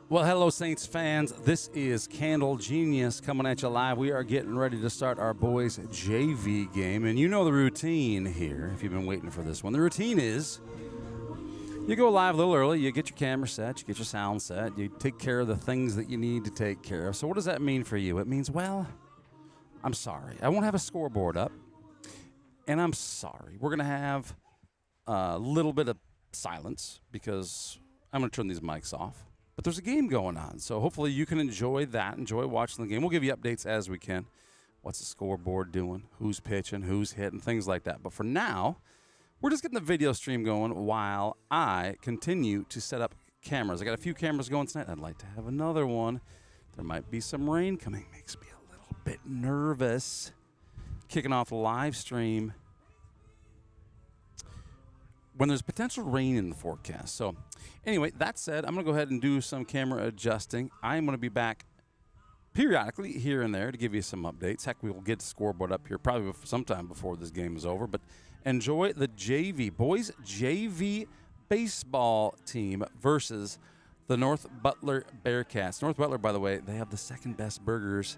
Well, hello, Saints fans. This is Candle Genius coming at you live. We are getting ready to start our boys' JV game. And you know the routine here, if you've been waiting for this one. The routine is you go live a little early, you get your camera set, you get your sound set, you take care of the things that you need to take care of. So what does that mean for you? It means, well, I'm sorry. I won't have a scoreboard up. And I'm sorry. We're going to have a little bit of silence because I'm going to turn these mics off. But there's a game going on, so hopefully you can enjoy that, enjoy watching the game. We'll give you updates as we can. What's the scoreboard doing, who's pitching, who's hitting, things like that. But for now, we're just getting the video stream going while I continue to set up cameras. I got a few cameras going tonight. I'd like to have another one. There might be some rain coming. Makes me a little bit nervous. Kicking off the live stream when there's potential rain in the forecast. So anyway, that said, I'm going to go ahead and do some camera adjusting. I'm going to be back periodically here and there to give you some updates. Heck, we will get the scoreboard up here probably sometime before this game is over. But enjoy the JV, boys JV baseball team versus the North Butler Bearcats. North Butler, by the way, they have the second best burgers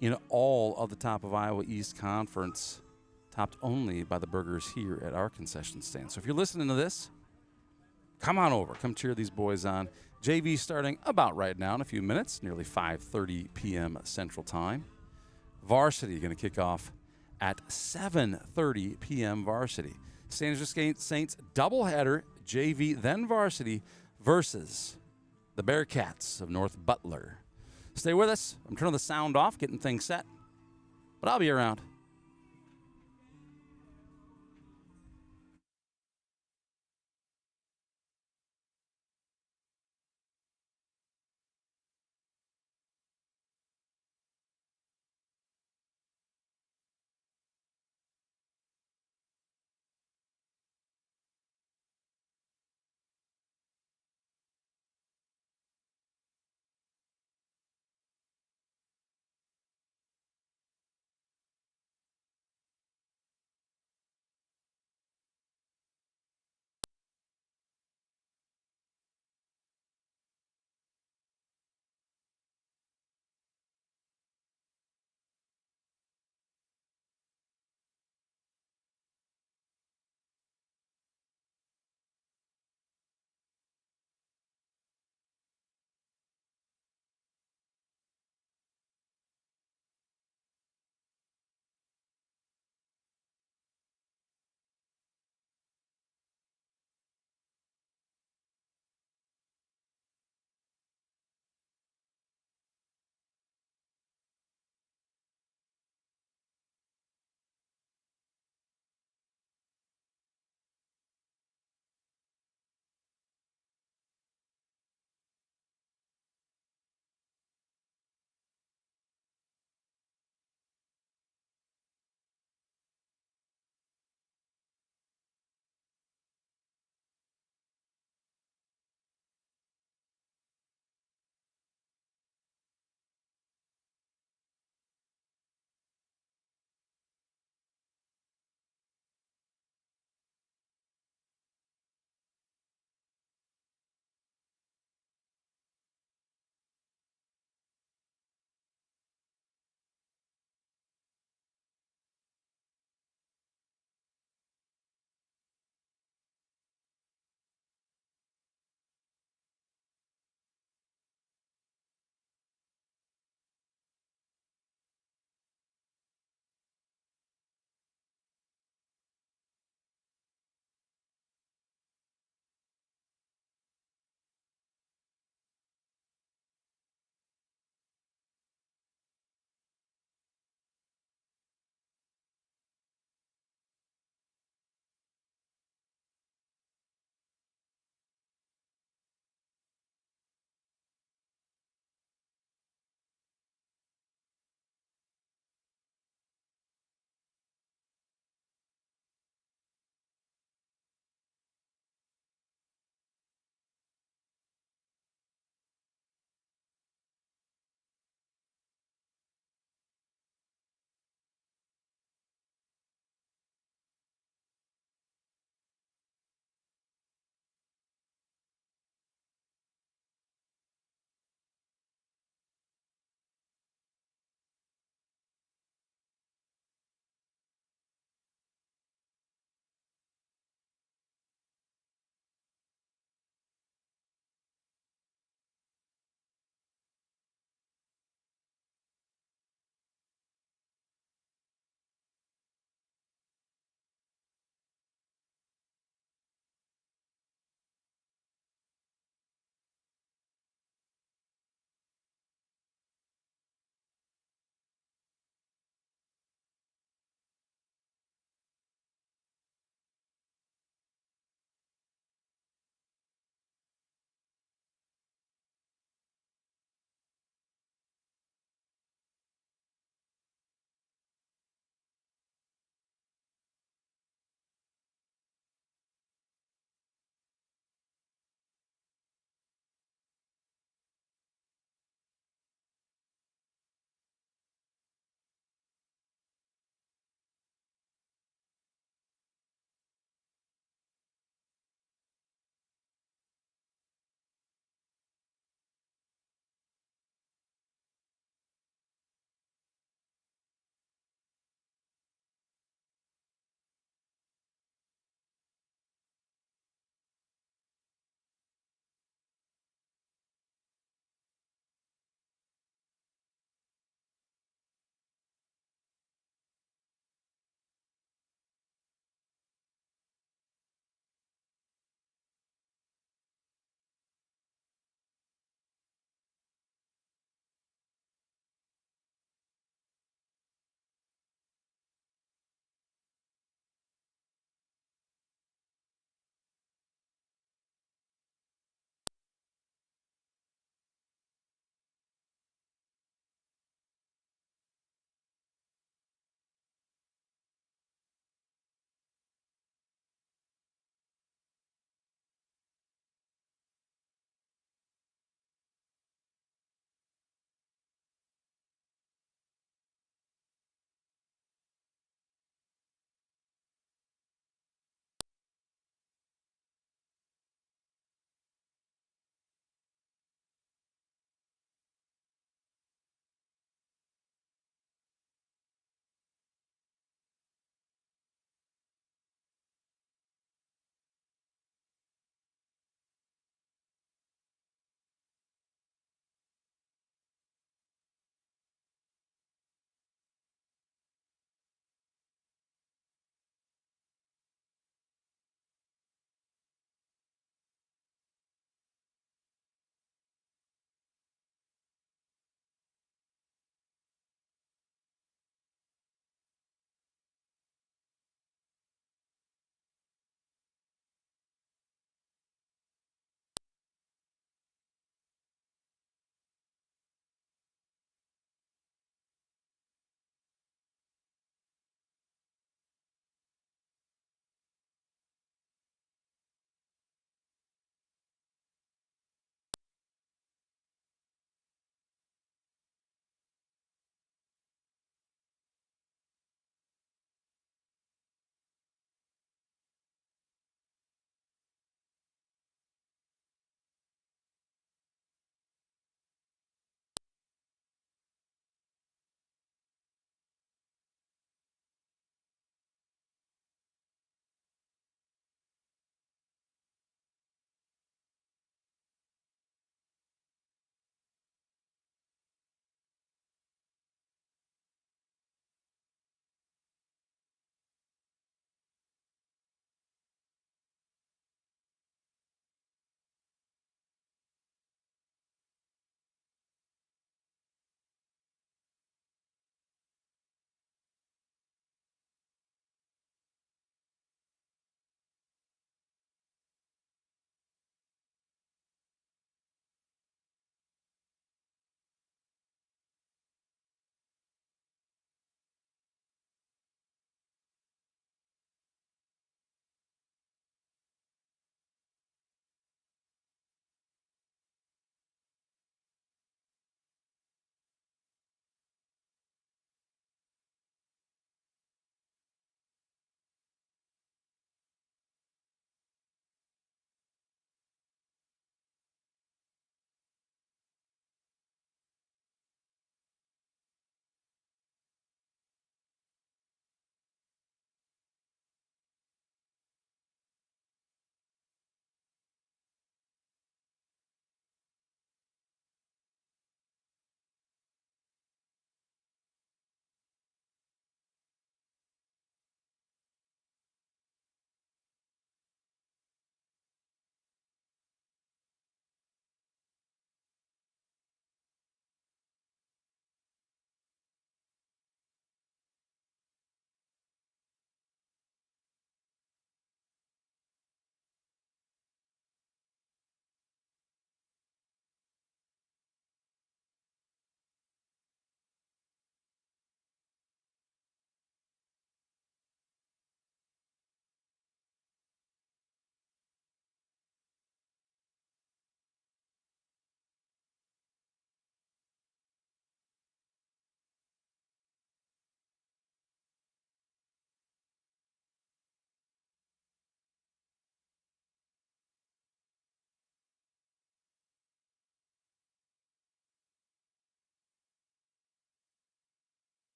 in all of the top of Iowa East Conference, topped only by the burgers here at our concession stand. So if you're listening to this, come on over. Come cheer these boys on. JV starting about right now in a few minutes, nearly 5:30 p.m. Central Time. Varsity going to kick off at 7:30 p.m. Varsity. Saint Ansgar Saints doubleheader, JV then Varsity versus the Bearcats of North Butler. Stay with us. I'm turning the sound off, getting things set, but I'll be around.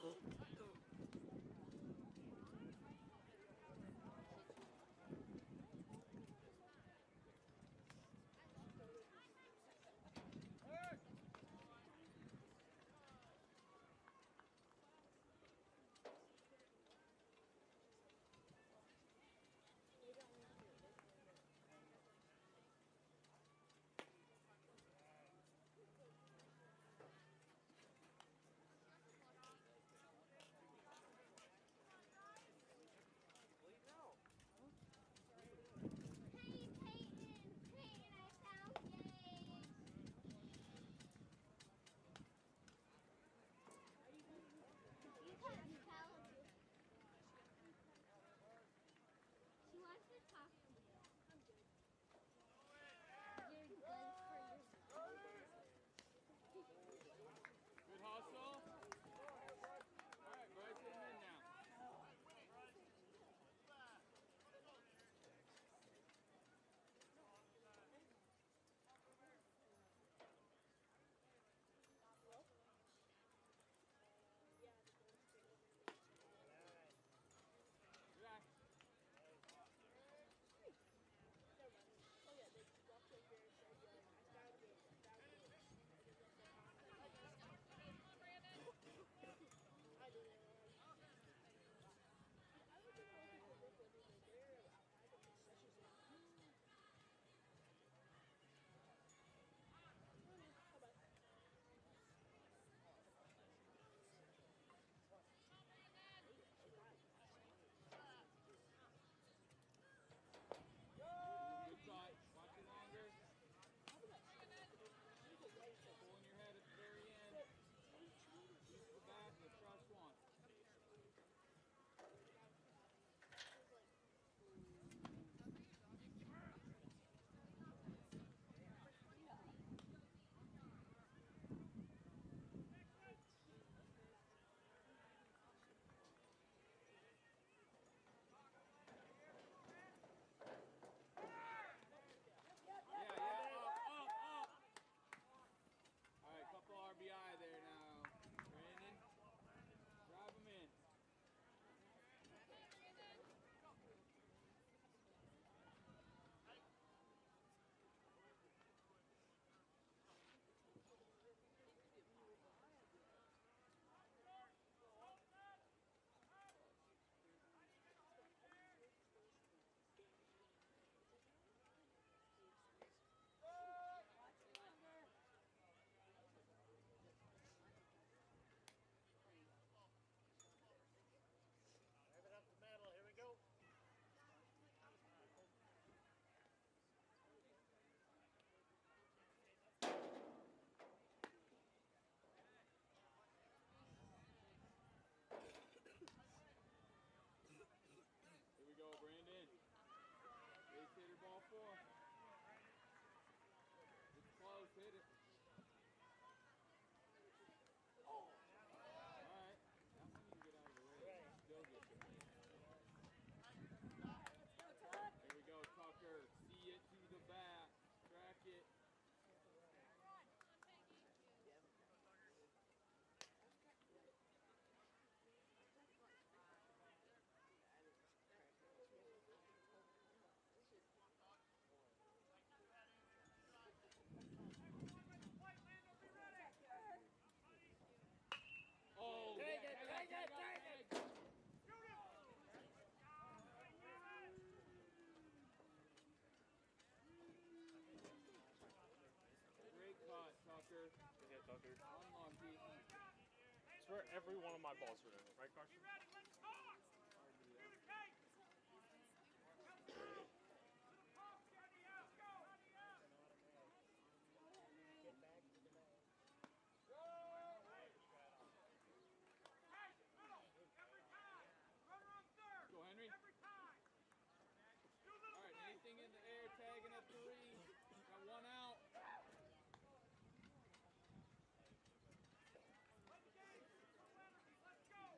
She wants to talk to you. You're good for your Good hustle. All right, Bryce, get him in now. Relax. Good shot. Watch it longer. Pulling your head at the very end. Use the back and trust one. All right, couple RBI there now. Brandon, drive him in. Rev it up the middle. Here we go. Here we go, Brandon. Base hitter, ball 4. It's close, hit it. All right. Now we need to get out of the way. Still get there. Here we go, Tucker. See it to the bat. Track it. Oh, Take it. Great cut, Tucker. Yeah, Tucker. Unlucky. I swear every one of my balls are in it, right, Carson? Ready, let's talk! Communicate! To the pump, Johnny, out, go! Get back to the bag. Hey, middle, every time! Runner on third! Go, Henry. Every time! All right, anything in the air, tagging at 3. Got 1 out. Let's go!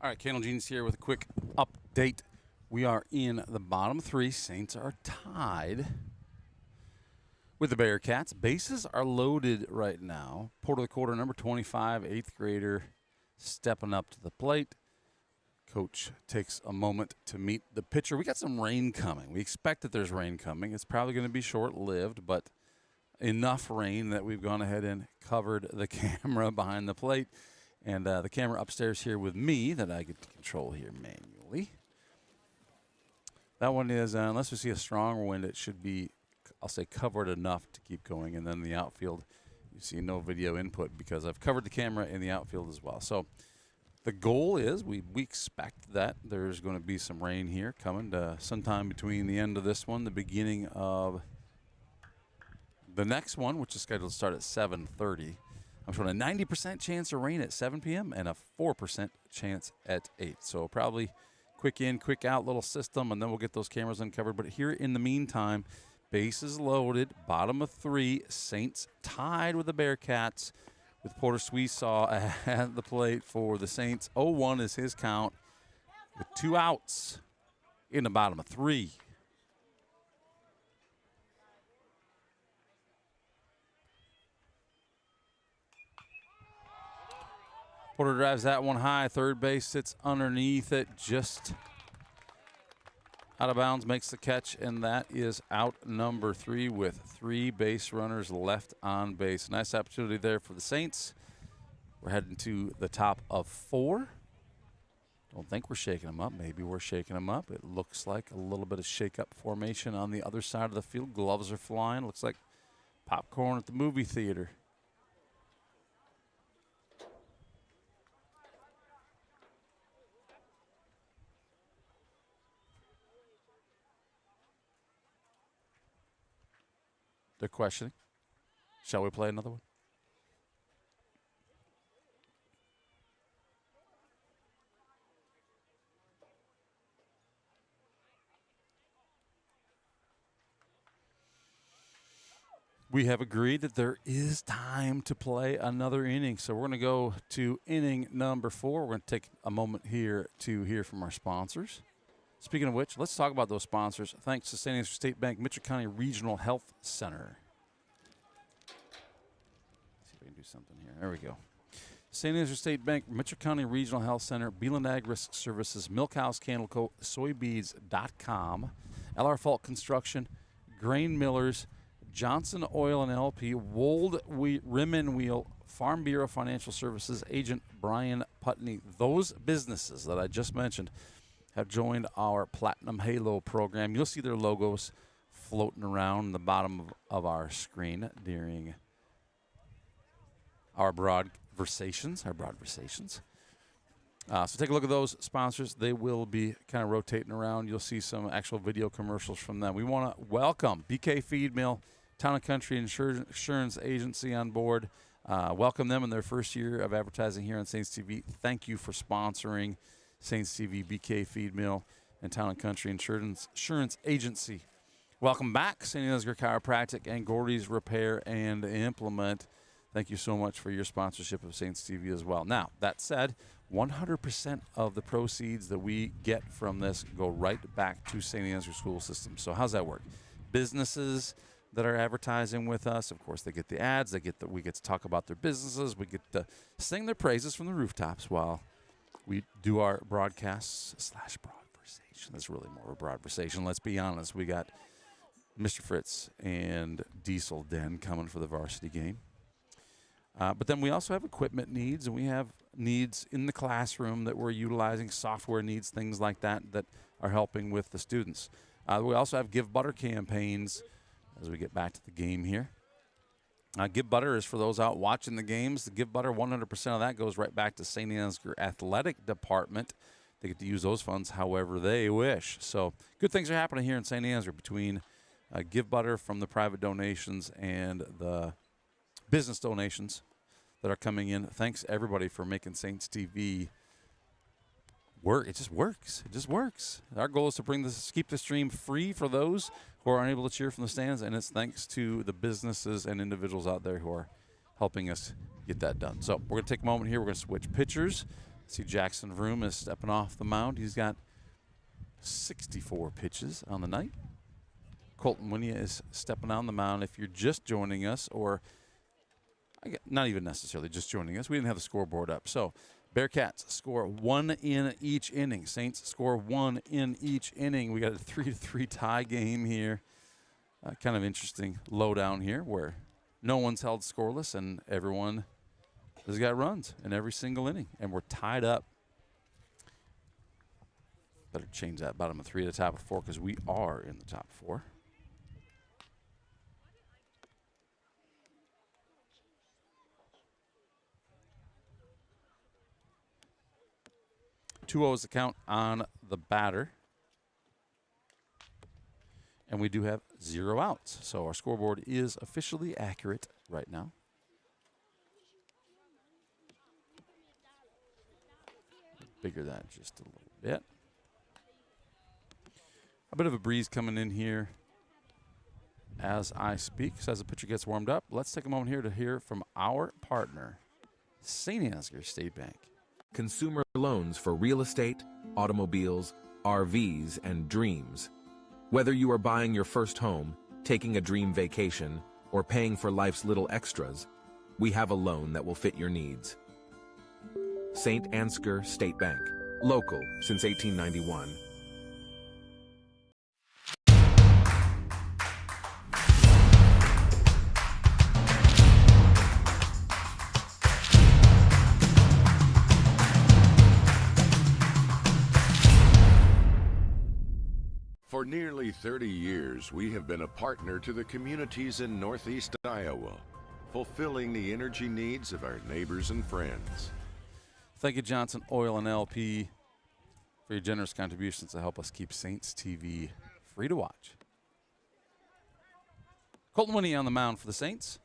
All right, Candle Jeans here with a quick update. We are in the bottom three. Saints are tied with the Bearcats. Bases are loaded right now. Port of the quarter, number 25, eighth grader, stepping up to the plate. Coach takes a moment to meet the pitcher. We got some rain coming. We expect that there's rain coming. It's probably going to be short-lived, but enough rain that we've gone ahead and covered the camera behind the plate. And the camera upstairs here with me that I get to control here manually. That one is, unless we see a strong wind, it should be, I'll say, covered enough to keep going. And then the outfield, you see no video input because I've covered the camera in the outfield as well. So the goal is we expect that there's going to be some rain here coming to sometime between the end of this one, the beginning of the next one, which is scheduled to start at 7:30. I'm showing a 90% chance of rain at 7 p.m. and a 4% chance at 8. So probably quick in, quick out little system, and then we'll get those cameras uncovered. But here in the meantime, bases loaded, bottom of three, Saints tied with the Bearcats with Porter Sweesaw at the plate for the Saints. 0-1 is his count with 2 outs in the bottom of three. Porter drives that one high. Third base sits underneath it, just out of bounds, makes the catch, and that is out number 3 with 3 base runners left on base. Nice opportunity there for the Saints. We're heading to the top of 4. Don't think we're shaking them up. Maybe we're shaking them up. It looks like a little bit of shake-up formation on the other side of the field. Gloves are flying. Looks like popcorn at the movie theater. They're questioning. Shall we play another one? We have agreed that there is time to play another inning. So we're going to go to inning number 4. We're going to take a moment here to hear from our sponsors. Speaking of which, let's talk about those sponsors. Thanks to Saint Ansgar State Bank, Mitchell County Regional Health Center. Let's see if I can do something here. There we go. Saint Ansgar State Bank, Mitchell County Regional Health Center, Beeland Ag Risk Services, Milk House Candle Co., Soybeads.com, LR Fault Construction, Grain Millers, Johnson Oil and LP, Wold Rim and Wheel, Farm Bureau Financial Services, Agent Brian Putney. Those businesses that I just mentioned have joined our Platinum Halo program. You'll see their logos floating around the bottom of our screen during our broadversations. So take a look at those sponsors. They will be kind of rotating around. You'll see some actual video commercials from them. We want to welcome BK Feed Mill, Town & Country Insurance Agency on board. Welcome them in their first year of advertising here on Saints TV. Thank you for sponsoring Saints TV, BK Feed Mill, and Town & Country Insurance Agency. Welcome back, Saint Ansgar Chiropractic and Gordy's Repair and Implement. Thank you so much for your sponsorship of Saints TV as well. Now, that said, 100% of the proceeds that we get from this go right back to Saint Ansgar School System. So how's that work? Businesses that are advertising with us, of course, they get the ads. We get to talk about their businesses. We get to sing their praises from the rooftops while we do our broadcasts / broadversation. That's really more of a broadversation. Let's be honest. We got Mr. Fritz and Diesel Den coming for the varsity game. But then we also have equipment needs, and we have needs in the classroom that we're utilizing, software needs, things like that are helping with the students. We also have Give Butter campaigns as we get back to the game here. Give Butter is for those out watching the games. The Give Butter, 100% of that goes right back to Saint Ansgar Athletic Department. They get to use those funds however they wish. So good things are happening here in Saint Ansgar between Give Butter from the private donations and the business donations that are coming in. Thanks, everybody, for making Saints TV work. It just works. It just works. Our goal is to keep the stream free for those who are unable to cheer from the stands, and it's thanks to the businesses and individuals out there who are helping us get that done. So we're going to take a moment here. We're going to switch pitchers. See Jackson Vroom is stepping off the mound. He's got 64 pitches on the night. Colton Winia is stepping on the mound. If you're just joining us, or not even necessarily just joining us, we didn't have the scoreboard up. So Bearcats score 1 in each inning. Saints score 1 in each inning. We got a 3-3 tie game here. Kind of interesting lowdown here where no one's held scoreless and everyone has got runs in every single inning. And we're tied up. Better change that bottom of 3 to the top of 4 because we are in the top 4. Two is the count on the batter. And we do have 0 outs. So our scoreboard is officially accurate right now. Bigger that just a little bit. A bit of a breeze coming in here as I speak. So as the pitcher gets warmed up, let's take a moment here to hear from our partner, Saint Ansgar State Bank. Consumer loans for real estate, automobiles, RVs, and dreams. Whether you are buying your first home, taking a dream vacation, or paying for life's little extras, we have a loan that will fit your needs. Saint Ansgar State Bank. Local since 1891. For nearly 30 years, we have been a partner to the communities in Northeast Iowa, fulfilling the energy needs of our neighbors and friends. Thank you, Johnson Oil and LP, for your generous contributions to help us keep Saints TV free to watch. Colton Winney on the mound for the Saints.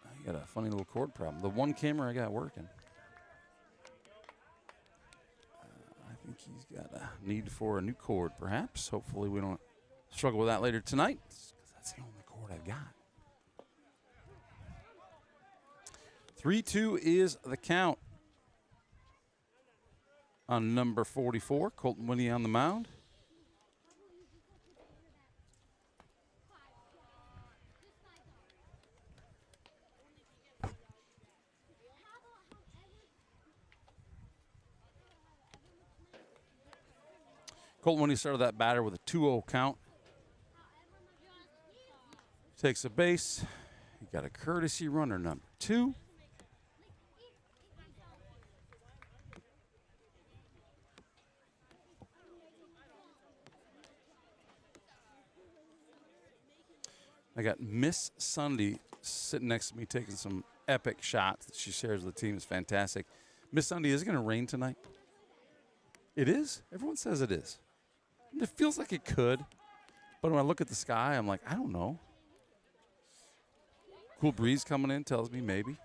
I got a funny little cord problem. The one camera I got working. I think he's got a need for a new cord, perhaps. Hopefully we don't struggle with that later tonight, because that's the only cord I've got. 3-2 is the count on number 44, Colton Winney on the mound. Colton Winney started that batter with a 2-0 count. Takes a base. He got a courtesy runner, number 2. I got Miss Sunday sitting next to me taking some epic shots that she shares with the team. It's fantastic. Miss Sunday, is it going to rain tonight? It is? Everyone says it is. It feels like it could, but when I look at the sky, I'm like, I don't know. Cool breeze coming in tells me maybe.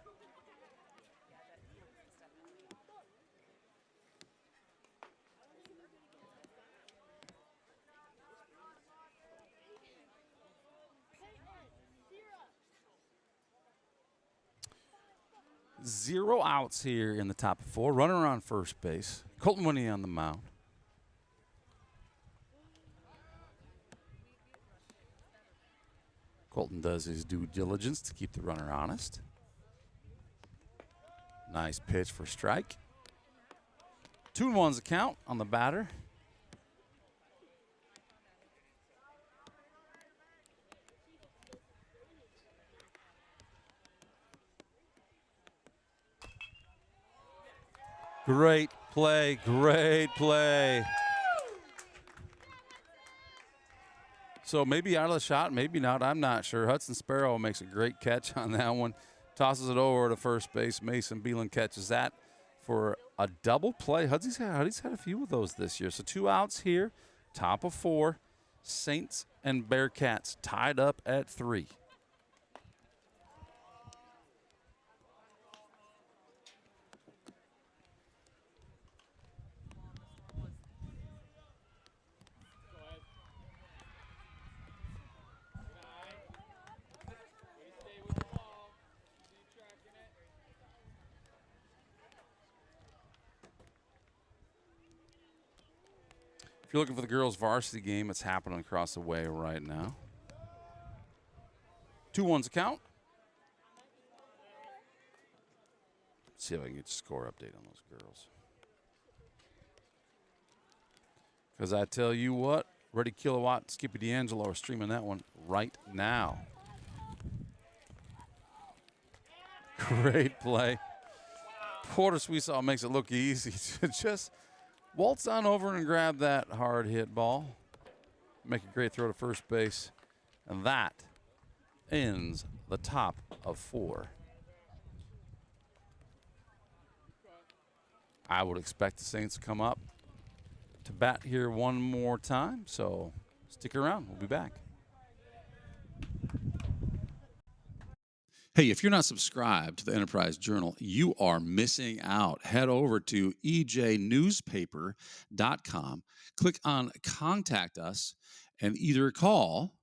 Zero outs here in the top of 4. Runner on first base. Colton Winney on the mound. Colton does his due diligence to keep the runner honest. Nice pitch for strike. 2-1's the count on the batter. Great play, great play. So maybe out of the shot, maybe not. I'm not sure. Hudson Sparrow makes a great catch on that one. Tosses it over to first base. Mason Beelan catches that for a double play. Hudsy's had a few of those this year. So 2 outs here, top of 4. Saints and Bearcats tied up at 3. If you're looking for the girls' varsity game, it's happening across the way right now. 2-1's a count. See if I can get a score update on those girls. Because I tell you what, Ready Kilowatt, Skippy D'Angelo are streaming that one right now. Great play. Porter Sweetsaw makes it look easy to just waltz on over and grab that hard hit ball. Make a great throw to first base. And that ends the top of 4. I would expect the Saints to come up to bat here one more time, so stick around. We'll be back. Hey, if you're not subscribed to the Enterprise Journal, you are missing out. Head over to ejnewspaper.com, click on Contact Us, and either call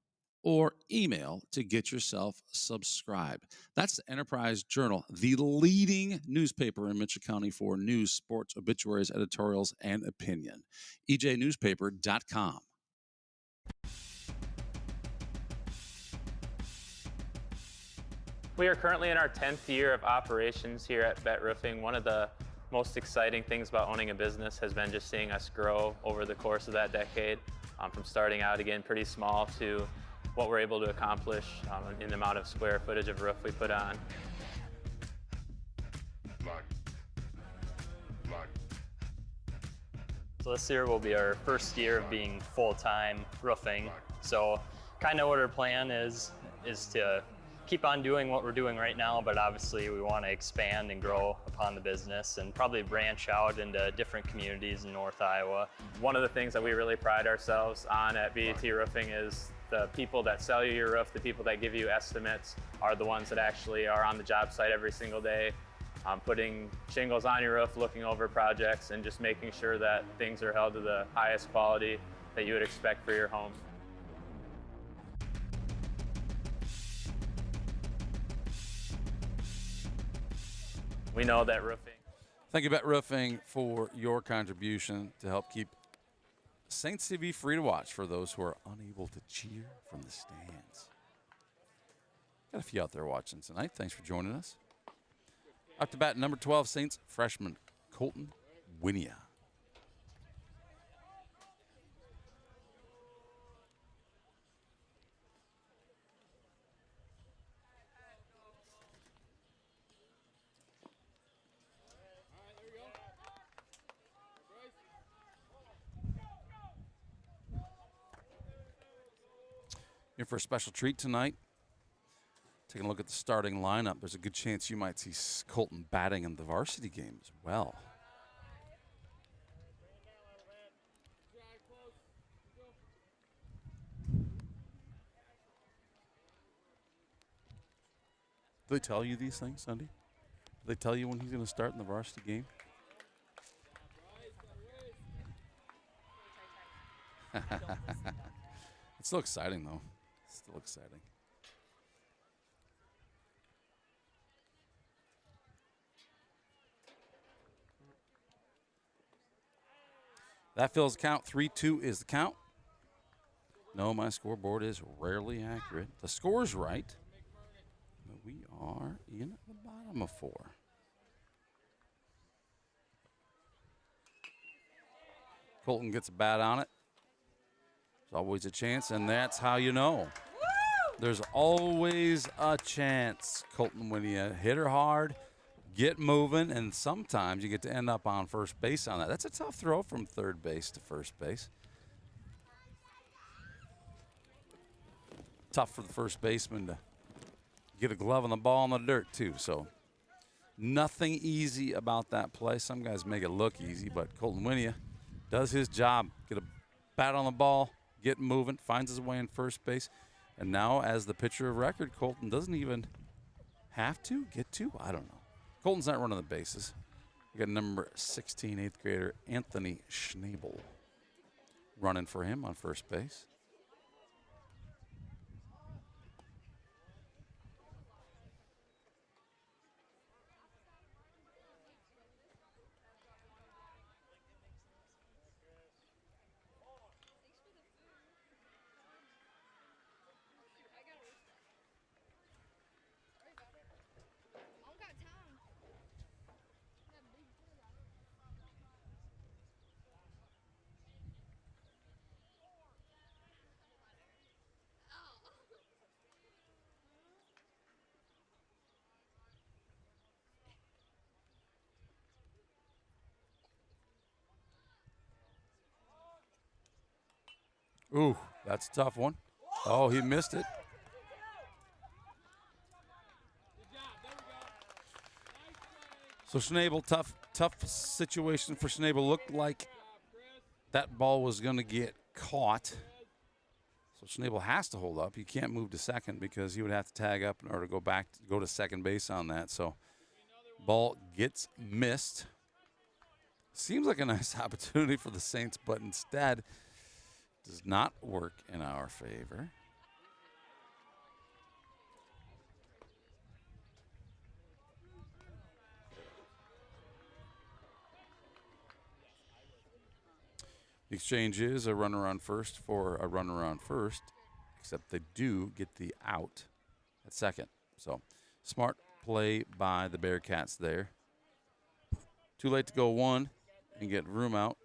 or email to get yourself subscribed. That's the Enterprise Journal, the leading newspaper in Mitchell County for news, sports, obituaries, editorials, and opinion. ejnewspaper.com. We are currently in our 10th year of operations here at Bet Roofing. One of the most exciting things about owning a business has been just seeing us grow over the course of that decade, from starting out again pretty small to what we're able to accomplish in the amount of square footage of roof we put on. So this year will be our first year of being full-time roofing. So kind of what our plan is to keep on doing what we're doing right now, but obviously we want to expand and grow upon the business and probably branch out into different communities in North Iowa. One of the things that we really pride ourselves on at BET Roofing is the people that sell you your roof, the people that give you estimates are the ones that actually are on the job site every single day, putting shingles on your roof, looking over projects, and just making sure that things are held to the highest quality that you would expect for your home. We know that roofing. Thank you, Bet Roofing, for your contribution to help keep Saints TV free to watch for those who are unable to cheer from the stands. Got a few out there watching tonight. Thanks for joining us. Up to bat, number 12, Saints freshman Colton Winia. Here for a special treat tonight. Taking a look at the starting lineup, there's a good chance you might see Colton batting in the varsity game as well. Do they tell you these things, Sunday? Do they tell you when he's going to start in the varsity game? It's still exciting, though. Still exciting. That fills the count. 3-2 is the count. No, my scoreboard is rarely accurate. The score's right, but we are in the bottom of 4. Colton gets a bat on it. There's always a chance, and that's how you know. There's always a chance, Colton, when you hit her hard, get moving, and sometimes you get to end up on first base on that. That's a tough throw from third base to first base. Tough for the first baseman to get a glove on the ball in the dirt, too. So nothing easy about that play. Some guys make it look easy, but Colton Winia does his job. Get a bat on the ball, get moving, finds his way in first base. And now, as the pitcher of record, Colton doesn't even have to get to. I don't know. Colton's not running the bases. We got number 16, 8th grader Anthony Schnabel running for him on first base. Ooh, that's a tough one. Oh, he missed it. So Schnabel, tough situation for Schnabel. Looked like that ball was going to get caught. So Schnabel has to hold up. He can't move to second because he would have to tag up in order to go to second base on that. So ball gets missed. Seems like a nice opportunity for the Saints, but instead does not work in our favor. The exchange is a runner on first for a runner on first, except they do get the out at second. So smart play by the Bearcats there. Too late to go one and get room out.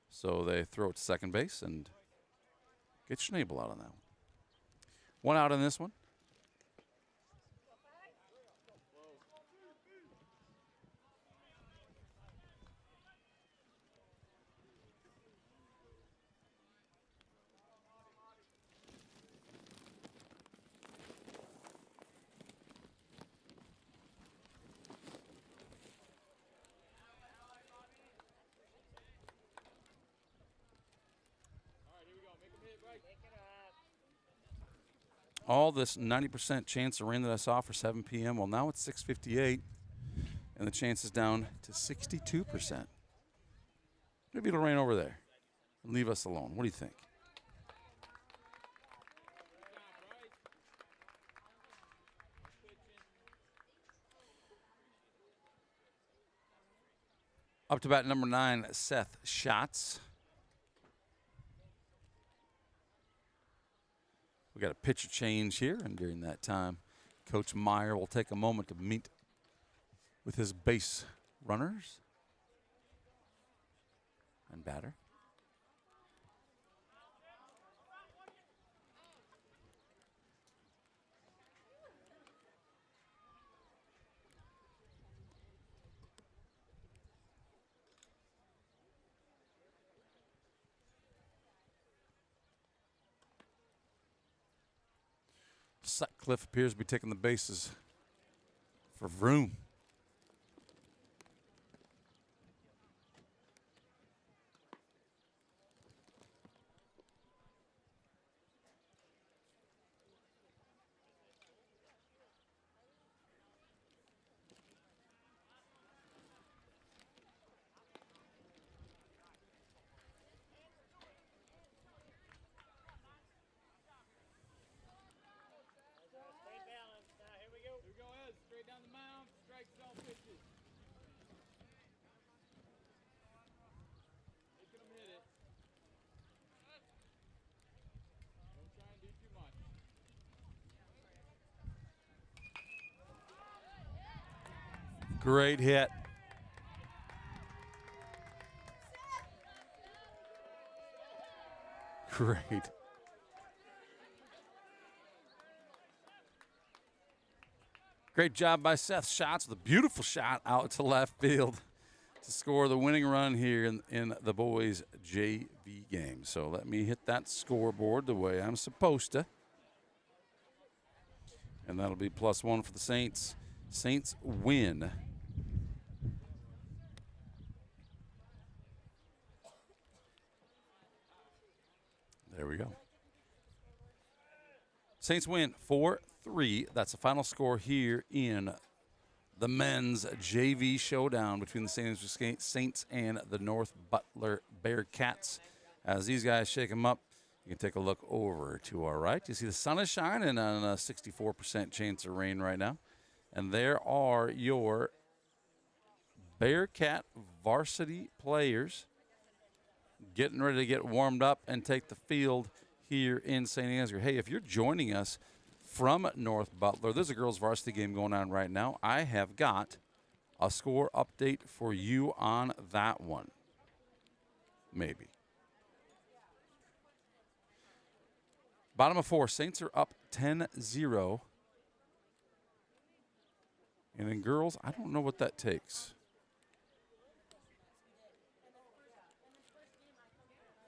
So they throw it to second base and get Schnabel out on that one. One out on this one. All this 90% chance of rain that I saw for 7 p.m. Well, now it's 6:58, and the chance is down to 62%. Maybe it'll rain over there and leave us alone. What do you think? Up to bat number 9, Seth Schatz. We got a pitcher change here, and during that time, Coach Meyer will take a moment to meet with his base runners and batter. Sutcliffe appears to be taking the bases for Vroom. Great hit. Great. Great job by Seth Schatz with a beautiful shot out to left field to score the winning run here in the boys' JV game. So let me hit that scoreboard the way I'm supposed to. And that'll be +1 for the Saints. Saints win. There we go. Saints win 4-3. That's the final score here in the men's JV showdown between the Saint Ansgar Saints and the North Butler Bearcats. As these guys shake them up, you can take a look over to our right. You see the sun is shining on a 64% chance of rain right now. And there are your Bearcat varsity players getting ready to get warmed up and take the field here in Saint Ansgar. Hey, if you're joining us from North Butler, there's a girls varsity game going on right now. I have got a score update for you on that one. Maybe. Bottom of 4, Saints are up 10-0. And in girls, I don't know what that takes.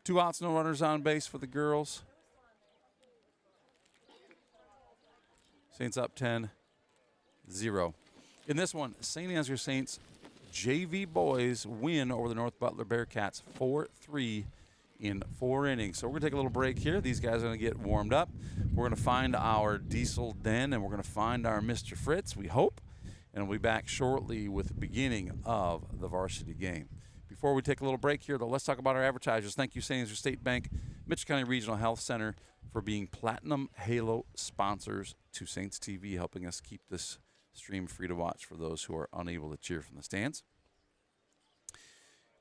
2 outs, no runners on base for the girls. Saints up 10-0. In this one, Saint Ansgar Saints JV boys win over the North Butler Bearcats 4-3 in 4 innings. So we're going to take a little break here. These guys are going to get warmed up. We're going to find our diesel den, and we're going to find our Mr. Fritz, we hope. And we'll be back shortly with the beginning of the varsity game. Before we take a little break here, though, let's talk about our advertisers. Thank you, Saint Ansgar State Bank, Mitchell County Regional Health Center, for being Platinum Halo sponsors to Saints TV, helping us keep this stream free to watch for those who are unable to cheer from the stands.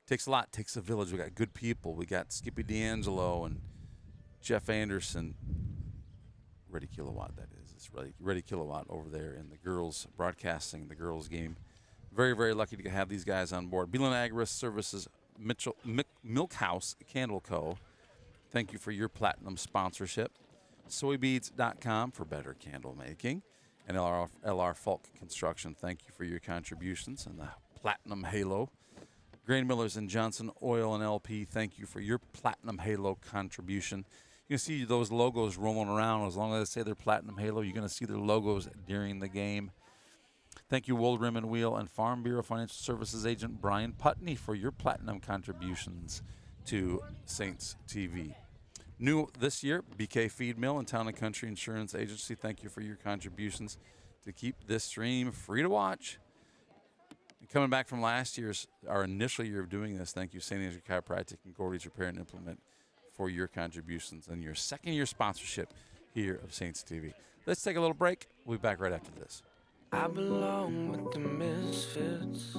Takes a lot, takes a village. We got good people. We got Skippy D'Angelo and Jeff Anderson. Ready Kilowatt, that is. It's Ready Kilowatt over there in the girls, broadcasting the girls game. Very, very lucky to have these guys on board. Beelan Agris Services, Milk House Candle Co. Thank you for your platinum sponsorship. Soybeads.com for better candle making. And LR Falk Construction, thank you for your contributions and the Platinum Halo. Grain Millers and Johnson Oil and LP, thank you for your Platinum Halo contribution. You can see those logos rolling around. As long as they say they're Platinum Halo, you're going to see their logos during the game. Thank you, Wold Rim and Wheel and Farm Bureau Financial Services agent Brian Putney for your platinum contributions to Saints TV. New this year, BK Feed Mill and Town and Country Insurance Agency. Thank you for your contributions to keep this stream free to watch. And coming back from last year's, our initial year of doing this, thank you, Saint Ansgar Chiropractic and Gordy's Repair and Implement, for your contributions and your second year sponsorship here of Saints TV. Let's take a little break. We'll be back right after this. I belong with the misfits.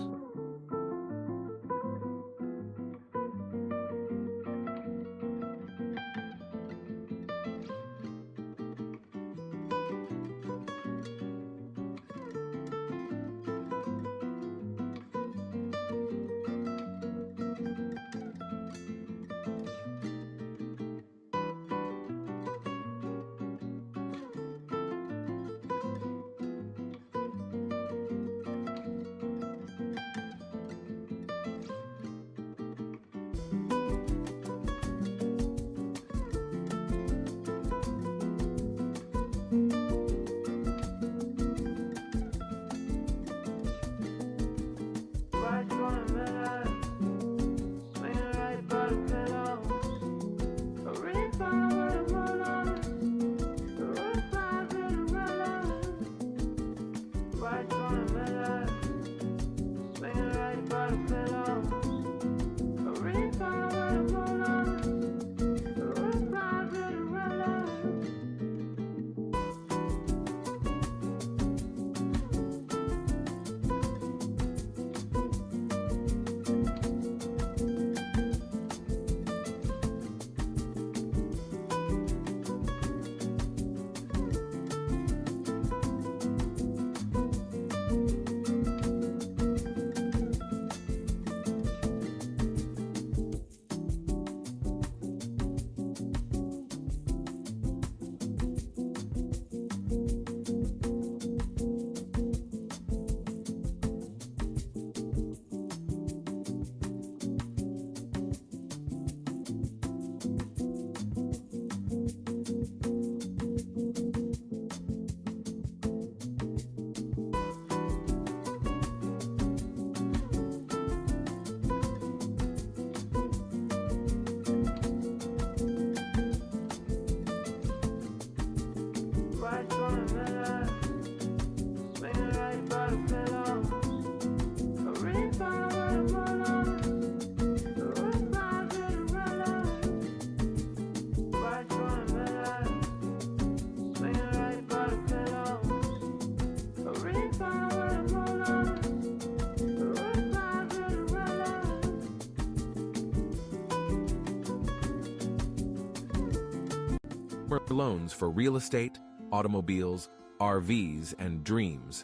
Loans for real estate, automobiles, RVs, and dreams.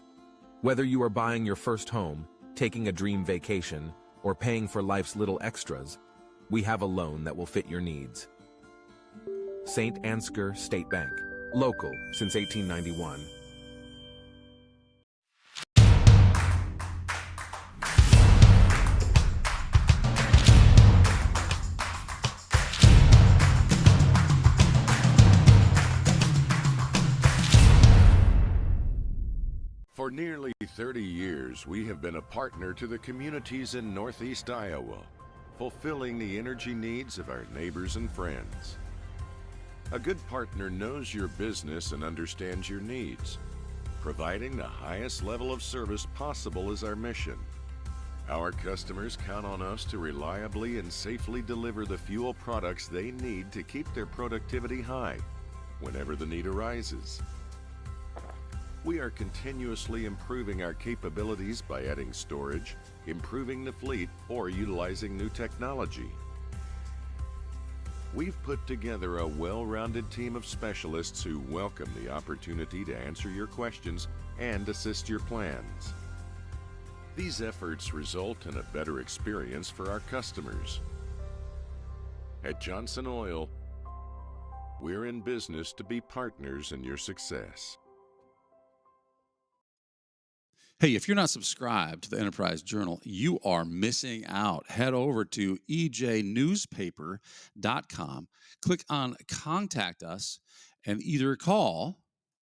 Whether you are buying your first home, taking a dream vacation, or paying for life's little extras, we have a loan that will fit your needs. Saint Ansgar State Bank, local since 1891. nearly 30 years, we have been a partner to the communities in Northeast Iowa, fulfilling the energy needs of our neighbors and friends. A good partner knows your business and understands your needs. Providing the highest level of service possible is our mission. Our customers count on us to reliably and safely deliver the fuel products they need to keep their productivity high whenever the need arises. We are continuously improving our capabilities by adding storage, improving the fleet, or utilizing new technology. We've put together a well-rounded team of specialists who welcome the opportunity to answer your questions and assist your plans. These efforts result in a better experience for our customers. At Johnson Oil, we're in business to be partners in your success. Hey, if you're not subscribed to the Enterprise Journal, you are missing out. Head over to ejnewspaper.com, click on Contact Us, and either call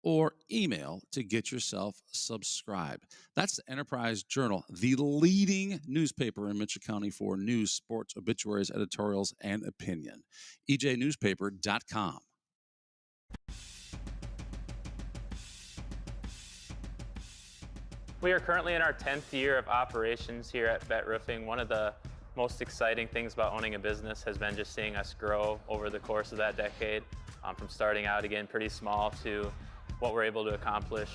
or email to get yourself subscribed. That's the Enterprise Journal, the leading newspaper in Mitchell County for news, sports, obituaries, editorials, and opinion. ejnewspaper.com. We are currently in our 10th year of operations here at Bet Roofing. One of the most exciting things about owning a business has been just seeing us grow over the course of that decade, from starting out again pretty small to what we're able to accomplish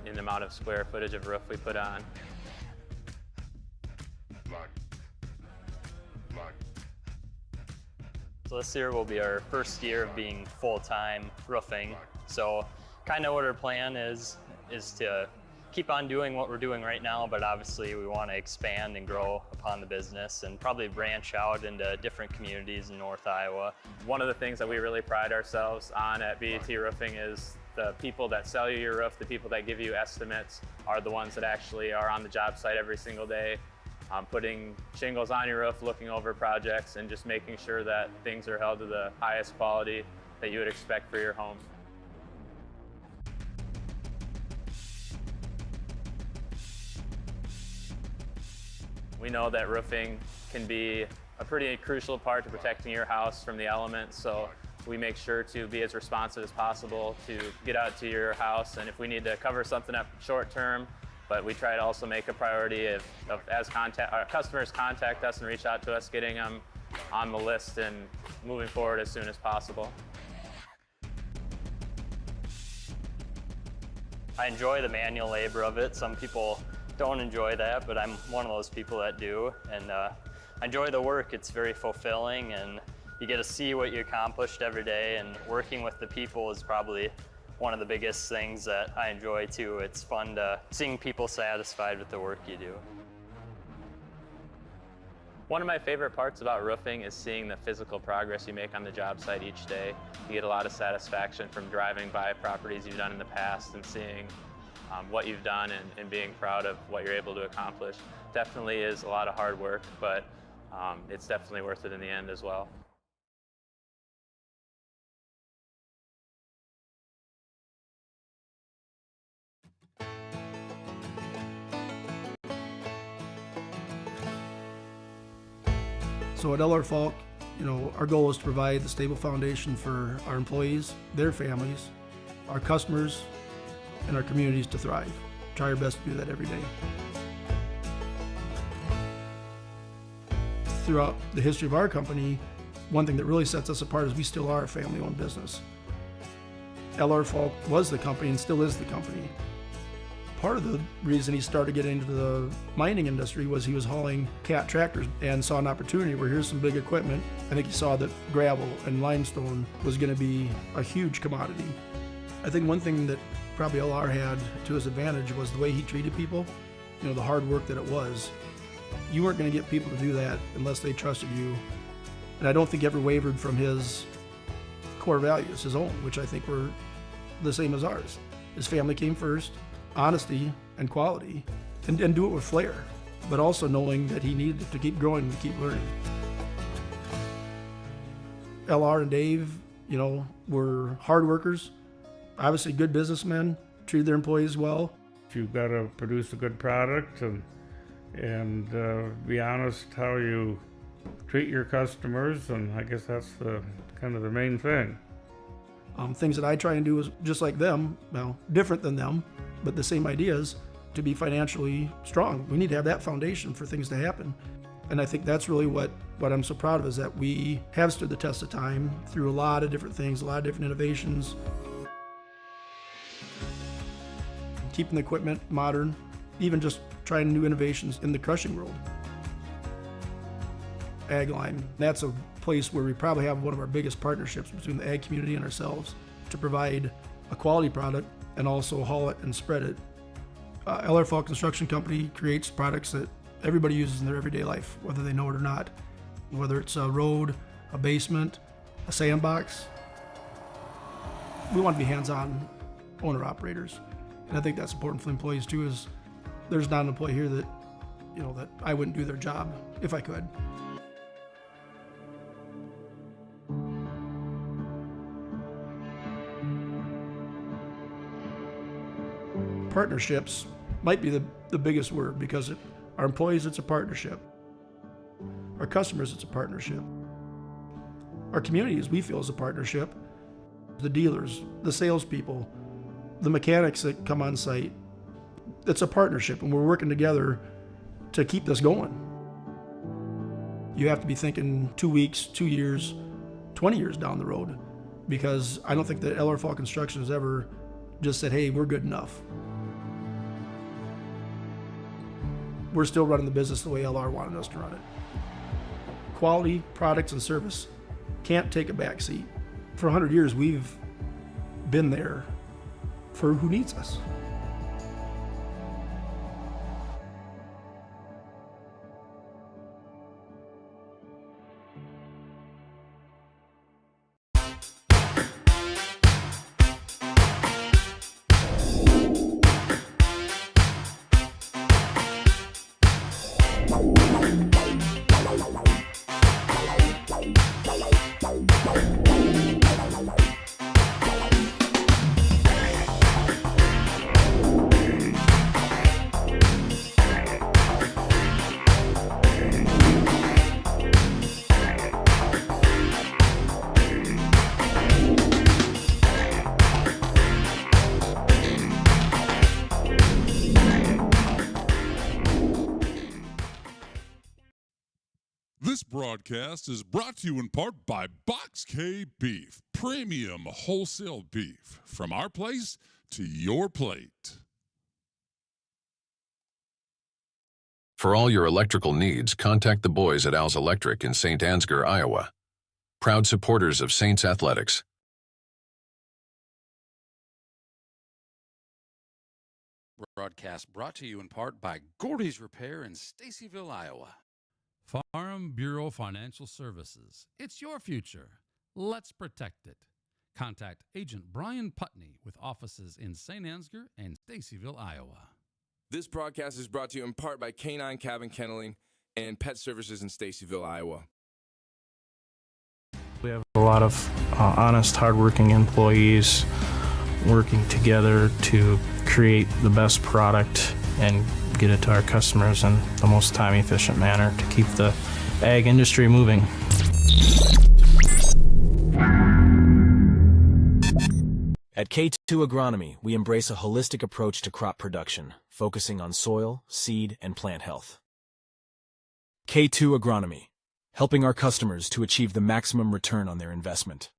in the amount of square footage of roof we put on. So this year will be our first year of being full-time roofing. So kind of what our plan is to keep on doing what we're doing right now, but obviously we want to expand and grow upon the business and probably branch out into different communities in North Iowa. One of the things that we really pride ourselves on at BET Roofing is the people that sell you your roof, the people that give you estimates, are the ones that actually are on the job site every single day, putting shingles on your roof, looking over projects, and just making sure that things are held to the highest quality that you would expect for your home. We know that roofing can be a pretty crucial part to protecting your house from the elements, so we make sure to be as responsive as possible to get out to your house, and if we need to cover something up short term, but we try to also make a priority as our customers contact us and reach out to us, getting them on the list and moving forward as soon as possible. I enjoy the manual labor of it. Some people don't enjoy that, but I'm one of those people that do, and I enjoy the work. It's very fulfilling, and you get to see what you accomplished every day, and working with the people is probably one of the biggest things that I enjoy too. It's fun to seeing people satisfied with the work you do. One of my favorite parts about roofing is seeing the physical progress you make on the job site each day. You get a lot of satisfaction from driving by properties you've done in the past and seeing what you've done and being proud of what you're able to accomplish. Definitely is a lot of hard work, but it's definitely worth it in the end as well. So at LR Falk, our goal is to provide the stable foundation for our employees, their families, our customers, and our communities to thrive. Try our best to do that every day. Throughout the history of our company, one thing that really sets us apart is we still are a family-owned business. LR Falk was the company and still is the company. Part of the reason he started getting into the mining industry was he was hauling cat tractors and saw an opportunity where here's some big equipment. I think he saw that gravel and limestone was going to be a huge commodity. I think one thing that probably LR had to his advantage was the way he treated people, the hard work that it was. You weren't going to get people to do that unless they trusted you. And I don't think he ever wavered from his core values, his own, which I think were the same as ours. His family came first, honesty and quality, and do it with flair, but also knowing that he needed to keep growing and keep learning. LR and Dave, were hard workers, obviously good businessmen, treated their employees well, You've got to produce a good product and be honest how you treat your customers, and I guess that's the kind of the main thing. Things that I try and do is just like them, well, different than them, but the same ideas, to be financially strong. We need to have that foundation for things to happen. And I think that's really what I'm so proud of, is that we have stood the test of time through a lot of different things, a lot of different innovations. Keeping the equipment modern, even just trying new innovations in the crushing world. Ag Line, that's a place where we probably have one of our biggest partnerships between the ag community and ourselves to provide a quality product and also haul it and spread it. LR Fall Construction Company creates products that everybody uses in their everyday life, whether they know it or not. Whether it's a road, a basement, a sandbox. We want to be hands-on owner-operators. And I think that's important for employees too, is there's not an employee here that, that I wouldn't do their job if I could. Partnerships might be the biggest word, because our employees, it's a partnership. Our customers, it's a partnership. Our communities, we feel, is a partnership. The dealers, the salespeople, the mechanics that come on site, it's a partnership, and we're working together to keep this going. You have to be thinking 2 weeks, 2 years, 20 years down the road, because I don't think that LR Fall Construction has ever just said, hey, we're good enough. We're still running the business the way LR wanted us to run it. Quality, products, and service can't take a back seat. For 100 years, we've been there for who needs us. This broadcast is brought to you in part by Box K Beef, premium wholesale beef. From our place to your plate. For all your electrical needs, contact the boys at Al's Electric in Saint Ansgar, Iowa. Proud supporters of Saints Athletics. Broadcast brought to you in part by Gordy's Repair in Stacyville, Iowa. Farm Bureau Financial Services. It's your future. Let's protect it. Contact Agent Brian Putney with offices in Saint Ansgar and Stacyville, Iowa. This broadcast is brought to you in part by Canine Cabin Kenneling and Pet Services in Stacyville, Iowa. We have a lot of honest, hardworking employees working together to create the best product and get it to our customers in the most time-efficient manner to keep the ag industry moving. At K2 Agronomy, we embrace a holistic approach to crop production, focusing on soil, seed, and plant health. K2 Agronomy, helping our customers to achieve the maximum return on their investment.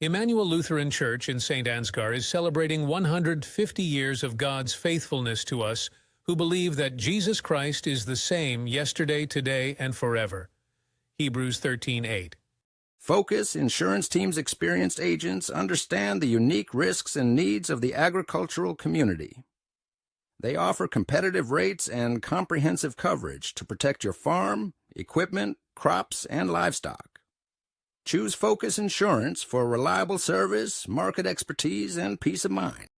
Emmanuel Lutheran Church in Saint Ansgar is celebrating 150 years of God's faithfulness to us who believe that Jesus Christ is the same yesterday, today, and forever. Hebrews 13:8. Focus Insurance Team's experienced agents understand the unique risks and needs of the agricultural community. They offer competitive rates and comprehensive coverage to protect your farm, equipment, crops, and livestock. Choose Focus Insurance for reliable service, market expertise, and peace of mind.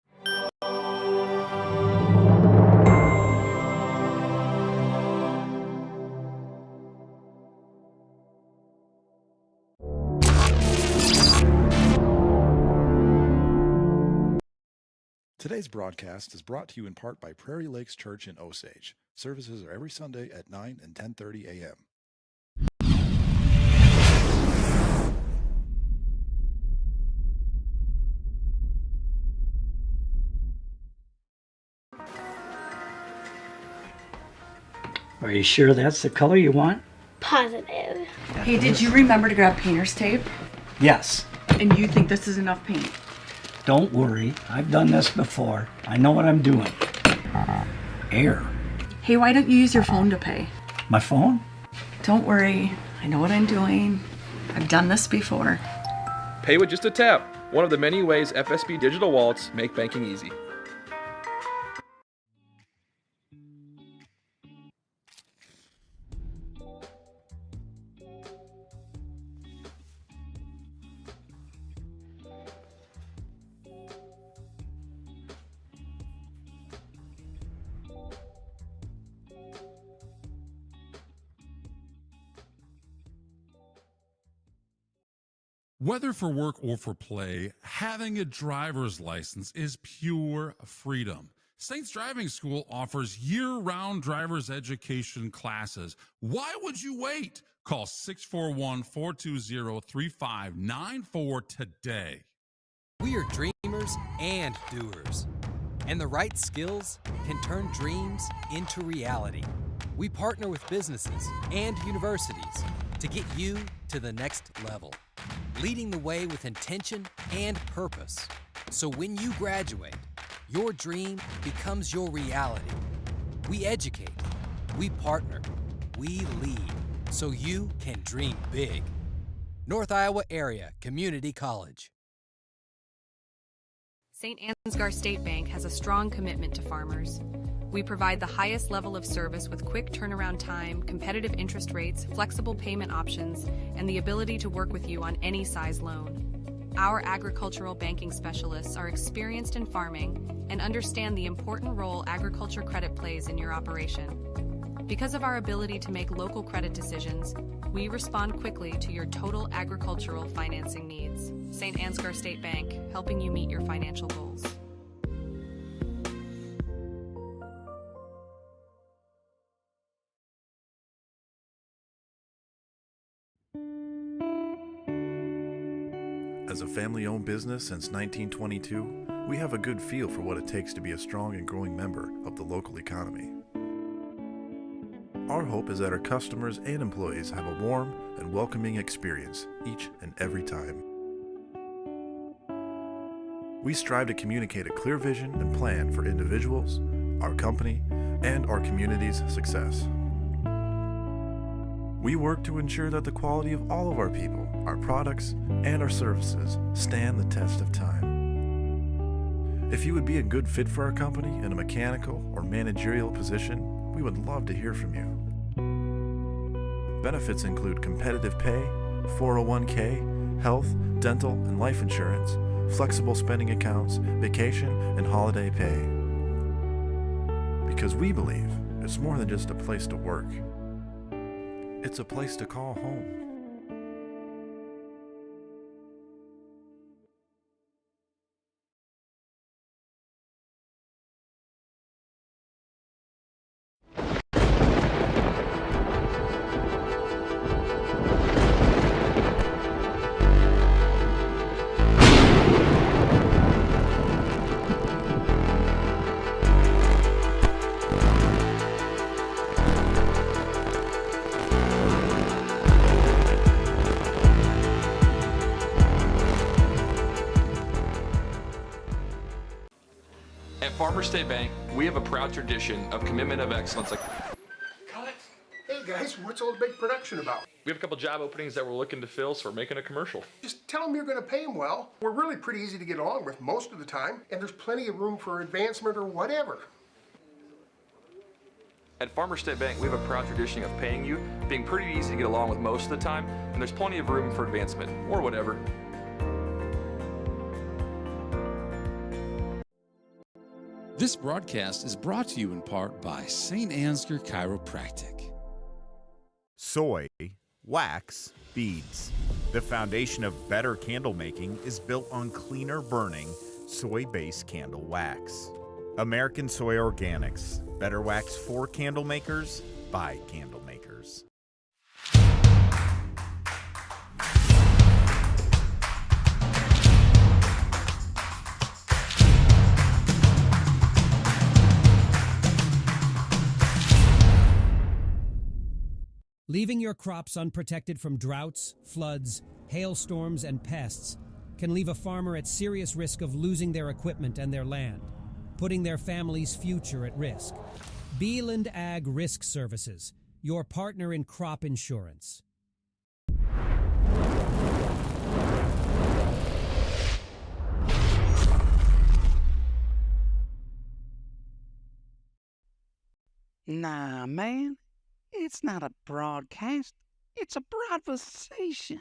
Today's broadcast is brought to you in part by Prairie Lakes Church in Osage. Services are every Sunday at 9 and 10:30 a.m. Are you sure that's the color you want? Positive. Hey, did you remember to grab painter's tape? Yes. And you think this is enough paint? Don't worry, I've done this before. I know what I'm doing. Air. Hey, why don't you use your phone to pay? My phone? Don't worry, I know what I'm doing. I've done this before. Pay with just a tap. One of the many ways FSB digital wallets make banking easy. Whether for work or for play, having a driver's license is pure freedom. Saints Driving School offers year-round driver's education classes. Why would you wait? Call 641-420-3594 today. We are dreamers and doers, and the right skills can turn dreams into reality. We partner with businesses and universities to get you to the next level, leading the way with intention and purpose. So when you graduate, your dream becomes your reality. We educate, we partner, we lead, so you can dream big. North Iowa Area Community College. Saint Ansgar State Bank has a strong commitment to farmers. We provide the highest level of service with quick turnaround time, competitive interest rates, flexible payment options, and the ability to work with you on any size loan. Our agricultural banking specialists are experienced in farming and understand the important role agriculture credit plays in your operation. Because of our ability to make local credit decisions, we respond quickly to your total agricultural financing needs. Saint Ansgar State Bank, helping you meet your financial goals. As a family-owned business since 1922, we have a good feel for what it takes to be a strong and growing member of the local economy. Our hope is that our customers and employees have a warm and welcoming experience each and every time. We strive to communicate a clear vision and plan for individuals, our company, and our community's success. We work to ensure that the quality of all of our people, our products, and our services stand the test of time. If you would be a good fit for our company in a mechanical or managerial position, we would love to hear from you. Benefits include competitive pay, 401k, health, dental, and life insurance, flexible spending accounts, vacation, and holiday pay. Because we believe it's more than just a place to work. It's a place to call home. At Farmer State Bank, we have a proud tradition of commitment of excellence. Cut! Hey guys, what's all the big production about? We have a couple job openings that we're looking to fill, so we're making a commercial. Just tell them you're going to pay them well. We're really pretty easy to get along with most of the time, and there's plenty of room for advancement or whatever. At Farmer State Bank, we have a proud tradition of paying you, being pretty easy to get along with most of the time, and there's plenty of room for advancement, or whatever. This broadcast is brought to you in part by Saint Ansgar Chiropractic. Soy, wax, beads. The foundation of better candle making is built on cleaner burning, soy-based candle wax. American Soy Organics. Better wax for candle makers by candle makers. Leaving your crops unprotected from droughts, floods, hailstorms, and pests can leave a farmer at serious risk of losing their equipment and their land, putting their family's future at risk. Beeland Ag Risk Services, your partner in crop insurance. Nah, man. It's not a broadcast. It's a broadcastation.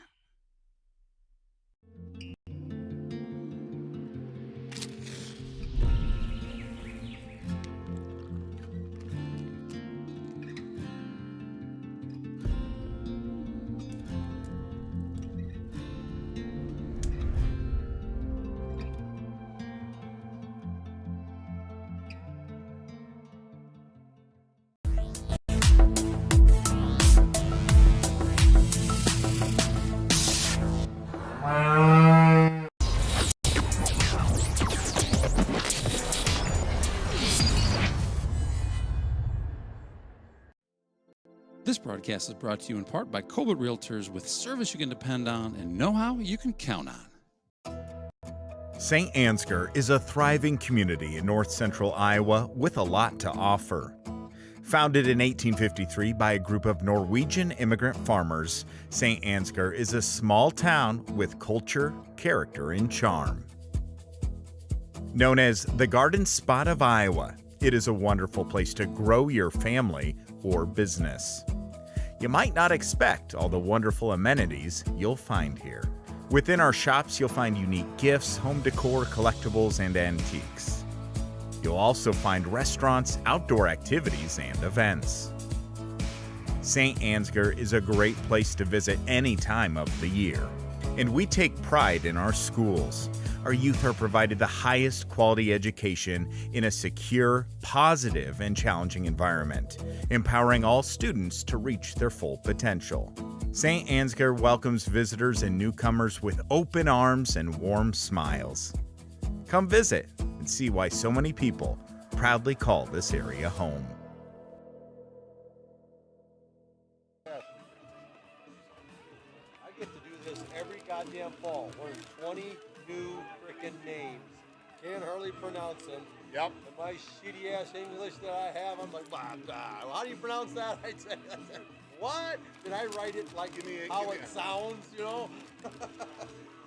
This broadcast is brought to you in part by Colbert Realtors, with service you can depend on and know-how you can count on. Saint Ansgar is a thriving community in north central Iowa with a lot to offer. Founded in 1853 by a group of Norwegian immigrant farmers, Saint Ansgar is a small town with culture, character, and charm. Known as the Garden Spot of Iowa, it is a wonderful place to grow your family or business. You might not expect all the wonderful amenities you'll find here. Within our shops, you'll find unique gifts, home decor, collectibles, and antiques. You'll also find restaurants, outdoor activities, and events. Saint Ansgar is a great place to visit any time of the year, and we take pride in our schools. Our youth are provided the highest quality education in a secure, positive, and challenging environment, empowering all students to reach their full potential. Saint Ansgar welcomes visitors and newcomers with open arms and warm smiles. Come visit and see why so many people proudly call this area home. I get to do this every goddamn fall. Learn 20 new frickin' names. Can't hardly pronounce them. Yep. And my shitty ass English that I have, I'm like, how do you pronounce that? I say, what? Did I write it like how it sounds, you know?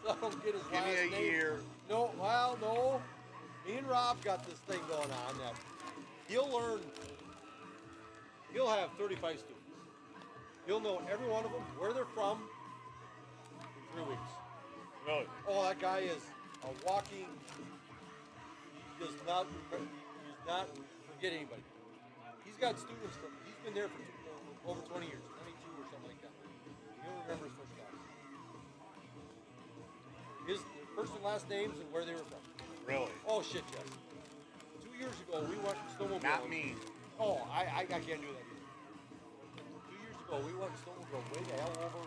So I don't get his last name. Give me a year. No, well, no. Me and Rob got this thing going on that he'll have 35 students. He'll know every one of them, where they're from, in 3 weeks. Really? Oh, that guy is a walking, he does not forget anybody. He's got students he's been there for over 20 years, 22 or something like that. He'll remember his first class. His first and last names and where they were from. Really? Oh, shit, yes. 2 years ago, we went snowmobiling. Not me. Oh, I can't do that either. 2 years ago, we went snowmobiling way the hell over.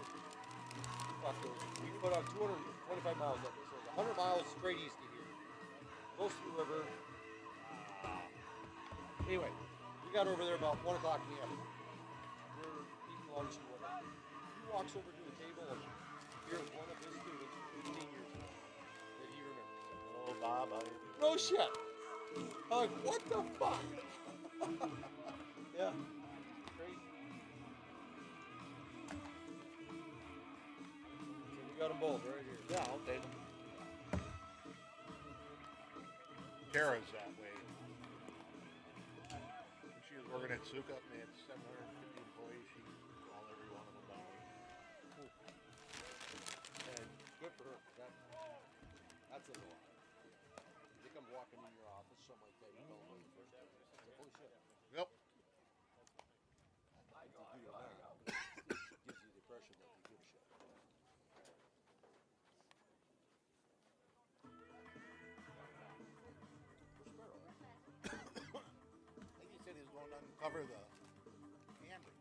We put on 225 miles up there, so it's 100 miles straight east of here. Close to the river. Anyway, we got over there about 1 o'clock in the afternoon. We're eating lunch and whatever. He walks over to the table and here's one of his students 15 years ago that he remembers. Oh, Bob, no shit. I'm like, what the fuck? Yeah. Crazy. So we got them both right here. Yeah, I'll take them. Tara's that way. When she was working at Suka, and they had 750 employees. She called every one of them down. Cool. And good for her. That says a lot. They come walking in your office, something like that. You tell them the first time. Holy shit. Yep. I think you don't know. Gives you the impression that you give a shit. cover the cameras.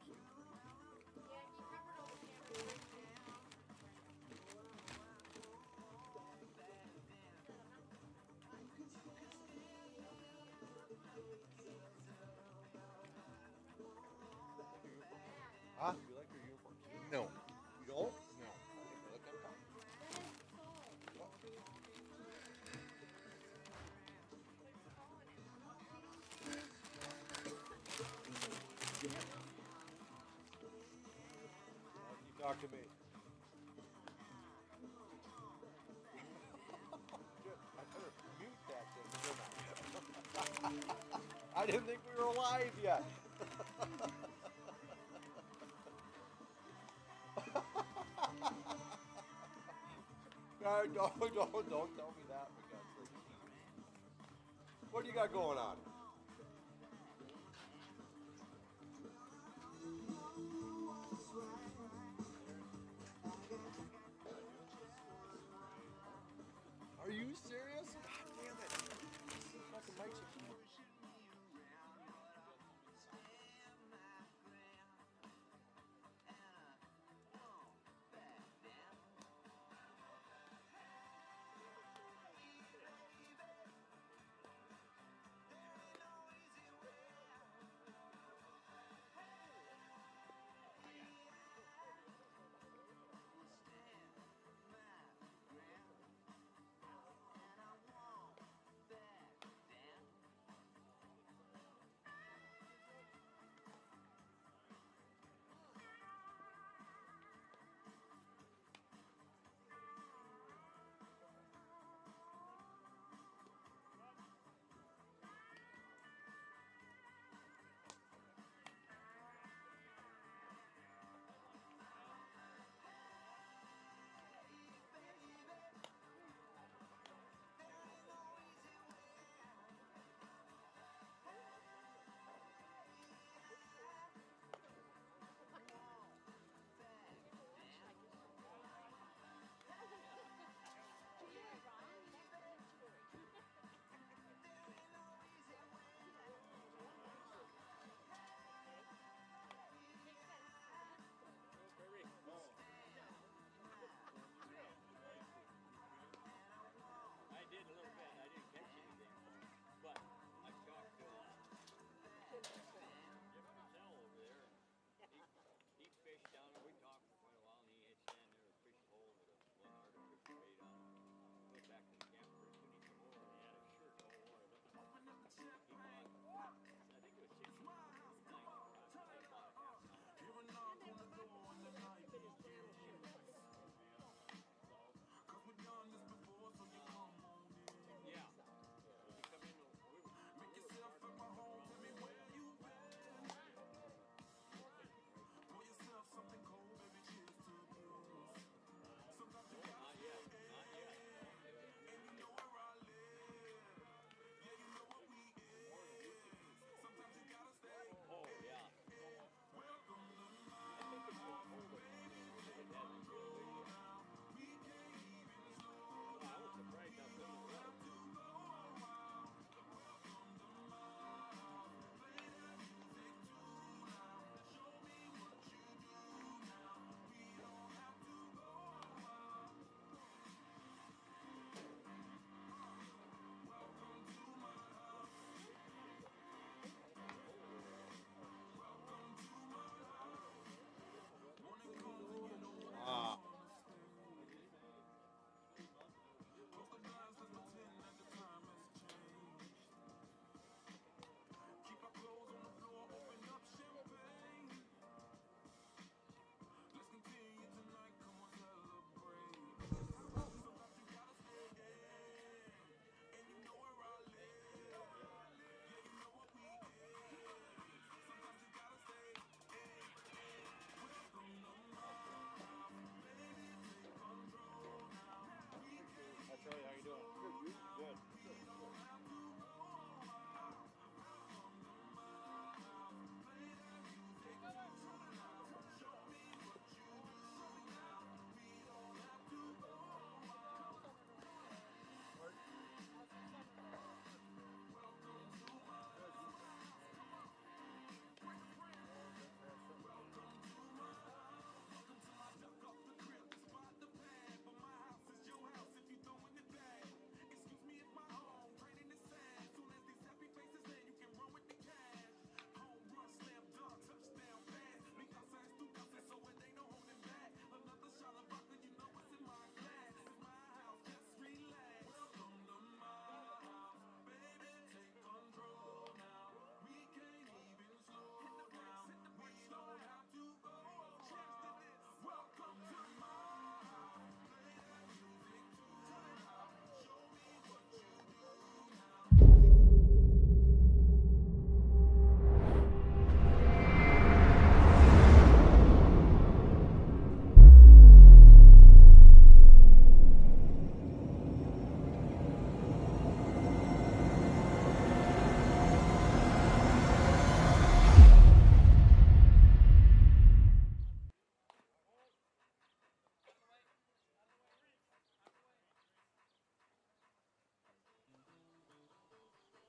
Huh? You like your uniform too? No. You don't? No. Okay, let them come. You talk to me. I better mute that thing, didn't I? I didn't think we were alive yet. No, don't tell me that, for God's sake. What do you got going on? Are you serious? God damn it. This fucking mic's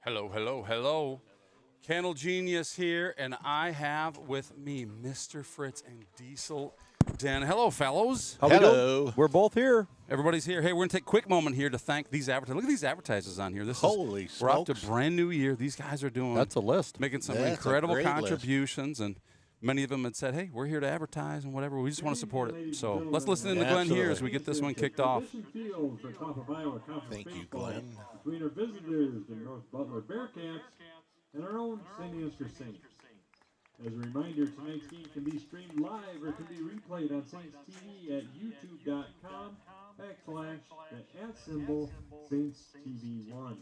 Hello, hello, hello. Kennel Genius here, and I have with me Mr. Fritz and Diesel Dan. Hello, fellows. Hello. We're both here. Everybody's here. Hey, we're going to take a quick moment here to thank these advertisers. Look at these advertisers on here. Holy We're off smokes. to a brand new year. These guys are doing. That's a list. Making some That's a incredible great list. contributions, and many of them had said, hey, we're here to advertise and whatever. We just want to support it. So let's listen in to Glenn here as we get this one kicked off. Thank you, Glenn. Between our visitors, the North Butler Bearcats, and our own Saint Ansgar Saints. As a reminder, tonight's game can be streamed live or can be replayed on Saints TV at youtube.com/@SaintsTV1.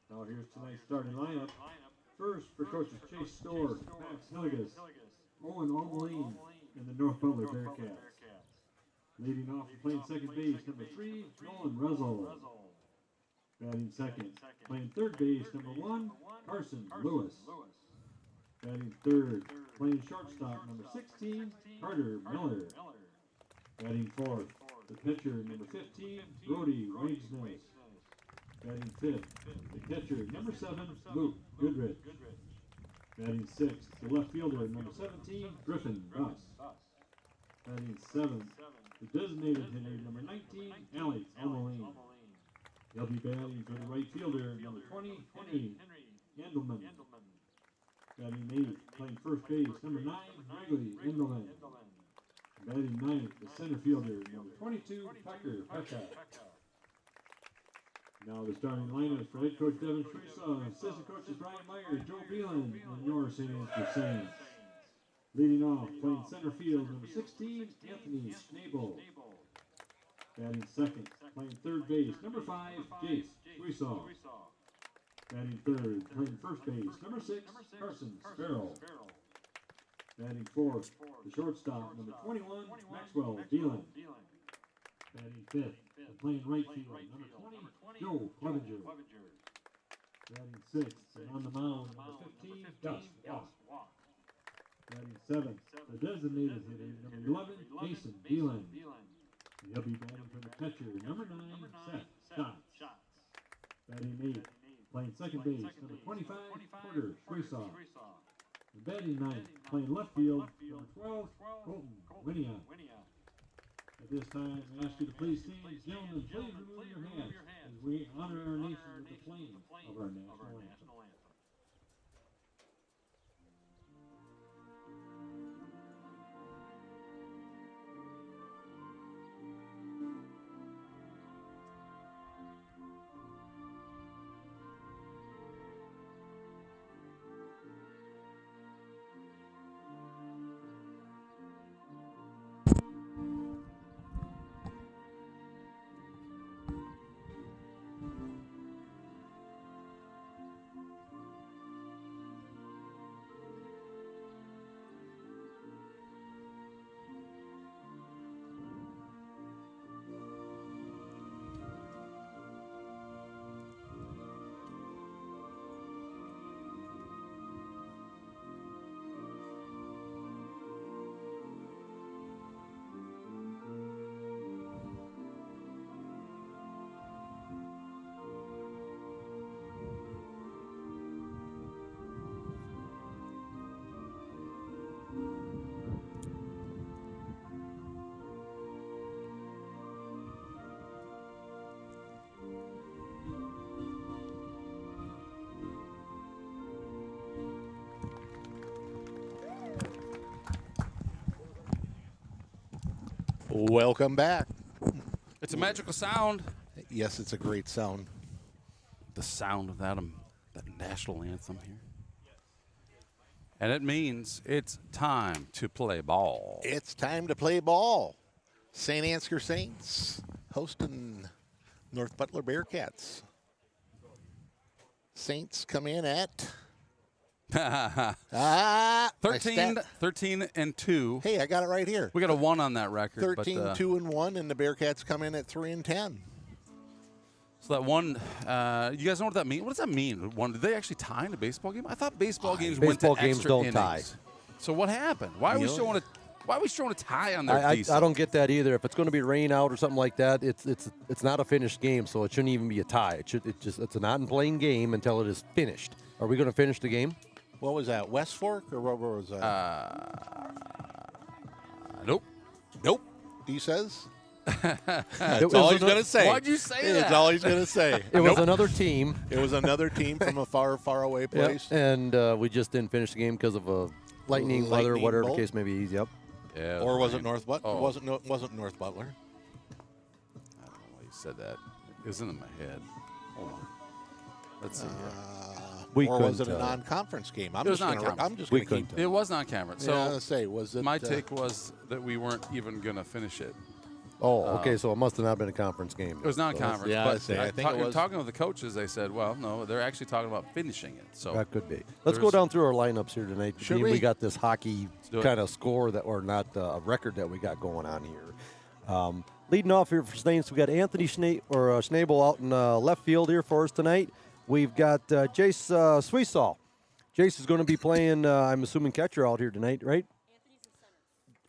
Now here's tonight's starting lineup. First for coaches Chase Storr, Max Hilligas, Owen Omeline, and the North Butler Bearcats. Leading off and playing second base, number 3, Nolan Rezel. Batting second, playing third base, number 1, Carson Lewis. Batting third, playing shortstop, number 16, Carter Miller. Batting fourth, the pitcher, number 15, Brody Wainsness. Batting fifth, the catcher, number 7, Luke Goodrich. Batting sixth, the left fielder, number 17, Griffin Buss. Batting seventh, the designated hitter, number 19, Alex Omeline. He'll be batting for the right fielder, number 20, Henry Endelman. Batting eighth, playing first base, number 9, Wrigley Endelman. Batting ninth, the center fielder, number 22, Tucker Pekka. Now the starting lineup for head coach Devin Shreesaw, assistant coaches Brian Meyer, Joe Beelan, and your Saint Ansgar Saints. Leading off, playing center field, number 16, Anthony Schnabel. Batting second, playing third base, number 5, Jace Shreesaw. Batting third, playing first base, number 6, Carson Sparrow. Batting fourth, the shortstop, number 21, Maxwell Beelan. Batting fifth, and playing right field, number 20, Joe Clevenger. Batting sixth, and on the mound, number 15, Gus Watt. Batting seventh, the designated hitter, number 11, Mason Beelan. And he'll be batting for the catcher, number 9, Seth Stotts. Batting eighth, playing second base, number 25, Porter Shreesaw. And batting ninth, playing left field, number 12, Colton Winiak. At this time, I ask you to please stand, gentlemen, please remove your hats as we honor our nation with the playing of our national anthem. Welcome back. It's a magical sound. Yes, it's a great sound. The sound of that national anthem here. And it means it's time to play ball. It's time to play ball. Saint Ansgar Saints hosting North Butler Bearcats. Saints come in at 13-2. Hey, I got it right here. We got a 1 on that record. 13-2-1, and the Bearcats come in at 3-10. So that one, you guys know what that means? What does that mean? Did they actually tie in a baseball game? I thought baseball games went to extra innings. Tie. So what happened? Why are we showing Why are we throwing a tie on there? I don't get that either. If it's going to be rain out or something like that, it's not a finished game, so it shouldn't even be a tie. It's a not in playing game until it is finished. Are we going to finish the game? What was that? West Fork or what was that? Nope. Nope. He says. That's all he's going to say. Why'd you say that? That's all he's going to say. It was another team. It was another team from a far, far away place. Yep. And we just didn't finish the game because of a lightning weather, whatever bolt? the case may be. Yep. Yeah. Or was it North Butler? Oh. Wasn't North Butler? I don't know why you said that. It was in my head. Hold on. Let's see here. Or was it a non-conference game? It was non-conference. I'm just going to keep. It was non-conference. So I was gonna say, was it? My take was that we weren't even going to finish it. Oh, okay. So it must have not been a conference game. It was non-conference. Yeah, but I think it was. Talking with the coaches, they said, well, no, they're actually talking about finishing it. So that could be. Let's go down through our lineups here tonight. Should we? We got this hockey do it. kind of score that, or not a record that we got going on here. Leading off here for Saints, we got Anthony Schnabel out in left field here for us tonight. We've got Jace Sweesall. Jace is going to be playing, I'm assuming, catcher out here tonight, right?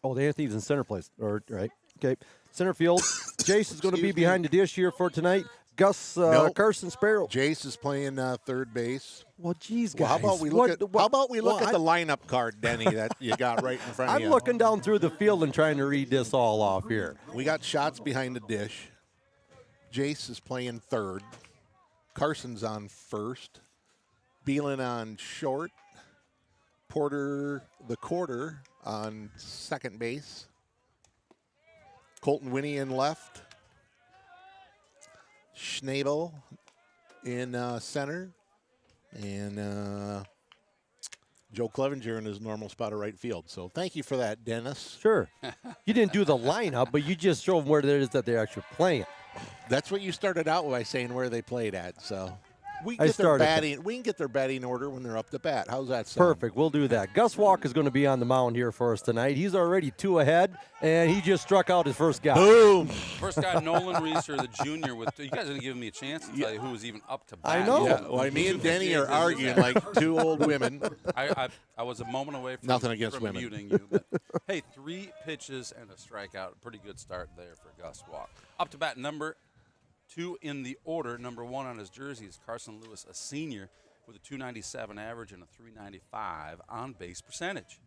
Anthony's in center place. Right. Okay. Center field. Jace is going to be behind the dish here for tonight. Gus Carson Sparrow. Jace is playing third base. Well, geez, guys. Well, how about we look at the lineup card, Denny, that you got right in front of you? I'm looking down through the field and trying to read this all off here. We got shots behind the dish. Jace is playing third. Carson's on first. Beelan on short. Porter the quarter on second base. Colton Winnie in left. Schnabel in center. And Joe Clevenger in his normal spot of right field. So thank you for that, Dennis. Sure. You didn't do the lineup, but you just showed them where it is that they're actually playing. That's what you started out by saying where they played at. So we can get their batting order when they're up to bat. How's that sound? Perfect. We'll do that. Gus Walk is going to be on the mound here for us tonight. He's already 2 ahead, and he just struck out his first guy. Boom. First guy, Nolan Reeser, the junior. You guys didn't give me a chance to tell you who was even up to bat. I know. Yeah, well, me and Denny are arguing like two old women. I was a moment away from Nothing against from women. muting you. But, hey, 3 pitches and a strikeout. A pretty good start there for Gus Walk. Up to bat number 2 in the order. Number 1 on his jersey is Carson Lewis, a senior, with a .297 average and a .395 on-base percentage.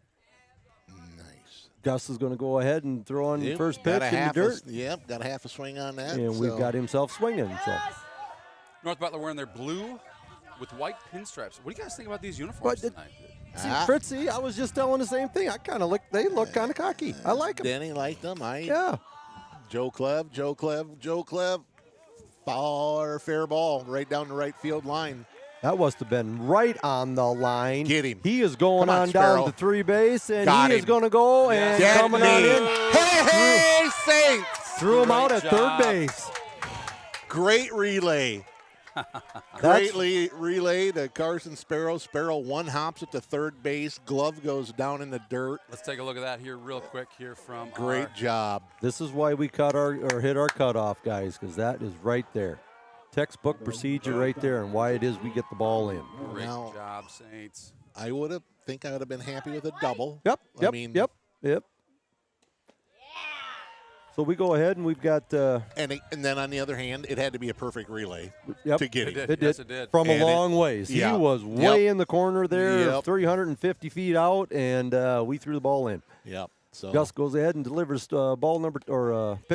Nice. Gus is going to go ahead and throw on the first pitch in the dirt. Got a half a swing on that. And we've got himself swinging. So. North Butler wearing their blue with white pinstripes. What do you guys think about these uniforms tonight? See, Fritzy, I was just telling the same thing. They look kind of cocky. I like them. Denny liked them. Yeah. Joe Clev. Far fair ball right down the right field line. That must have been right on the line. Get him. He is going Come on, on Sparrow. down to 3 base, and Got he him. is going to go and Get coming me. on in. Hey, Saints! Threw him Great out at job. third base. Great relay. Great relay to Carson Sparrow. Sparrow one hops it to third base. Glove goes down in the dirt. Let's take a look at that here real quick here from Great job. This is why we hit our cutoff, guys, because that is right there. Textbook procedure right there, and why it is we get the ball in. Great Now, job, Saints. I would have been happy with a double. Yep. Yep. So we go ahead and we've got. And then on the other hand, it had to be a perfect relay Yep. to get him. It did. Yes, it did. From And a long ways. yeah. He was way in the corner there, Yep. 350 feet out, and we threw the ball in. Yep. So Gus goes ahead and delivers pitch number 2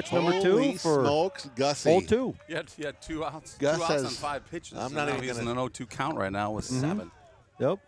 Holy for smokes, Gussie. 0-2. You had 2 outs. Gus 2 outs on has- 5 pitches. I'm not and now even he's gonna- in an 0-2 count right now with 7. Yep.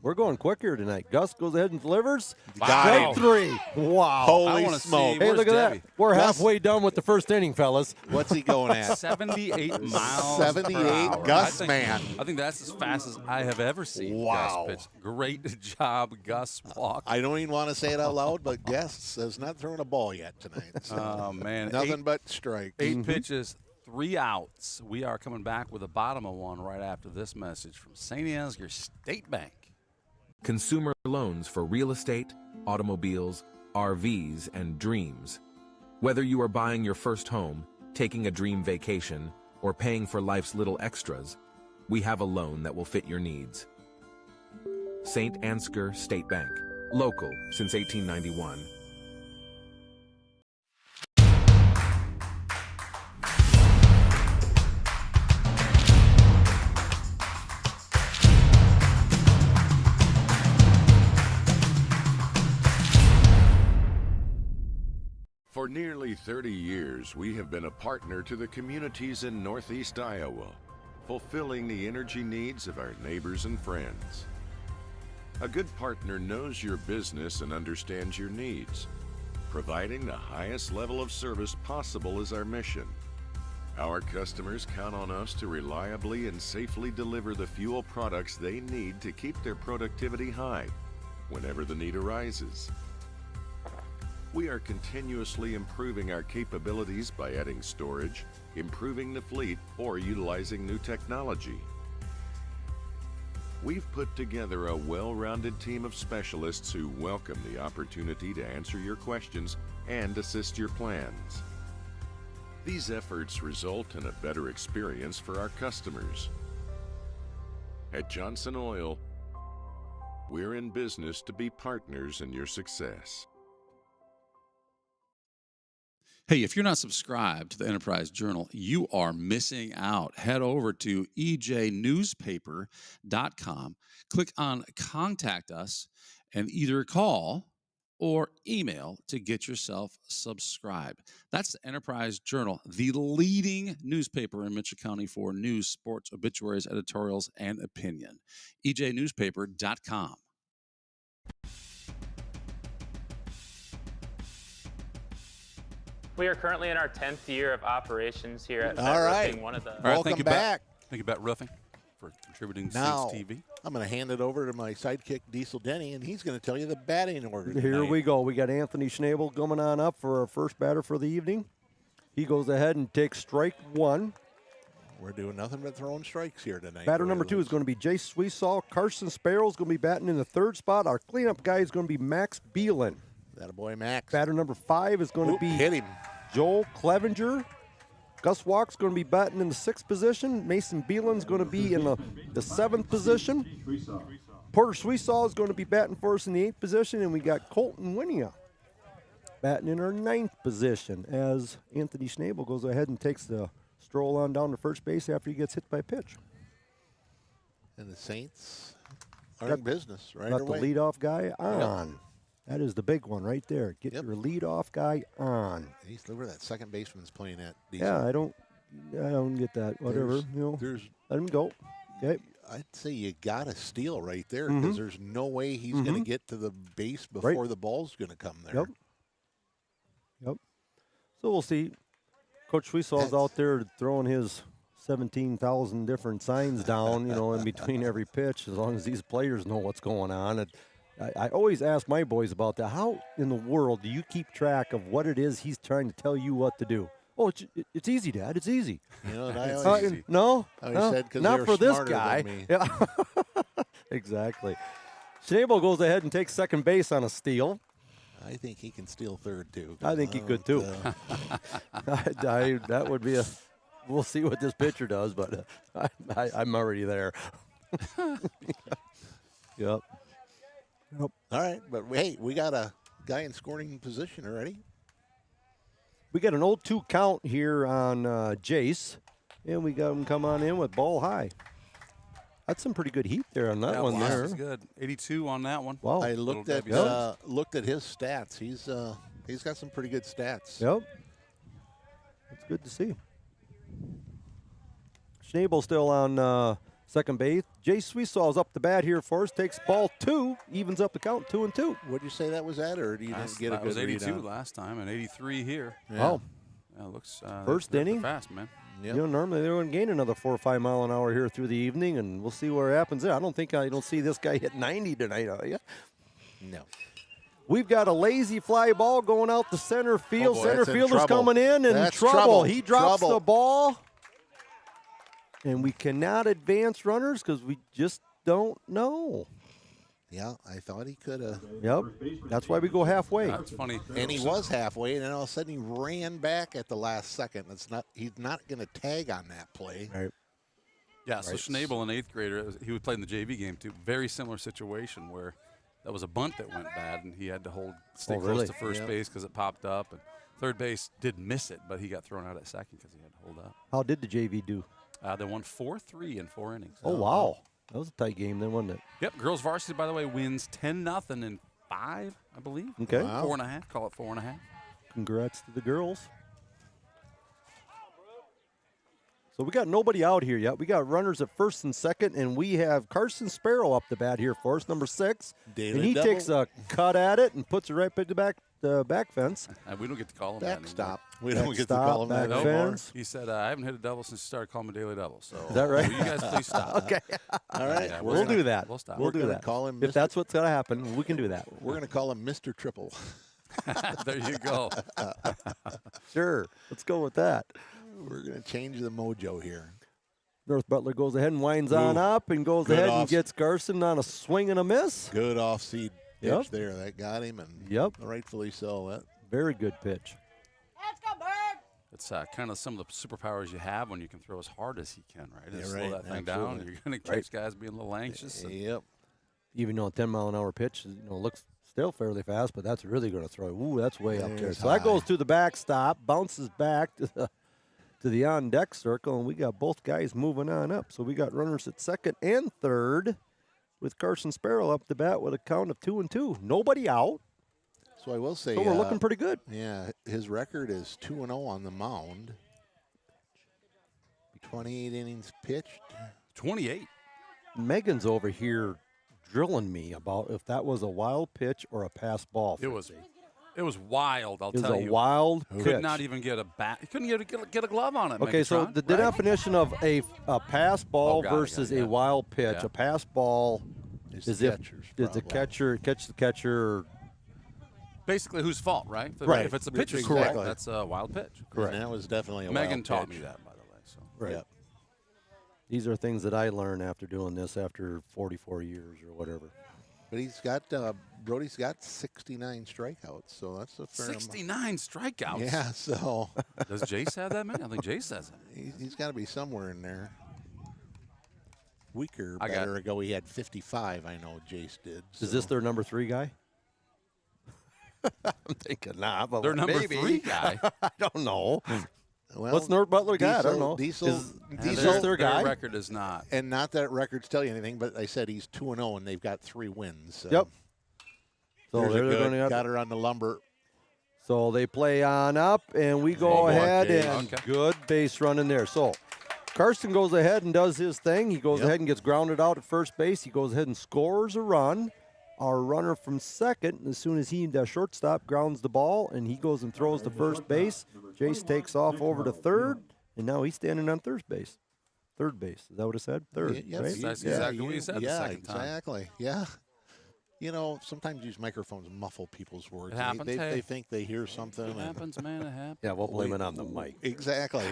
We're going quick here tonight. Gus goes ahead and delivers. Got Strike him. 3. Wow. Holy I wanna smoke. see- Hey, Where's look at Debbie? that. We're Gus- halfway done with the first inning, fellas. What's he going at? 78 miles 78 per hour. Gus I think, man. I think that's as fast as I have ever seen Wow. Gus pitch. Great job, Gus Walk. I don't even want to say it out loud, but Gus has not thrown a ball yet tonight. So Oh, man. nothing but strikes. 8 pitches, 3 outs. We are coming back with a bottom of 1 right after this message from Saint Ansgar State Bank. Consumer loans for real estate, automobiles, RVs, and dreams. Whether you are buying your first home, taking a dream vacation, or paying for life's little extras, we have a loan that will fit your needs. Saint Ansgar State Bank. Local since 1891. For nearly 30 years, we have been a partner to the communities in Northeast Iowa, fulfilling the energy needs of our neighbors and friends. A good partner knows your business and understands your needs. Providing the highest level of service possible is our mission. Our customers count on us to reliably and safely deliver the fuel products they need to keep their productivity high whenever the need arises. We are continuously improving our capabilities by adding storage, improving the fleet, or utilizing new technology. We've put together a well-rounded team of specialists who welcome the opportunity to answer your questions and assist your plans. These efforts result in a better experience for our customers. At Johnson Oil, we're in business to be partners in your success. Hey, if you're not subscribed to the Enterprise Journal, you are missing out. Head over to ejnewspaper.com, click on Contact Us, and either call or email to get yourself subscribed. That's the Enterprise Journal, the leading newspaper in Mitchell County for news, sports, obituaries, editorials, and opinion. ejnewspaper.com. We are currently in our 10th year of operations here at All right. Roofing, one of the Welcome back. Thank you, Bet Roofing, for contributing to Now, Saints TV. I'm going to hand it over to my sidekick, Diesel Denny, and he's going to tell you the batting order Here tonight. we go. We got Anthony Schnabel coming on up for our first batter for the evening. He goes ahead and takes strike one. We're doing nothing but throwing strikes here tonight. Batter number 2 is going to be Jace Sweesaw. Carson Sparrow is going to be batting in the third spot. Our cleanup guy is going to be Max Beelan. That a boy, Max. Batter number 5 is going to be hit him. Joel Clevenger. Gus Walk's going to be batting in the 6th position. Mason Beelan's going to be in the 7th position. Porter Sweesaw is going to be batting for us in the 8th position. And we got Colton Winia batting in our 9th position as Anthony Schnabel goes ahead and takes the stroll on down to first base after he gets hit by a pitch. And the Saints are in business right Got away. the leadoff guy on. Yep. That is the big one right there. Get your leadoff guy on. He's where that second baseman's playing at. Diesel. Yeah, I don't get that. Whatever, let him go. Okay. I'd say you got to steal right there because there's no way he's going to get to the base before the ball's going to come there. Yep. So we'll see. Coach Sweesaw's out there throwing his 17,000 different signs down, in between every pitch, as long as these players know what's going on. I always ask my boys about that. How in the world do you keep track of what it is he's trying to tell you what to do? Oh, it's easy, Dad. It's easy. I always, no, I always said because not for this smarter guy. than me. Yeah, exactly. Schnabel goes ahead and takes second base on a steal. I think he can steal third too. I think he could too. That would be a. We'll see what this pitcher does, but I'm already there. Yep. All right, but hey, we got a guy in scoring position already. We got an 0-2 count here on Jace, and we got him come on in with ball high. That's some pretty good heat there on that one. There, That's good. 82 on that one. Wow. I looked at his stats. He's got some pretty good stats. Yep. That's good to see. Schnabel still on second base. Jace Sweesaw's up the bat here for us. Takes ball 2, evens up the count 2-2. What'd you say that was at, or you didn't get a good read on? That was 82 last time and 83 here. Yeah. Wow. Yeah, it looks first inning. Fast, man. Yep. Normally they wouldn't gain another 4 or 5 mile an hour here through the evening, and we'll see what happens there. I don't see this guy hit 90 tonight, are you? No. We've got a lazy fly ball going out to center field. Oh boy, Center that's in fielder's trouble. coming in That's trouble. trouble. He drops Trouble. the ball, and we cannot advance runners because we just don't know. Yeah, I thought he could have. Yep, that's why we go halfway. That's funny. And he was halfway, and then all of a sudden he ran back at the last second. He's not going to tag on that play. Right. Yeah, so Schnabel, an 8th grader, he would play in the JV game too. Very similar situation where that was a bunt that went bad, and he had to stay close to first base because it popped up. And third base did miss it, but he got thrown out at second because he had to hold up. How did the JV do? They won 4-3 in 4 innings. Oh, wow. That was a tight game then, wasn't it? Yep, girls varsity, by the way, wins 10-0 in 5, I believe. Okay. Wow. 4.5, call it 4.5. congrats to the girls. So we got nobody out here yet. We got runners at first and second, and we have Carson Sparrow up the bat here for us, number 6. Daily and he double. takes a cut at it and puts it right back to the back fence. We don't get to call him that Backstop. anymore. We don't get to Backstop, call him that back anymore. fence. He said, I haven't hit a double since you started calling me Daily Double. So Is that right? will you guys please stop? Okay. All right. Yeah, We'll do that. We'll stop. We'll do gonna that. call him If Mr. that's what's going to happen, we can do that. We're going to call him Mr. Triple. There you go. Sure. Let's go with that. We're going to change the mojo here. North Butler goes ahead and winds on up and goes Good ahead and off- gets Carson on a swing and a miss. Good off-seed pitch Yep. there. That got him, and Yep. rightfully so. That Very good pitch. It's kind of some of the superpowers you have when you can throw as hard as he can, right? Yeah, Just right. slow that thing down. Absolutely. You're going to catch guys being a little anxious. and- Yep. Even though a 10-mile-an-hour pitch looks still fairly fast, but that's really going to throw. Ooh, that's way up there. There's So that high. goes to the backstop, bounces back to the on-deck circle, and we got both guys moving on up. So we got runners at second and third with Carson Sparrow up the bat with a count of 2-2. Nobody out. So I will say, So we're looking pretty good. Yeah, his record is 2-0 on the mound. 28 innings pitched. 28. Megan's over here drilling me about if that was a wild pitch or a pass ball. It was wild, I'll It was tell a you. wild Could pitch. not even get a bat. He couldn't get a glove on it. Okay, so Megatron, the right? definition of a pass ball Oh, got it, versus got it, a yeah. wild pitch. Yeah. A pass ball It's is the if catcher's did the problem. catcher catch the catcher. Basically, whose fault, right? Right. If it's the pitcher's Exactly. fault, that's a wild pitch. Correct. And that was definitely a Megan wild taught pitch. me that, by the way. So. Right. Yep. These are things that I learned after doing this after 44 years or whatever. But he's got Brody's got 69 strikeouts, so that's a fair amount. 69 strikeouts. Yeah, so Does Jace have that many? I think Jace has it. he's got to be somewhere in there. Weaker I got better ago, he had 55. I know Jace did. Is this their number 3 guy? I'm thinking not, but Their number maybe. 3 guy. I don't know. Well, What's North Butler got? I don't know. Diesel, Is Diesel their guy? record is not. And not that records tell you anything, but I said he's 2-0 and they've got 3 wins. So Yep. So there's a they're good- going to have got her on the lumber. So they play on up, and we go Big ahead walk, and okay. good base running there. So Karsten goes ahead and does his thing. He goes Yep. ahead and gets grounded out at first base. He goes ahead and scores a run. Our runner from second, as soon as the shortstop grounds the ball, and he goes and throws to first base. Jace takes off over to third, and now he's standing on third base. Third base. Is that what it said? Third, Yes, right? That's exactly what you said the Yeah, second time. exactly. Yeah. You know, sometimes these microphones muffle people's words. It happens, They hey. think they hear something. It and- happens, man. It happens. Yeah, we'll blame it on the mic. Exactly.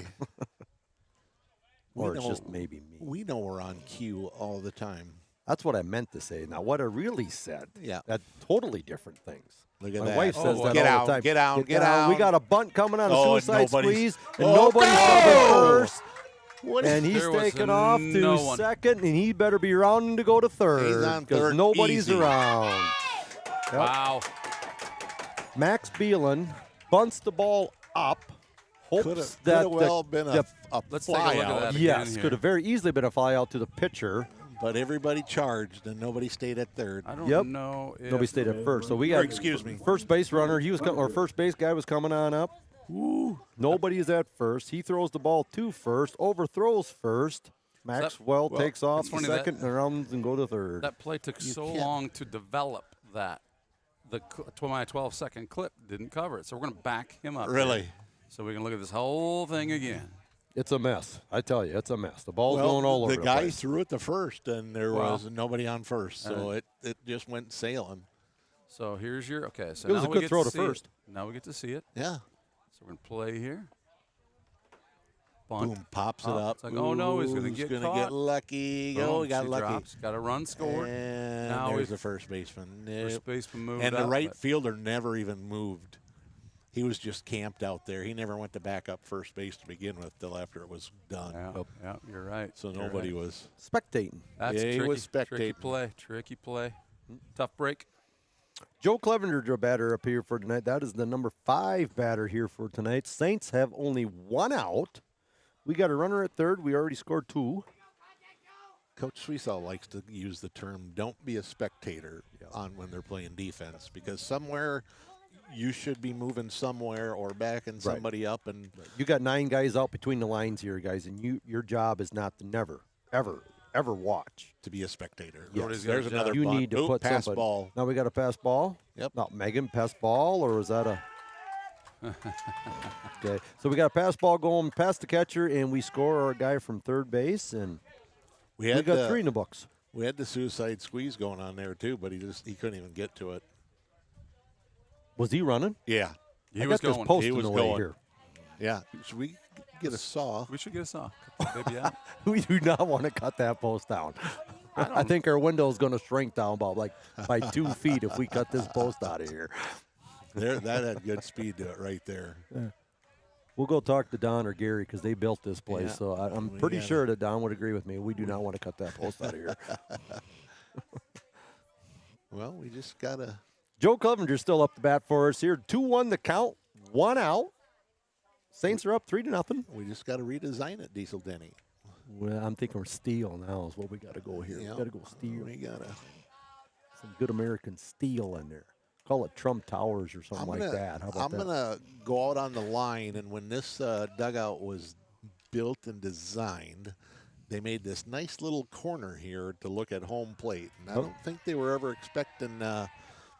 Or We it's know- just maybe me. We know we're on cue all the time. That's what I meant to say. Now, what I really said, Yeah. that's totally different things. Look at My that. wife says that Get all out, the time. get out, get out. We got a bunt coming on a Oh, and suicide nobody's- squeeze, and Oh, nobody's go! coming first. What And he's There was taking off to no one. second, and he better be rounding to go to third. He's on because third, nobody's easy. around. Yep. Wow. Max Beelan bunts the ball up. Hopes Could that have well been a Let's take a fly look at out. that. yes, again could have very easily been a fly out to the pitcher. But everybody charged and nobody stayed at third. I don't Yep. know. If Nobody stayed at first. So we got Excuse me. first base runner. He was or first base guy was coming on up. Nobody's at first. He throws the ball to first, overthrows first. Maxwell well, takes off it's to funny second and rounds and go to third. That play took You so can't- long to develop that my 12-second clip didn't cover it. So we're going to back him up. Really? here, so we can look at this whole thing again. It's a mess. I tell you, it's a mess. The ball's Well, going all over the the guy place. threw it to first, and there Wow. was nobody on first, so it just went sailing. So here's your okay. So It was now a we good get throw to to see it. first. Now we get to see it. Yeah. So we're going to play here. Bunt. Boom, pops it Oh, up. it's like, oh, no, he's gonna Who's get gonna caught. get lucky. Boom, Oh, he got she lucky. drops. Got a run scored. And Now there's we- the first baseman. First Nope. baseman moved And the up, right but- fielder never even moved. He was just camped out there. He never went to back up first base to begin with till after it was done. Yeah, you're right. So You're nobody right. was. Spectating. That's Yeah, he tricky. was Tricky spectating. play. Tricky play. Tough break. Joe Clevenger, your batter up here for tonight. That is the number 5 batter here for tonight. Saints have only 1 out. We got a runner at third. We already scored 2. Coach Sweesall likes to use the term "don't be a spectator" on when they're playing defense, because somewhere you should be moving somewhere or backing somebody up. And you got 9 guys out between the lines here, guys, and your job is not to never, ever watch. To be a spectator. Yes. There's another You bunt. need to put pass somebody. ball. Now we got a pass ball. Yep. Now Megan, pass ball, or is that a? Okay, so we got a pass ball going past the catcher, and we score our guy from third base, and we got 3 in the books. We had the suicide squeeze going on there too, but he couldn't even get to it. Was he running? Yeah, He was going. He was away going. here. Yeah, should we get a saw? We should get a saw. Maybe, yeah. We do not want to cut that post down. I think our window is going to shrink down about by 2 feet if we cut this post out of here. That had good speed to it right there. Yeah. We'll go talk to Don or Gary because they built this place. Yeah. So I'm pretty sure that Don would agree with me. We do not want to cut that post out of here. Well, we just got to. Joe Clevenger's still up the bat for us here. 2-1 the count, 1 out. Saints are up 3-0. We just got to redesign it, Diesel Denny. Well, I'm thinking we're steel now is what we got to go here. Yeah. We got to go steel. We got to. Some good American steel in there. Call it Trump Towers or something like that. How about I'm going to go out on the line, and when this dugout was built and designed, they made this nice little corner here to look at home plate. And I don't think they were ever expecting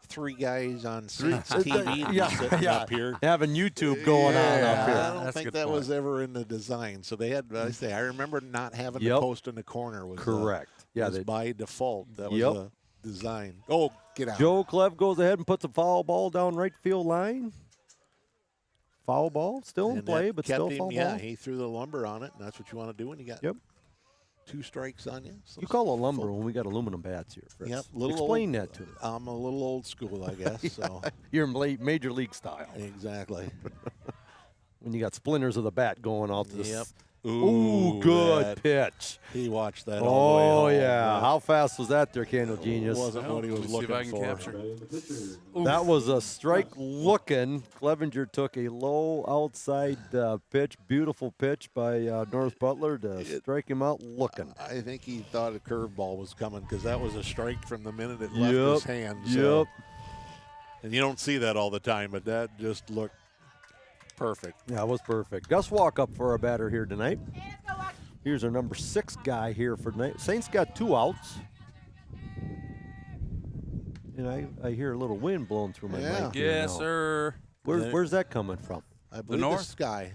3 guys on Saints TV to be sitting up here. Having YouTube going on up here. I don't think that was ever in the design. So they had, I remember not having the post in the corner was correct. Was by default. That was a design. Oh, get out. Joe Clev goes ahead and puts a foul ball down right field line. Foul ball, still in play, but still foul ball. Yeah, he threw the lumber on it, and that's what you want to do when you got 2 strikes on you. So you call it lumber when we got aluminum bats here, Fritz. Yep. Explain that to me. I'm a little old school, I guess. So You're in major league style. Exactly. When you got splinters of the bat going out to the Yep. Ooh, good pitch. He watched that all the way home. Oh, yeah. How fast was that there, Candle Genius? Wasn't what he was looking for. That was a strike looking. Clevenger took a low outside pitch, beautiful pitch by North Butler to strike him out looking. I think he thought a curveball was coming because that was a strike from the minute it left his hand. So. And you don't see that all the time, but that just looked perfect. Yeah, it was perfect. Gus Walk up for our batter here tonight. Here's our number 6 guy here for tonight. Saints got 2 outs. And I hear a little wind blowing through my mic. Yes, sir. Where's that coming from? I believe the sky.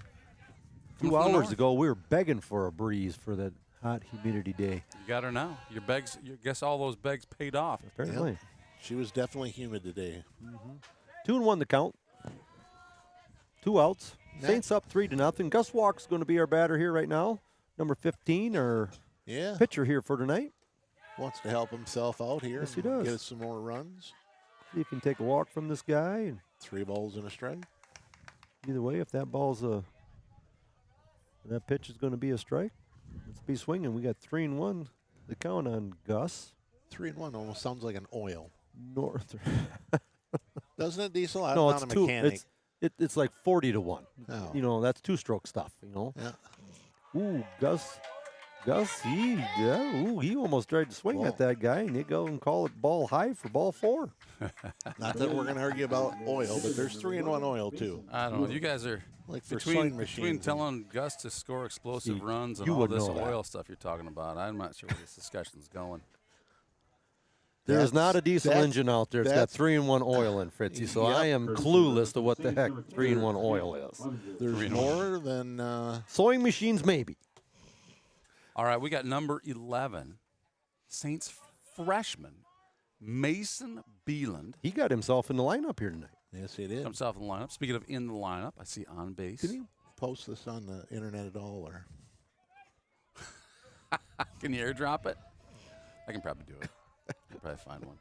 2 hours ago, we were begging for a breeze for that hot humidity day. You got her now. Your begs. Guess all those begs paid off. Apparently. Yep. She was definitely humid today. 2-1 the count. 2 outs. Saints up 3-0. Gus Walk's going to be our batter here right now. Number 15, our pitcher here for tonight. Wants to help himself out here. Yes, he does. Get us some more runs. See if he can take a walk from this guy. And 3 balls and a strike. Either way, if that that pitch is going to be a strike, let's be swinging. We got 3-1 the count on Gus. 3-1 almost sounds like an oil. North. Doesn't it, Diesel? I'm no, not it's a mechanic. It's like 40-1. Oh. You know, that's 2-stroke stuff, you know. Yeah. Ooh, Gus, he almost tried to swing at that guy, and they go and call it ball high for ball 4. Not that we're going to argue about oil, but there's 3-1 oil, too. I don't know. You guys are like for between telling Gus to score explosive runs and all this oil stuff you're talking about. I'm not sure where this discussion's going. There is not a diesel engine out there that's got 3-in-1 oil in, Fritzy, so I am clueless to what the heck 3-in-1 oil is. There's more than... Sewing machines, maybe. All right, we got number 11, Saints freshman, Mason Beeland. He got himself in the lineup here tonight. Yes, he did. Got himself in the lineup. Speaking of in the lineup, I see on base. Can you post this on the internet at all? Or? Can you airdrop it? I can probably do it. I'll probably find one.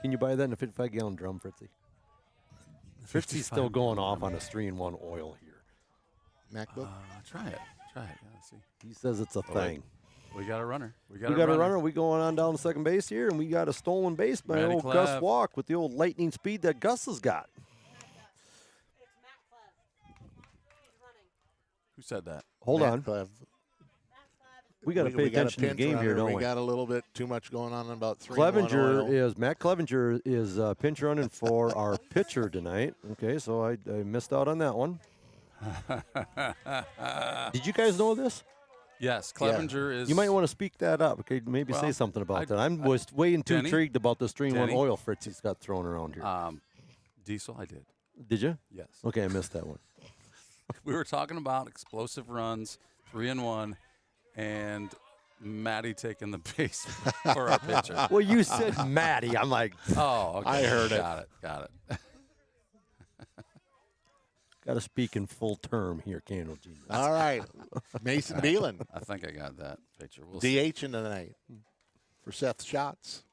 Can you buy that in a 55-gallon drum, Fritzy? Fritzy's still going off on a 3-in-1 oil here. MacBook? Try it. Yeah, let's see. He says it's a thing. We got a runner. We got a runner. We going on down to second base here, and we got a stolen base by old Gus Walk with the old lightning speed that Gus has got. Who said that? Hold on. We got to pay attention to the game here, don't we? We got a little bit too much going on about 3-1 Matt Clevenger is pinch running for our pitcher tonight. Okay, so I missed out on that one. Did you guys know this? Yes, Clevenger is. You might want to speak that up. Okay, maybe say something about that. I'm way too intrigued about this 3-1 oil Fritz he's got thrown around here. Diesel, I did. Did you? Yes. Okay, I missed that one. We were talking about explosive runs, 3-1, and Matty taking the base for our pitcher. Well, you said Matty. I'm like, oh, okay. I heard it. Got it. Got to speak in full term here, Candle G. All right. Mason Beelan. I think I got that pitcher. We'll DH in tonight for Seth Schatz.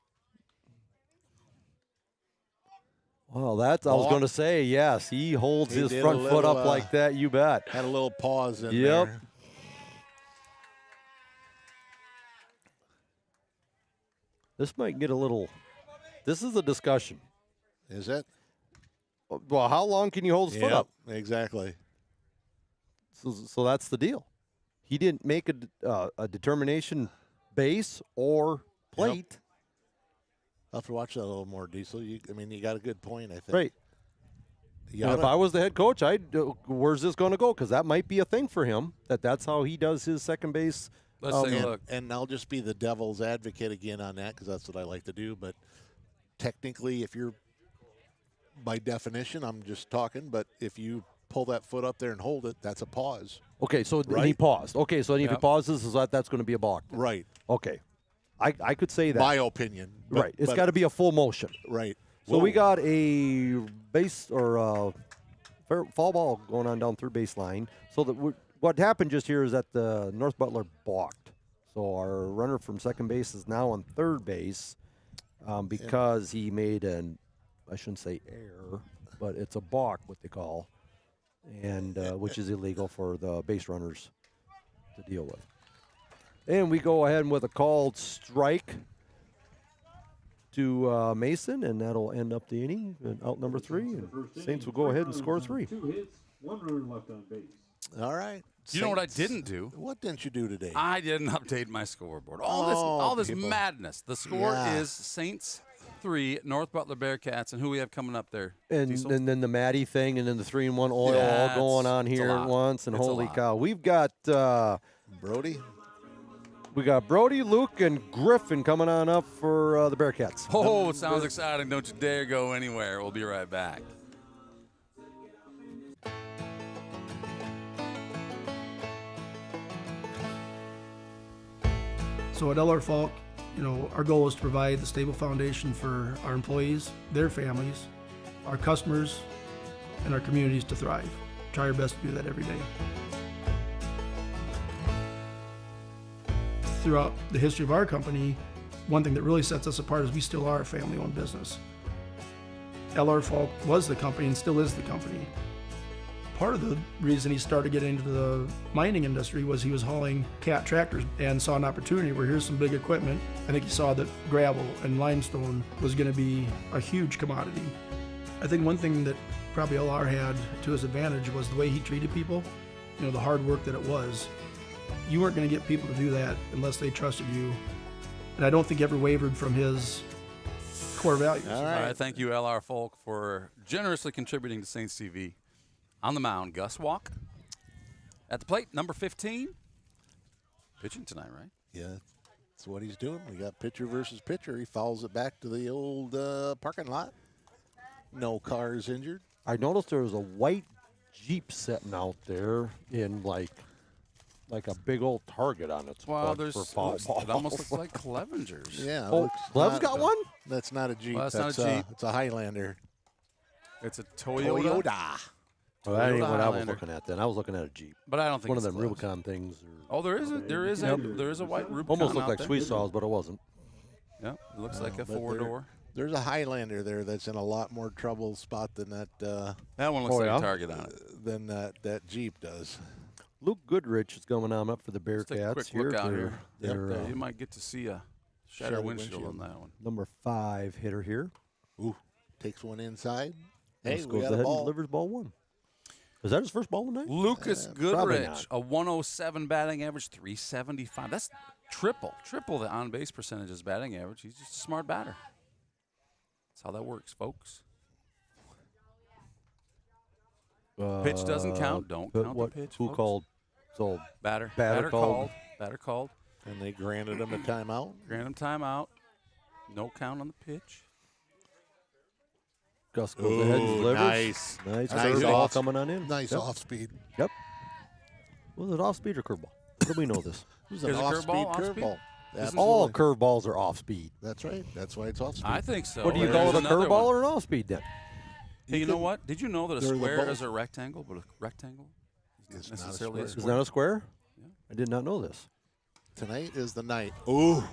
Well, I was going to say, yes, he holds his front foot up like that, you bet. Had a little pause in there. This might get a little, this is a discussion. Is it? Well, how long can you hold his foot up? Exactly. So that's the deal. He didn't make a determination base or plate. Yep. I'll have to watch that a little more, Diesel. You got a good point, I think. Right. And if I was the head coach, where's this going to go? Because that might be a thing for him. That's how he does his second base. Let's take a look. And I'll just be the devil's advocate again on that because that's what I like to do. But technically, if you're, by definition, I'm just talking, but if you pull that foot up there and hold it, that's a pause. Okay, so he paused. Okay, so if he pauses, that's going to be a balk. Right. Okay. I could say that. My opinion. Right. It's got to be a full motion. Right. So we got a base or fall ball going on down third baseline. So what happened just here is that the North Butler balked. So our runner from second base is now on third base because he made I shouldn't say error, but it's a balk, what they call, and which is illegal for the base runners to deal with. And we go ahead with a called strike to Mason, and that'll end up the inning. And out number 3, and Saints will go ahead and score 3. 2 hits, 1 runner left on base. All right. You know what I didn't do? What didn't you do today? I didn't update my scoreboard. All this madness. The score is Saints 3, North Butler Bearcats, and who we have coming up there? And then the Matty thing, and then the 3-1 oil all going on here at once. And holy cow, we've got Brody. We got Brody, Luke, and Griffin coming on up for the Bearcats. Oh, it sounds exciting. Don't you dare go anywhere. We'll be right back. So at LR Falk, our goal is to provide the stable foundation for our employees, their families, our customers, and our communities to thrive. Try our best to do that every day. Throughout the history of our company, one thing that really sets us apart is we still are a family-owned business. LR Falk was the company and still is the company. Part of the reason he started getting into the mining industry was he was hauling cat tractors and saw an opportunity where here's some big equipment. I think he saw that gravel and limestone was going to be a huge commodity. I think one thing that probably LR had to his advantage was the way he treated people, the hard work that it was. You weren't going to get people to do that unless they trusted you. And I don't think he ever wavered from his core values. All right. Thank you, LR Folk, for generously contributing to Saints TV. On the mound, Gus Walk. At the plate, number 15. Pitching tonight, right? Yeah, that's what he's doing. We got pitcher versus pitcher. He fouls it back to the old parking lot. No cars injured. I noticed there was a white Jeep sitting out there in like a big old target on its butt for foul balls. It almost looks like Clevenger's. Yeah. Clev's got one? That's not a Jeep. Well, that's not a Jeep. It's a Highlander. It's a Toyota. Well, that ain't what I was looking at then. I was looking at a Jeep. But I don't think one it's of them close. Rubicon things. There is a white Rubicon. Almost looked out like there. sweet sauce, but it wasn't. Yeah, it looks like a 4-door. There's a Highlander there that's in a lot more trouble spot than that. That one looks like a Target on it. Than that Jeep does. Luke Goodrich is coming on up for the Just take a Bearcats quick here. look out here. They're, You might get to see a shattered windshield on that one. Number 5 hitter here. Ooh, takes one inside. Hey, Goes we got ahead a ball. and delivers ball 1. Is that his first ball tonight? Lucas probably Goodrich, not. a 107 batting average, 375. That's triple the on-base percentage's batting average. He's just a smart batter. That's how that works, folks. Pitch doesn't count. Don't count the pitch, Who folks. called? So Batter called. Batter called. And they granted him a timeout. Granted him timeout. No count on the pitch. Gus goes ahead and delivers. Nice. Nice ball coming on in. Nice Yep. off speed. Yep. Was it off speed or curveball? How do we know this? It was an off speed curveball. All curveballs are off speed. That's right. That's why it's off speed. I think so. What do you call it, a curveball or an off speed then? Hey, you know what? Did you know that a they're the square both. is a rectangle, but a rectangle is not necessarily a Is that a square? Yeah. I did not know this. Tonight is the night. Ooh.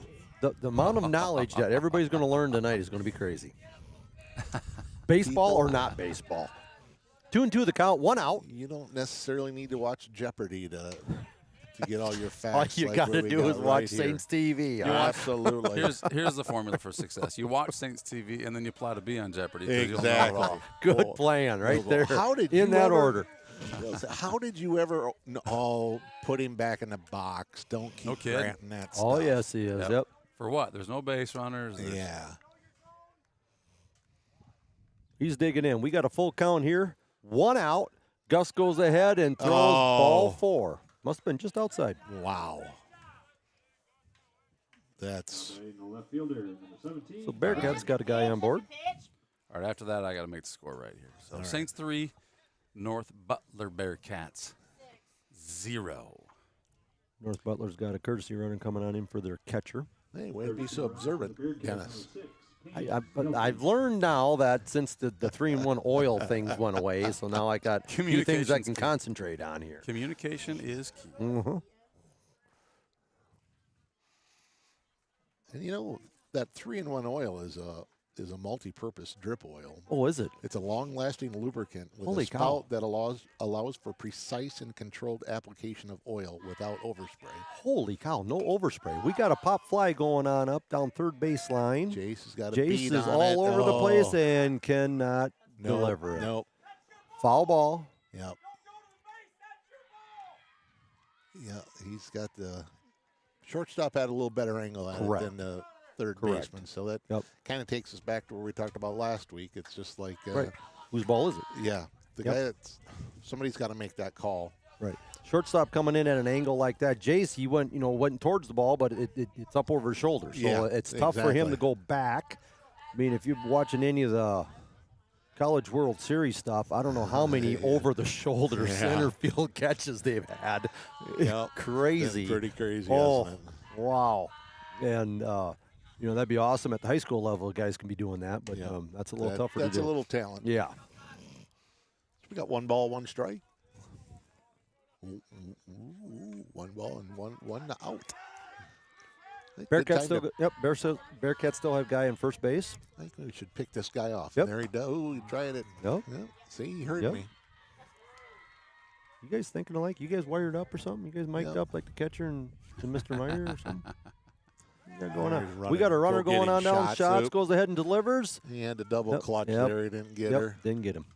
The amount of knowledge that everybody's going to learn tonight is going to be crazy. Baseball or not baseball? 2-2 the count, 1 out. You don't necessarily need to watch Jeopardy to get all your facts. All you like got to what we do got is watch right here. Saints TV. Absolutely. Here's the formula for success. You watch Saints TV, and then you apply to be on Jeopardy. 'cause you'll know it Exactly. all. Good plan right there. How did in you that ever- order? How did you ever? Oh, put him back in the box. Don't keep No kid. granting that stuff. Oh, yes, he is. Yep. For what? There's no base runners. Yeah. He's digging in. We got a full count here. 1 out. Gus goes ahead and throws ball 4. Must have been just outside. Wow. That's. The left fielder, number 17. So Bearcats got a guy on board. All right, after that, I got to make the score right here. So Saints 3, North Butler Bearcats 0. North Butler's got a courtesy runner coming on in for their catcher. Hey, way to be so observant, Dennis. But I've learned now that since the 3-in-1 oil things went away, so now I got a few things I can concentrate on here. Communication is key. Mm-hmm. And you know that 3-in-1 oil is a multi-purpose drip oil. Oh, is it? It's a long-lasting lubricant with Holy a spout cow. that allows for precise and controlled application of oil without overspray. Holy cow, no overspray. We got a pop fly going on up down third baseline. Jace has got a Jace bead is on all it. over the Oh. place and cannot Nope, deliver it. Nope. Foul ball. Yep. Yeah, he's got the shortstop had a little better angle at Correct. it than the third Correct. baseman, so that kind of takes us back to where we talked about last week. It's just like Right. Whose ball is it? Yeah, the Yep. guy that's somebody's got to make that call. Right. Shortstop coming in at an angle like that. Jace, he went towards the ball, but it's up over his shoulder. So Yeah, it's tough for him exactly. to go back. I mean, if you're watching any of the College World Series stuff, I don't know how many over-the-shoulder Yeah. center field catches they've had. Yep. Crazy. Been pretty crazy, Oh, hasn't wow. And, that'd be awesome at the high school level. Guys can be doing that, but that's a little tougher to do. That's a little talent. Yeah. We got 1 ball, 1 strike. Ooh, 1 ball and one out. Bearcats still, Bearcats still have guy in first base. I think we should pick this guy off. Yep. And there he does. Ooh, he tried it. Yep. See, he heard Yep. me. You guys thinking alike? You guys wired up or something? You guys mic'd Yep. up like the catcher and Mr. Meyer or something? What you got going He's on? We got a runner go going getting on down. Shots Oop. goes ahead and delivers. He had the double Yep. clutch Yep. there. He didn't get Yep. her. Didn't get him.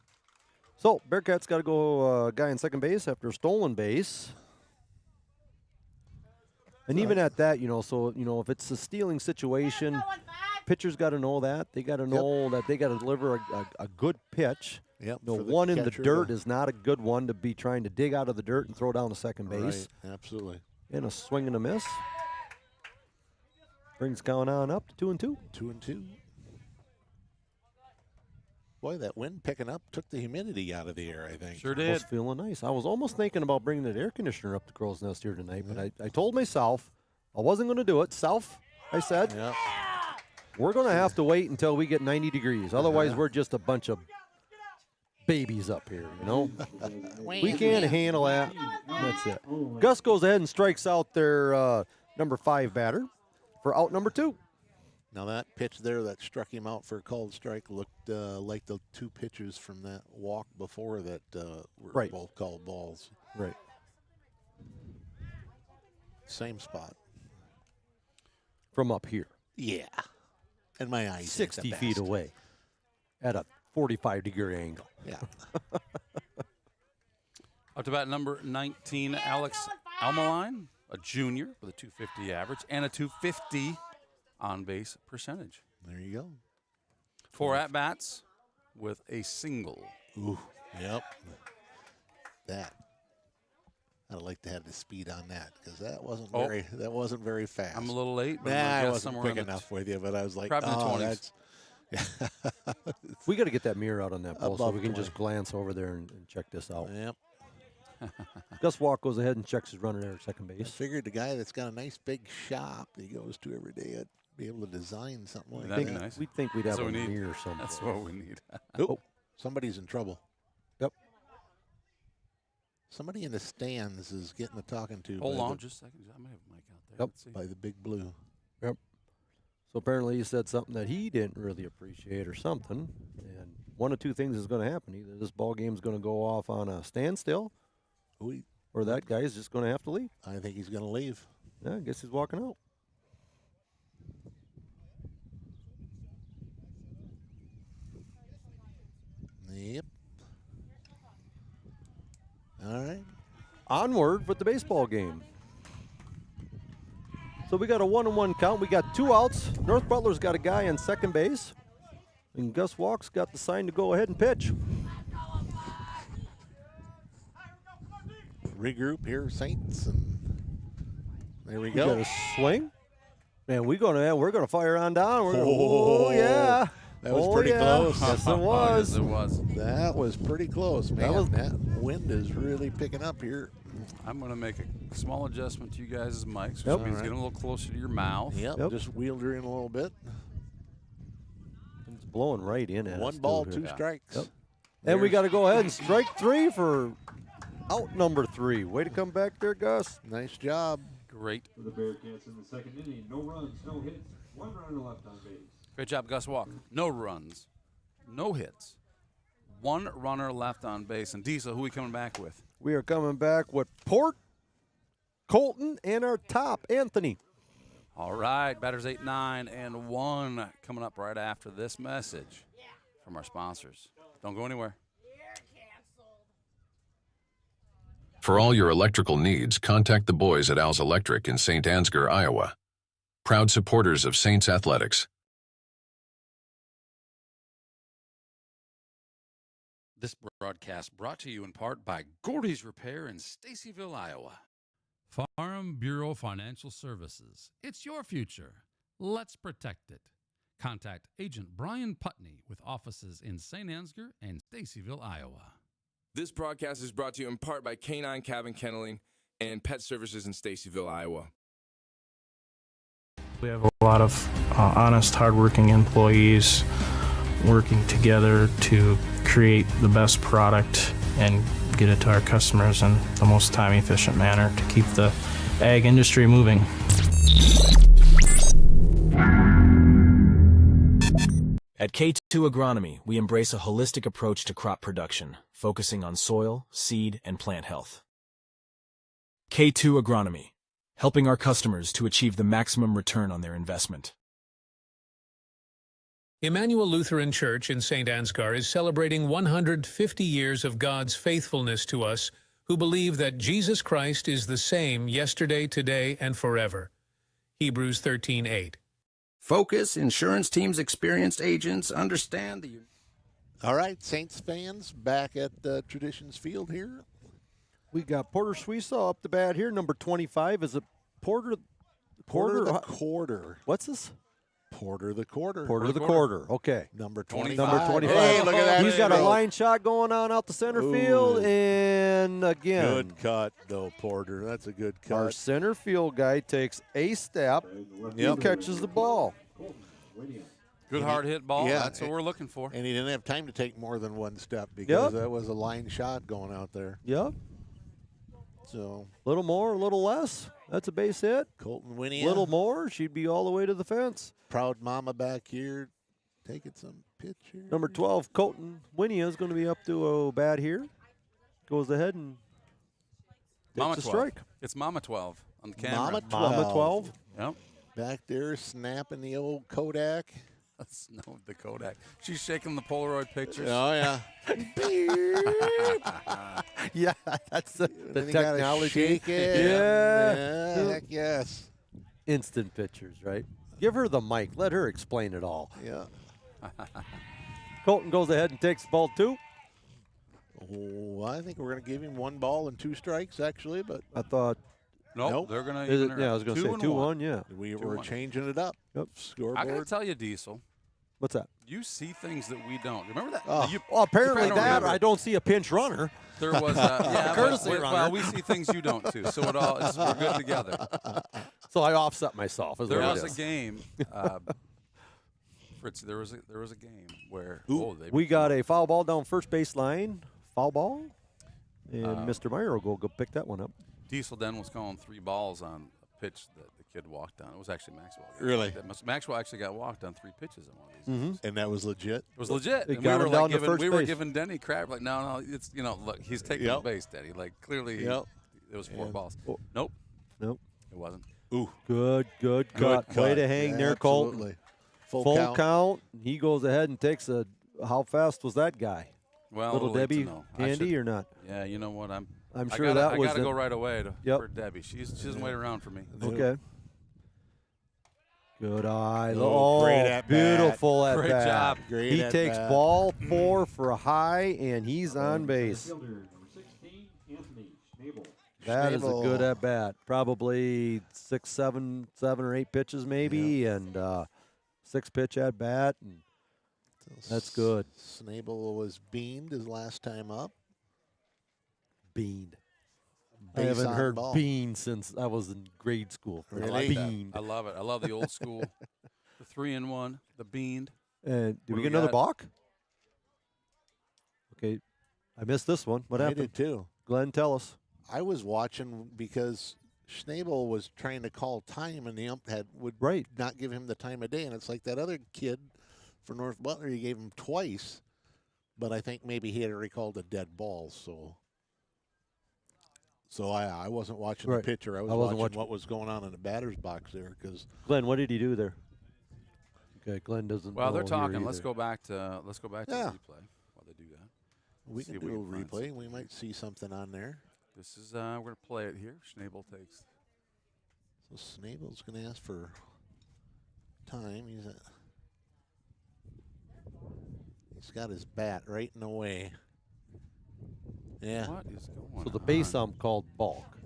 So Bearcats got to go guy in second base after a stolen base. And even at that, so if it's a stealing situation, pitchers got to know that. They got to know that they got to deliver a good pitch. Yep, The for the one in the catcher dirt to- is not a good one to be trying to dig out of the dirt and throw down to second base. Right, absolutely. And a swing and a miss. Brings count on up to 2-2. 2-2. Boy, that wind picking up took the humidity out of the air, I think. Sure I did. was feeling nice. I was almost thinking about bringing the air conditioner up to Crow's Nest here tonight, but I told myself I wasn't going to do it. I said, we're going to have to wait until we get 90 degrees. Otherwise, we're just a bunch of babies up here, we can't handle that. That's it. Gus goes ahead and strikes out their number 5 batter for out number 2. Now that pitch there that struck him out for a called strike looked like the 2 pitches from that walk before that were both called balls. Right. Same spot. From up here. Yeah. And my eyes 60 feet away at a 45-degree angle. Yeah. Up to bat number 19, Alex Almaline, a junior with a 250 average and a 250 on-base percentage. There you go. 4 at-bats with a single. Ooh, yep. That. I'd like to have the speed on that because that wasn't very fast. I'm a little late, but I wasn't quick enough with you, but I was like, that's. We got to get that mirror out on that ball so we can just glance over there and check this out. Yep. Gus Walk goes ahead and checks his runner there at second base. I figured the guy that's got a nice big shop that he goes to every day would be able to design something like That'd that. be nice. We think we'd have a mirror somewhere. That's what we need. Oh, somebody's in trouble. Yep. Somebody in the stands is getting a talking to. Hold on just a second. I might have a mic out there. Yep. Let's see. By the big blue. Yep. So apparently he said something that he didn't really appreciate or something. And one of two things is going to happen. Either this ball game's going to go off on a standstill or that guy's just going to have to leave. I think he's going to leave. Yeah, I guess he's walking out. Yep. All right. Onward with the baseball game. So we got a 1-1 count. We got 2 outs. North Butler's got a guy on second base. And Gus Walk's got the sign to go ahead and pitch. Regroup here, Saints, and there we go. Got a swing. Man, we're gonna fire on down. Oh, yeah. That was pretty close. Yes, it was. Yes, it was. That was pretty close, man. That wind is really picking up here. I'm going to make a small adjustment to you guys' mics, which means get them a little closer to your mouth. Yep. Just wheeled her in a little bit. It's blowing right in at us. 1 ball, 2 strikes. Yep. And we got to go ahead and strike 3 for out number 3. Way to come back there, Gus. Nice job. Great. For the Bearcats in the second inning, no runs, no hits, 1 runner left on base. Great job, Gus Walk. No runs, no hits, 1 runner left on base. And Diesel, who are we coming back with? We are coming back with Port, Colton, and our top, Anthony. All right, batters 8, 9, and 1 coming up right after this message from our sponsors. Don't go anywhere. For all your electrical needs, contact the boys at Al's Electric in Saint Ansgar, Iowa. Proud supporters of Saints Athletics. This broadcast brought to you in part by Gordy's Repair in Stacyville, Iowa. Farm Bureau Financial Services. It's your future. Let's protect it. Contact Agent Brian Putney with offices in Saint Ansgar and Stacyville, Iowa. This broadcast is brought to you in part by Canine Cabin Kenneling and Pet Services in Stacyville, Iowa. We have a lot of honest, hardworking employees working together to create the best product and get it to our customers in the most time-efficient manner to keep the ag industry moving. At K2 Agronomy, we embrace a holistic approach to crop production, focusing on soil, seed, and plant health. K2 Agronomy, helping our customers to achieve the maximum return on their investment. Emmanuel Lutheran Church in Saint Ansgar is celebrating 150 years of God's faithfulness to us who believe that Jesus Christ is the same yesterday, today, and forever. Hebrews 13:8. Focus Insurance Team's experienced agents understand the... All right, Saints fans, back at Traditions Field here. We got Porter Suiza up the bat here. Number 25. Is it Porter? Porter the Quarter. What's this? Porter the Quarter. Porter the Quarter. Okay. Number 25. Number 25. Hey, look at that. He's got a line shot going on out the center field. And again. Good cut, though, Porter. That's a good cut. Our center field guy takes a step and catches the ball. Good hard hit ball. Yeah, that's what we're looking for. And he didn't have time to take more than 1 step because that was a line shot going out there. Yep. So a little more, a little less. That's a base hit. Colton Winnie. A little more, she'd be all the way to the fence. Proud mama back here taking some pictures. Number 12, Colton Winnie is going to be up to a bat here. Goes ahead and Mama takes a 12. strike. It's Mama 12 on the camera. Mama 12. Mama 12. Yep. Back there snapping the old Kodak. No, the Kodak. She's shaking the Polaroid pictures. Oh, yeah. Yeah, that's the Then you gotta technology. shake it. Yeah. Heck yes. Instant pictures, right? Give her the mic. Let her explain it all. Yeah. Colton goes ahead and takes ball 2. Oh, I think we're going to give him 1 ball and 2 strikes, actually, but I thought. Nope, they're going to Is even it- her yeah, I up. was gonna say 2-1. 2-1, yeah. we were 2-1. changing it up. Yep. Scoreboard. I got to tell you, Diesel, What's that? you see things that we don't. Remember that? Oh, You- well, apparently you probably don't that remember. I don't see a pinch runner. There was a courtesy well, runner. we see things you don't too. So we're good together. So I offset myself. Is There what was it a is. game, Fritz. There was a game where We got a foul ball down first base line. Foul ball. And Mr. Meyer will go pick that one up. Diesel then was calling 3 balls on a pitch that the kid walked on. It was actually Maxwell. Really? Maxwell actually got walked on 3 pitches on one of these. And that was legit? It was legit. It And got we him were down like to giving, first we were base. giving Denny crap. Like, no, it's look, he's taking the base, Denny. Like clearly, Yep. it was 4 And- balls. Nope, Nope. it wasn't. Ooh. Good cut. Way to hang there, Colton. Absolutely. Full count. He goes ahead and takes a. How fast was that guy? Well, Little a little late to Debbie know. I handy should- or not? Yeah, you know what? I'm I sure gotta, that I was gotta the- go right away Yep. for Debbie. She doesn't wait around for me. Okay. Good eye. Oh, great at bat. Beautiful at Great bat. job. Great He at takes bat. ball 4 for a high, and he's on base. Fielder number 16, Anthony Schnabel. That is a Schnabel. good at bat. Probably 6, 7 or 8 pitches maybe, and 6 pitch at bat. And that's good. Snabel was beamed his last time up. Beaned. I Base haven't on heard ball. bean since I was in grade school. I Really? like that. Beaned. I love it. I love the old school, the 3-in-1, the beaned. And did What we do get another got? balk? Okay, I missed this one. What I happened? did too. Glenn, tell us. I was watching because Schnabel was trying to call time, and the ump would Right. not give him the time of day. And it's like that other kid for North Butler, he gave him twice, but I think maybe he had already called a dead ball. So I wasn't watching Right. the pitcher. I was wasn't watching watching. what was going on in the batter's box there because Glenn, what did he do there? Okay, Glenn doesn't. Well, they're know talking. here Let's either. go back to the Yeah. replay while they do that. we See can if we do a can find replay. We might see something on there. This is we're gonna play it here. Schnabel takes. So Snabel's going to ask for time. He's got his bat right in the way. Yeah. What is going So the base on? ump called balk.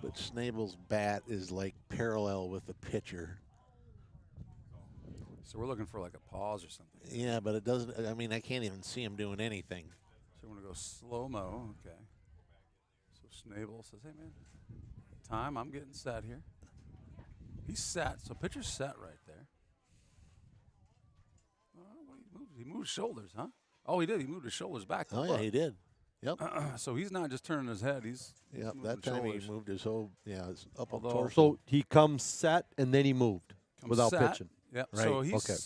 But Snabel's bat is like parallel with the pitcher. So we're looking for like a pause or something. Yeah, but it doesn't. I mean, I can't even see him doing anything. So we're gonna go slow mo. Okay. So Schnabel says, "Hey man, time. I'm getting set here." He's set. So pitcher's set right there. He moved his shoulders, huh? Oh, he did. He moved his shoulders back. Oh yeah, he did. Yep. So he's not just turning his head. He's Yep. moving That time shoulders. he moved his whole. Yeah, his up Although- torso. So he comes set and then he moved Comes without set. pitching. Yep. Right. So he's Okay.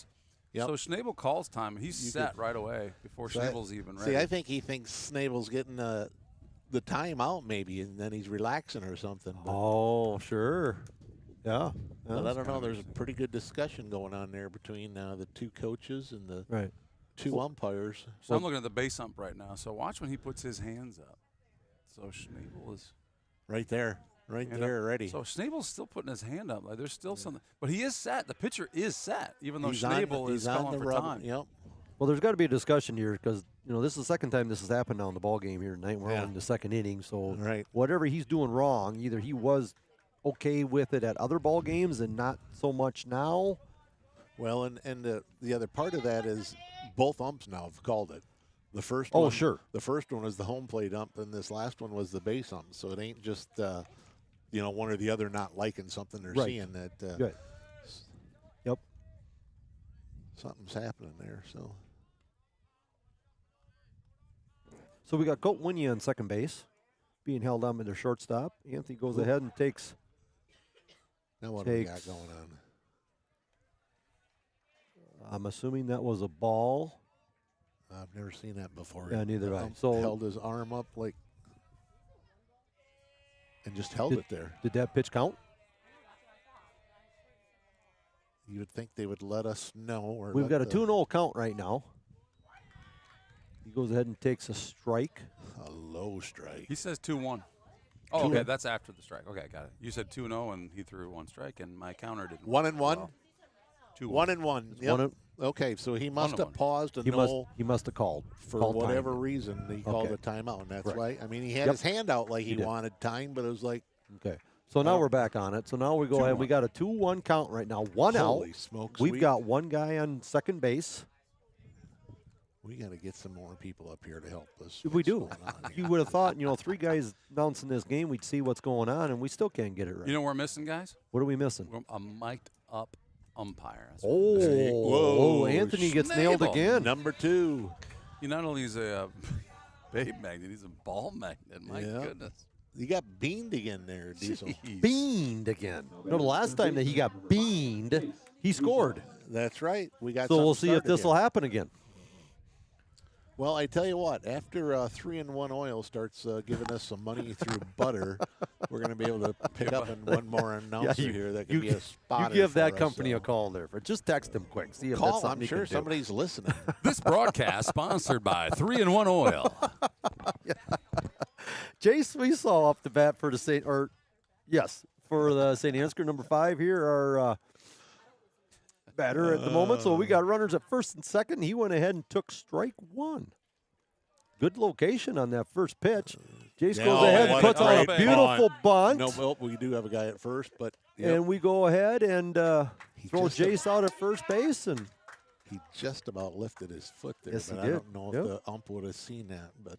Yep. So Schnabel calls time. He's You set could- right away before So Schnabel's even ready. See, I think he thinks Snabel's getting the time out maybe, and then he's relaxing or something. But, Oh, sure. Yeah. but I don't know. There's a pretty good discussion going on there between the 2 coaches and the Right. 2 umpires. So I'm looking at the base ump right now. So watch when he puts his hands up. So Schnabel is Right there. Right hand there up. already. So Schnabel's still putting his hand up. Like there's still something, but he is set. The pitcher is set, even though He's on- Schnabel he's is on calling the for rubber. time. Yep. Well, there's got to be a discussion here because this is the second time this has happened now in the ball game here tonight. We're Yeah. on the second inning, so Right. whatever he's doing wrong, either he was okay with it at other ball games and not so much now. Well, and the other part of that is both umps now have called it. The first Oh, one, sure. The first one was the home plate ump, and this last one was the base ump. So it ain't just one or the other not liking something they're Right. seeing that. Right. Yep. Something's happening there. So we got Colt Winnie on second base, being held on by their shortstop. Anthony goes ahead and takes. Now what do we got going on? I'm assuming that was a ball. I've never seen that before. Yeah, neither The have I. ump So held his arm up and just held it there. Did that pitch count? You would think they would let us know. Or We've let got a the- 2-0 count right now. He goes ahead and takes a strike. A low strike. He says 2-1. Oh, okay, that's after the strike. Okay, got it. You said 2-0, and he threw 1 strike, and my counter didn't. 1-1. Well. 1-1. Yep. Okay, so he must have paused and he must have called for whatever reason. He called a timeout, and that's why. I mean, he had his hand out like he wanted time, but it was like. Okay. So now we're back on it. So now we go ahead. We got a 2-1 count right now. One out. Holy smokes. We've got one guy on second base. We got to get some more people up here to help us. We do. You would have thought, 3 guys announcing this game, we'd see what's going on, and we still can't get it right. You know what we're missing, guys? What are we missing? A mic'd up umpire. Whoa, Anthony gets nailed again. Number 2. He not only is a babe magnet, he's a ball magnet. My goodness. You got beaned again there, Diesel. Beaned again. No, the last time that he got beaned, he scored. That's right. We got. So we'll see if this will happen again. Well, I tell you what, after 3-in-1 Oil starts giving us some money through Butter, we're going to be able to pick up in one more announcer here that could be a spotter. You give that for company us, a call there. Just text them quick. See if call. that's something I'm sure you can somebody's listening. This broadcast sponsored by 3-in-1 Oil. Jace, we saw off the bat for the Saint Ansgar number 5 here, our batter at the moment. So we got runners at first and second. He went ahead and took strike 1. Good location on that first pitch. Jace goes ahead and puts on a beautiful bunt. No, well, we do have a guy at first, but and we go ahead and throw Jace out at first base, and he just about lifted his foot there. Yes, but he I did. don't know if the ump would have seen that, but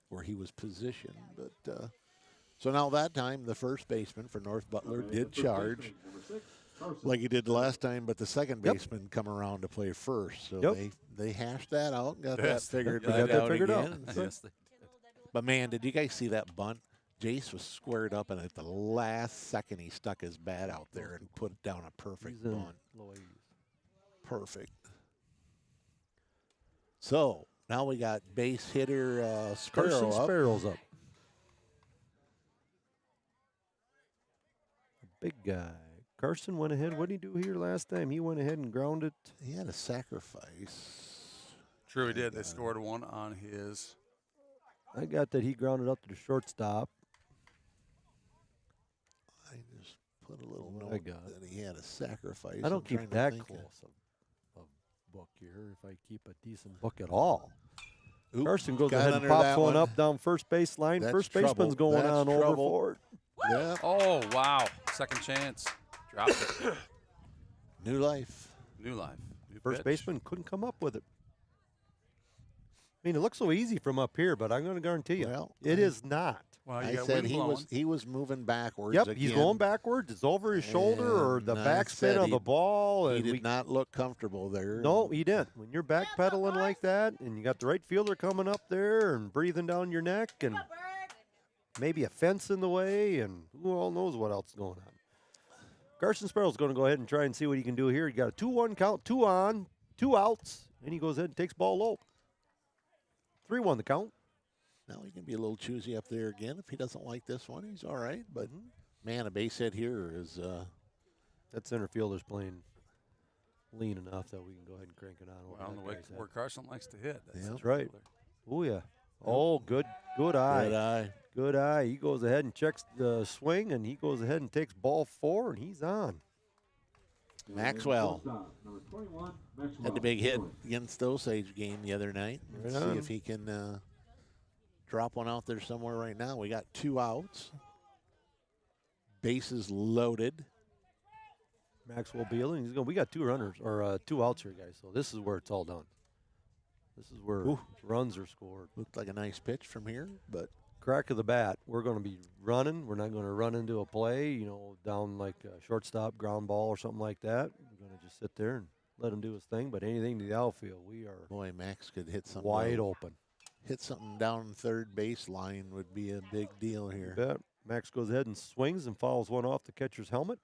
where he was positioned. But so now that time, the first baseman for North Butler did charge like he did last time, but the second baseman come around to play first. So they hashed that out, got that figured out again. Yes, they did. But man, did you guys see that bunt? Jace was squared up, and at the last second, he stuck his bat out there and put down a perfect bunt. Perfect. So now we got base hitter Carson Sparrow's up. Big guy. Carson went ahead. What did he do here last time? He went ahead and grounded. He had a sacrifice. True, he did. They scored 1 on his. I got that he grounded up to the shortstop. I just put a little note that he had a sacrifice. I don't keep that close of book here if I keep a decent book at all. Oop, Carson goes ahead and pops one up down first base line. That's First baseman's going on over for it. Yeah. Oh, wow. Second chance. Dropped it. New life. New life. New First pitch. baseman couldn't come up with it. I mean, it looks so easy from up here, but I'm going to guarantee you, it is not. Well, I said he was moving backwards. Yep, again. he's going backwards. It's over his shoulder or the And I backspin said of the ball. He And did not look comfortable there. No, he didn't. When you're backpedaling like that and you got the right fielder coming up there and breathing down your neck and maybe a fence in the way and who all knows what else is going on. Carson Sparrow's going to go ahead and try and see what he can do here. He got a 2-1 count, 2 on, 2 outs, and he goes ahead and takes ball low. 3-1 the count. Now he can be a little choosy up there again. If he doesn't like this one, he's all right. But, man, a base hit here is that center fielder's playing lean enough that we can go ahead and crank it on. Well, on the way where Carson likes to hit. That's right. Oh, yeah. Oh, good eye. Good eye. Good eye. He goes ahead and checks the swing, and he goes ahead and takes ball 4, and he's on. Maxwell had the big hit against the Osage game the other night. Let's see if he can drop one out there somewhere right now. We got 2 outs. Bases loaded. Maxwell Beeling. We got 2 runners or 2 outs here, guys. So this is where it's all done. This is where runs are scored. Looked like a nice pitch from here, but crack of the bat. We're going to be running. We're not going to run into a play, down like a shortstop, ground ball or something like that. We're going to just sit there and let him do his thing. But anything to the outfield, we are boy, Max could hit something wide open. Hit something down third base line would be a big deal here. You bet. Max goes ahead and swings and fouls one off the catcher's helmet.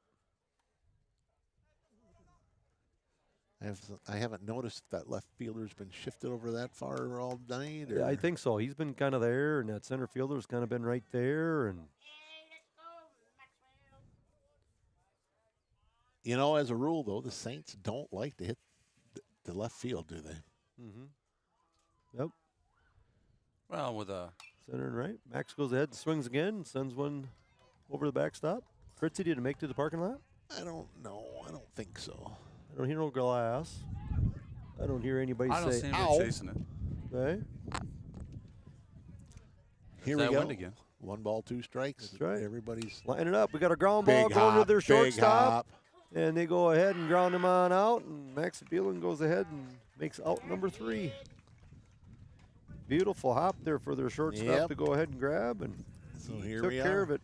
I haven't noticed that left fielder's been shifted over that far all night. Yeah, I think so. He's been kind of there, and that center fielder's kind of been right there. And as a rule, though, the Saints don't like to hit the left field, do they? Mm-hmm. Yep. Well, with a center and right. Max goes ahead and swings again, sends one over the backstop. Fritzy, did it make to the parking lot? I don't know. I don't think so. I don't hear no glass. I don't hear anybody I don't say, see ow. anybody chasing it. Okay. Here Is we that go. wind again? 1 ball, 2 strikes. That's right. Everybody's lining it up. We got a ground ball going to their shortstop. And they go ahead and ground him on out. And Max Beelan goes ahead and makes out number 3. Beautiful hop there for their shortstop to go ahead and grab. And so here took we care are. of it.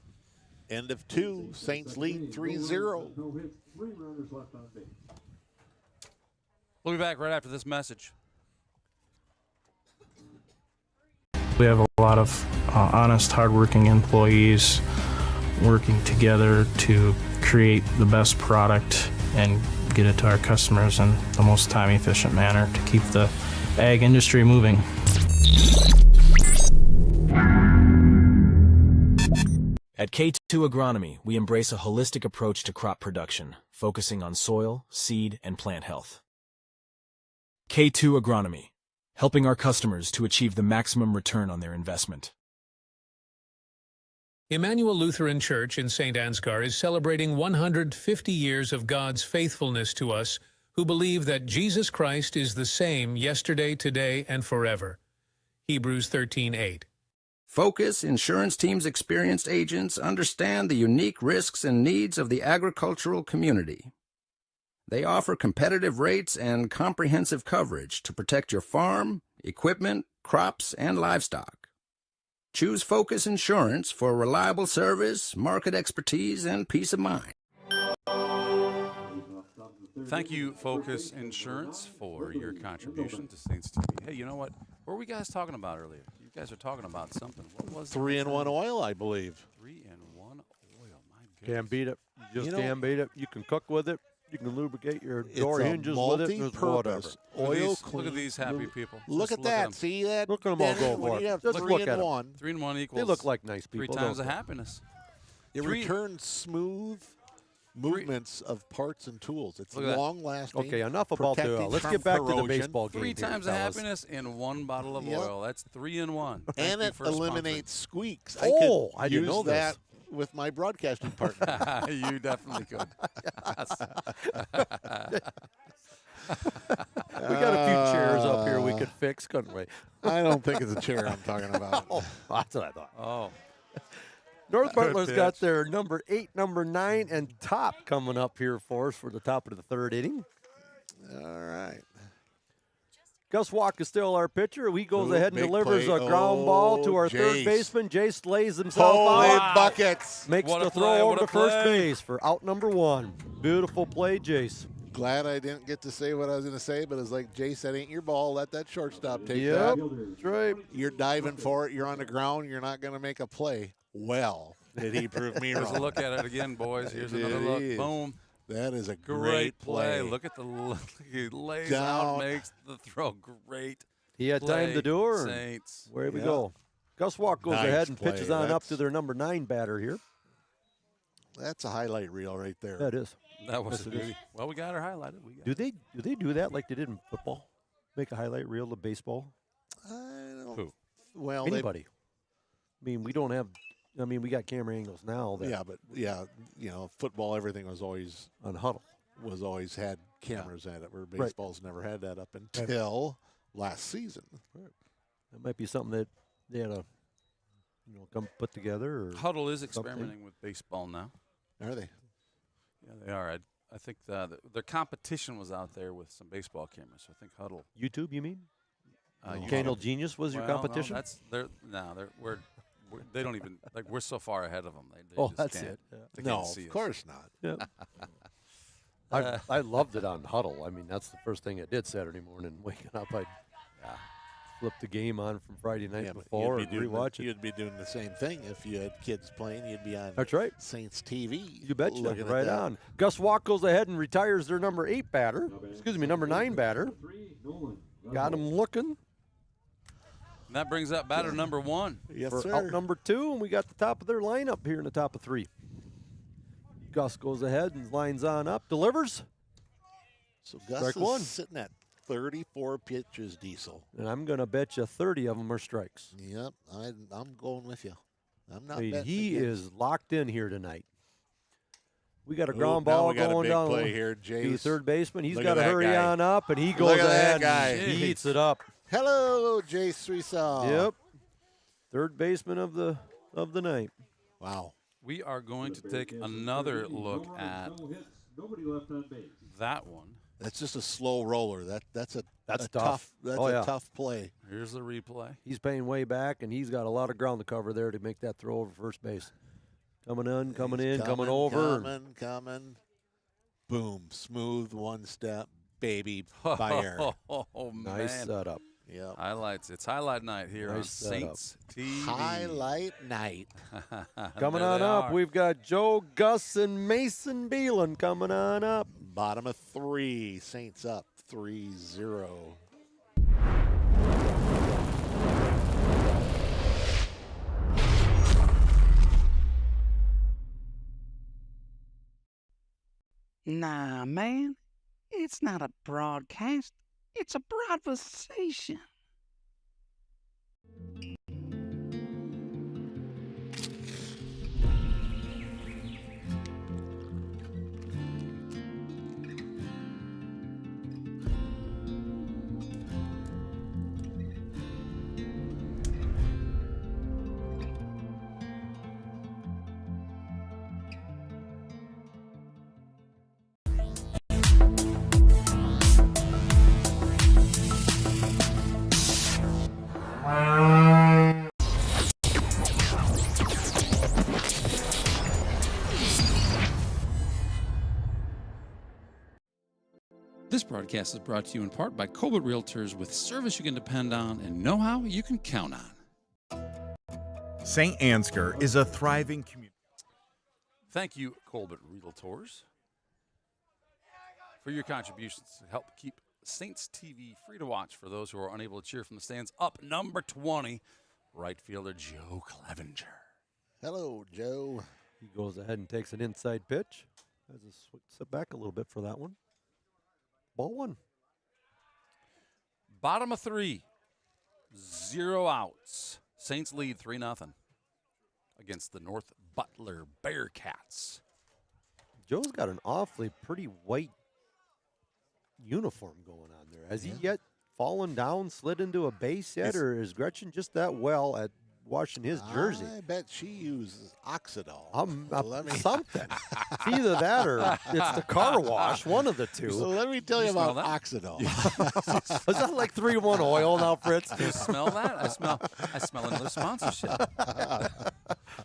End of 2. Saints lead 3-0. No hits, 3 runners left on base. We'll be back right after this message. We have a lot of honest, hardworking employees working together to create the best product and get it to our customers in the most time-efficient manner to keep the ag industry moving. At K2 Agronomy, we embrace a holistic approach to crop production, focusing on soil, seed, and plant health. K2 Agronomy, helping our customers to achieve the maximum return on their investment. Emmanuel Lutheran Church in Saint Ansgar is celebrating 150 years of God's faithfulness to us who believe that Jesus Christ is the same yesterday, today, and forever. Hebrews 13:8. Focus Insurance Team's experienced agents understand the unique risks and needs of the agricultural community. They offer competitive rates and comprehensive coverage to protect your farm, equipment, crops, and livestock. Choose Focus Insurance for reliable service, market expertise, and peace of mind. Thank you, Focus Insurance, for your contribution to Saints TV. Hey, you know what? What were we guys talking about earlier? You guys are talking about something. What was it? 3-in-1 oil, I believe. 3-in-1 oil. My goodness. Can't beat it. You just You know- can't beat it. You can cook with it. You can lubricate your door It's a hinges with it. There's whatever. multi-purpose oil Look clean. at these happy people. Look Just at that. them. See that? Look at them all Denny? go When for you it. have Just look at 'em. 3-in-1, 3-in-1 equals. They look like nice people. 3 times don't the they? happiness. it Three- returns smooth movements of parts and tools. It's Look at that. long-lasting. Okay, enough about the oil. protecting Let's from get back to the corrosion. baseball game. 3 here, times the fellas. happiness in 1 bottle of Yep. oil. That's 3-in-1. And Thank you it for sponsoring. eliminates squeaks. Oh, I could I didn't use know this. that with my broadcasting partner. You definitely could. We got a few chairs up here we could fix, couldn't we? I don't think it's a chair I'm talking about. Oh, that's what I thought. Oh. North Good Butler's got pitch. their number 8, number 9, and top coming up here for us for the top of the 3rd inning. All right. Gus Walk is still our pitcher. He goes Ooh, ahead and big delivers play. a ground ball to our Jace. 3rd baseman. Jace lays himself Holy out. buckets. Makes What a the throw play, over what to a first play. base for out number 1. Beautiful play, Jace. Glad I didn't get to say what I was going to say, but it's like, Jace, that ain't your ball. Let that shortstop take Yep, that. that's right. You're diving for it. You're on the ground. You're not going to make a play. Well, did he prove me Here's wrong? a look at it again, boys. Here's It another look. is. Boom. That is a Great play. Look at the look. He lays Down. out, makes the throw. Great. He had play, time to do her. Saints. Where we Yeah. go. Gus Walk goes Nice ahead and play. pitches on up to That's- their number 9 batter here. That's a highlight reel right there. That is. That was Yes, a it is. beauty. Well, we got her highlighted. We got Do they do that like they did in football? Make a highlight reel of baseball? I don't. Who? Well, Anybody? I mean, we don't have. I mean, we got camera angles now. That Yeah, but football. Everything was always on huddle. had cameras at it. Where baseball's never had that up until last season. That might be something that they had to, come put together. Or Huddle is something. experimenting with baseball now. Are they? Yeah, they are. I think their competition was out there with some baseball cameras. So I think Huddle. YouTube, you mean? YouTube. Candle Genius was your Well, competition? They don't even we're so far ahead of them. They Oh, just that's can't, it. Yeah. They No, can't see of us. course not. Yeah. I loved it on Huddle. I mean, that's the first thing I did Saturday morning. Waking up, I'd flip the game on from Friday night but before you'd and be rewatch it. You'd be doing the same thing if you had kids playing. You'd be on. That's right. Saints TV. You betcha. looking at Right that. on. Gus Walk goes ahead and retires their number 8 batter. Number 9 batter. Got him looking And that brings up batter number 1. Yes, for sir. out number 2, and we got the top of their lineup here in the top of 3. Gus goes ahead and lines on up, delivers. So Gus Strike is one. sitting at 34 pitches, Diesel. And I'm going to bet you 30 of them are strikes. Yep, I'm going with you. I'm not I mean, betting he against. is locked in here tonight. We got a Ooh, ground now ball we got a going big down play here, to Jace. third baseman. He's Look got at to that hurry guy. on up, and he Look goes at that ahead guy. and he eats it up. Hello, Jace Suisa. Yep, third baseman of the night. Wow. We are going to take another look at that one. That's just a slow roller. That's tough. That's Oh, a yeah. tough play. Here's the replay. He's paying way back, and he's got a lot of ground to cover there to make that throw over first base. Coming in, coming over. Coming. Boom. Smooth one step, baby. Fire. Oh, Nice man. setup. Yep. Highlights. It's highlight night here on Nice setup. Saints TV. Highlight night. Coming There on they up, are. we've got Joe, Gus, and Mason Beelan coming on up. Bottom of 3. Saints up 3-0. Nah, man, it's not a broadcast. It's a broadversation. This broadcast is brought to you in part by Colbert Realtors, with service you can depend on and know-how you can count on. Saint Ansgar is a thriving community. Thank you, Colbert Realtors, for your contributions to help keep Saints TV free to watch for those who are unable to cheer from the stands. Up number 20, right fielder Joe Clevenger. Hello, Joe. He goes ahead and takes an inside pitch. Has to sit back a little bit for that one. Ball one. Bottom of 3, 0 outs. Saints lead 3-0 against the North Butler Bearcats. Joe's got an awfully pretty white uniform going on there. Has he yet fallen down, slid into a base yet, or is Gretchen just that well at washing his jersey? I bet she uses Oxidol. Something. It's either that or it's the car wash, one of the two. So let me tell you smell about that? Oxidol. Is that like 3-1 oil now, Fritz? Do you smell that? I smell another sponsorship.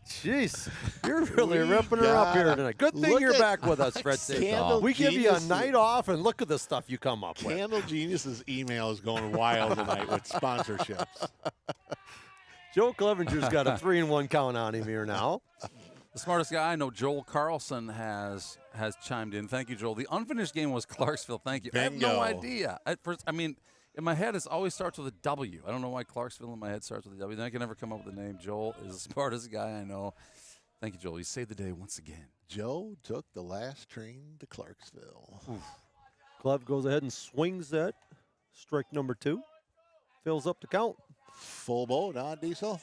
Jeez, you're really ripping her up here tonight. Good thing you're back with us, Fritz. Candle We give you a Genius- night off, and look at the stuff you come up with. Candle Genius's email is going wild tonight with sponsorships. Joe Clevenger's got a 3-1 count on him here now. The smartest guy I know, Joel Carlson, has chimed in. Thank you, Joel. The unfinished game was Clarksville. Thank you. I have no Bingo. idea. At first, I mean, in my head, it always starts with a W. I don't know why Clarksville in my head starts with a W. Then I can never come up with a name. Joel is the smartest guy I know. Thank you, Joel. You saved the day once again. Joe took the last train to Clarksville. Clev goes ahead and swings that. Strike number 2. Fills up the count. Full boat, huh, Diesel?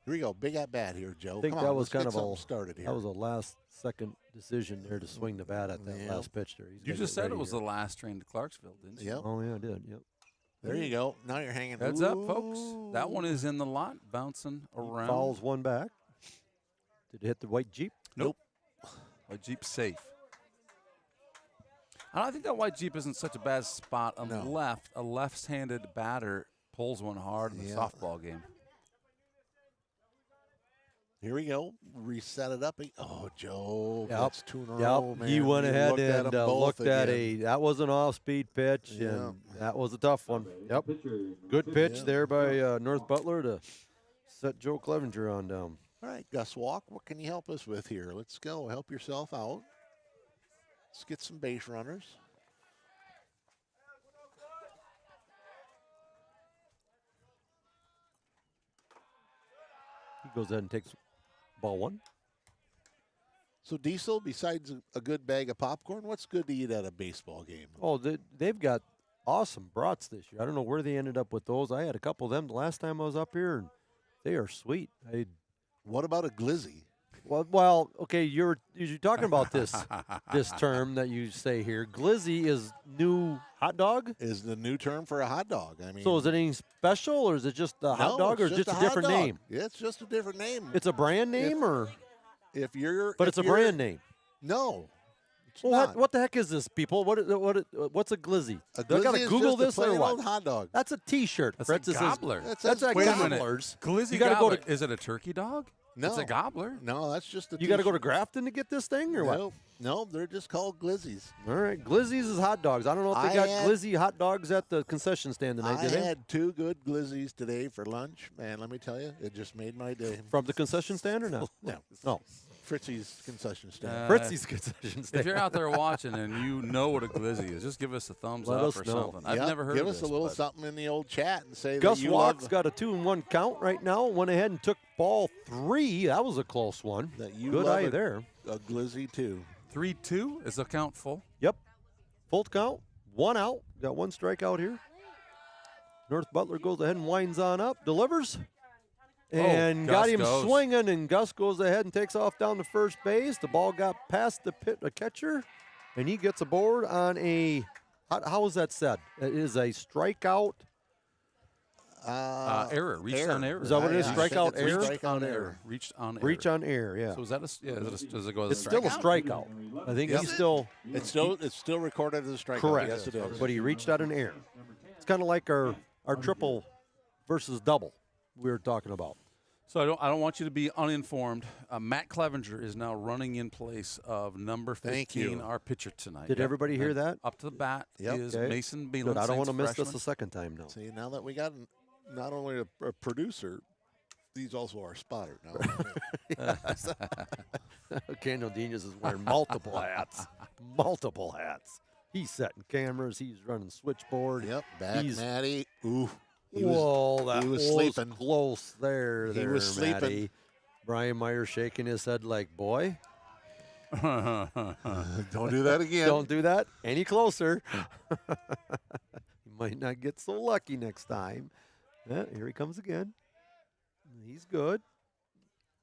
Here we go. Big at bat here, Joe. I think Come that on, was let's kind get of something a started here. That was a last-second decision there to swing the bat at that Yeah. last pitch there. He's You gotta just get said it ready was here. the last train to Clarksville, didn't you? Yep. Oh yeah, I did. Yep. There you go. Now you're hanging. Heads up, folks. That one is in the lot, bouncing around. Fouls one back. Did it hit the white Jeep? Nope. White Jeep safe. I think that white Jeep isn't such a bad spot unless a left-handed batter pulls one hard in the softball game. Here we go. Reset it up. Oh, Joe. Yep. That's 2 in a row, man. He went You ahead looked at and them both looked at again. that was an off-speed pitch, Yeah. and that was a tough one. Yep. Good pitch there by North Butler to set Joe Clevenger on down. All right, Gus Walk, what can you help us with here? Let's go. Help yourself out. Let's get some base runners. He goes ahead and takes ball 1. So, Diesel, besides a good bag of popcorn, what's good to eat at a baseball game? Oh, they've got awesome brats this year. I don't know where they ended up with those. I had a couple of them the last time I was up here, and they are sweet. What about a glizzy? Well, okay, you're talking about this term that you say here. Glizzy is new hot dog? Is the new term for a hot dog. I mean, So is it anything special, or is it just a hot dog, or it's just a hot different dog. name? Yeah, it's just a different name. It's a brand name, or? If you're, But if it's a you're- brand name. No. It's Well, not. what the heck is this, people? What's a glizzy? A Do I got glizzy to is Google just a this or plain what? old hot dog. That's a T-shirt. That's Fritz. a It says- gobbler. That's a Wait a minute. gobbler's. Glizzy You got to go gobbler. to. Is it a turkey dog? No. It's a gobbler. No, that's just a You got to go to t-shirt. Grafton to get this thing, or what? Nope. No, they're just called glizzies. All right, glizzies is hot dogs. I don't know if they I got had- glizzy hot dogs at the concession stand tonight. I Did they? had 2 good glizzies today for lunch, and let me tell you, it just made my day. From the concession stand or no? No. Fritzy's concession stand. Fritzy's concession stand. If you're out there watching and you know what a glizzy is, just give us a thumbs Let up us or know. something. I've Yep, never heard give of us this, a little but- something in the old chat and say Gus that you Walk's love got a 2-1 count right now. Went ahead and took ball 3. That was a close one. that you Good love eye a, there. a glizzy too. 3-2 is the count full. Yep. Full count. 1 out. Got 1 strikeout here. North Butler goes ahead and winds on up. Delivers. And Gus got him goes. swinging, and Gus goes ahead and takes off down to first base. The ball got past the catcher, and he gets aboard on a, how is that said? It is a strikeout. Error. Reached on error. Is that what it is? I think Strikeout it's a error? strikeout error. Reached on error. Reach on air, yeah. So is that does it go as It's a still a strikeout? strikeout. I think Yep. he's still It's still recorded as a strikeout. correct. Yes, it is. But he reached out an air. It's kind of like our triple versus double we were talking about. So I don't want you to be uninformed. Matt Clevenger is now running in place of number 15, Thank you. our pitcher tonight. Did everybody hear that? Up to the bat Yep. is Okay. Mason Beelan. Good. I don't want to Saints miss this freshman. a second time now. See, now that we got not only a producer, he's also our spotter now. Kendall Genius is wearing multiple hats. Multiple hats. He's setting cameras. He's running switchboard. Yep, back He's- Matty. Ooh. Whoa, that he was was sleeping. close there. He there, was sleeping. Matty. Brian Meyer shaking his head like, boy, Don't do that again. don't do that any closer. You might not get so lucky next time. Yeah, here he comes again. He's good.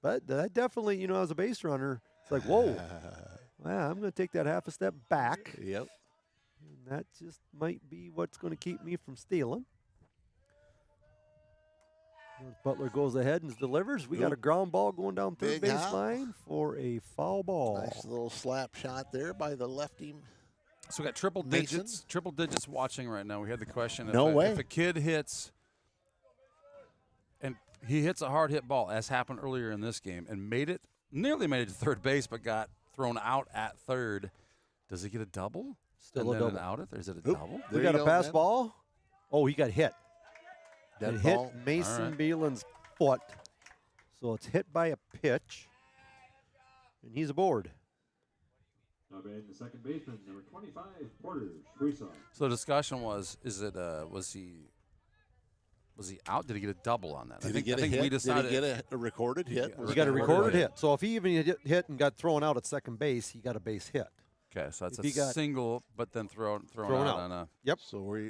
But that definitely, as a base runner, it's like, whoa, wow, I'm going to take that half a step back. Yep. And that just might be what's going to keep me from stealing. North Butler goes ahead and delivers. We got a ground ball going down third Big hop. baseline for a foul ball. Nice little slap shot there by the lefty. So we got triple Mason? digits watching right now. We had the question: No way. If a kid hits, and he hits a hard hit ball, as happened earlier in this game, and nearly made it to third base, but got thrown out at third, does he get a double? Still and a then double. An out it? Or is it a Oop. double? We There got you a go, pass man. ball. Oh, he got hit. Dead It ball. hit Mason All right. Beelan's foot. So it's hit by a pitch. And he's aboard. Now batting the second baseman, number 25, Porter Schweisau. So the discussion was: was he out? Did he get a double on that? Did I think, he get I think a hit? we decided. Did he get a recorded hit? Yeah, He got a recorded hit. hit. So if he even hit and got thrown out at second base, he got a base hit. Okay, so that's If a he got- single, but then thrown Thrown out out. on a. Yep. So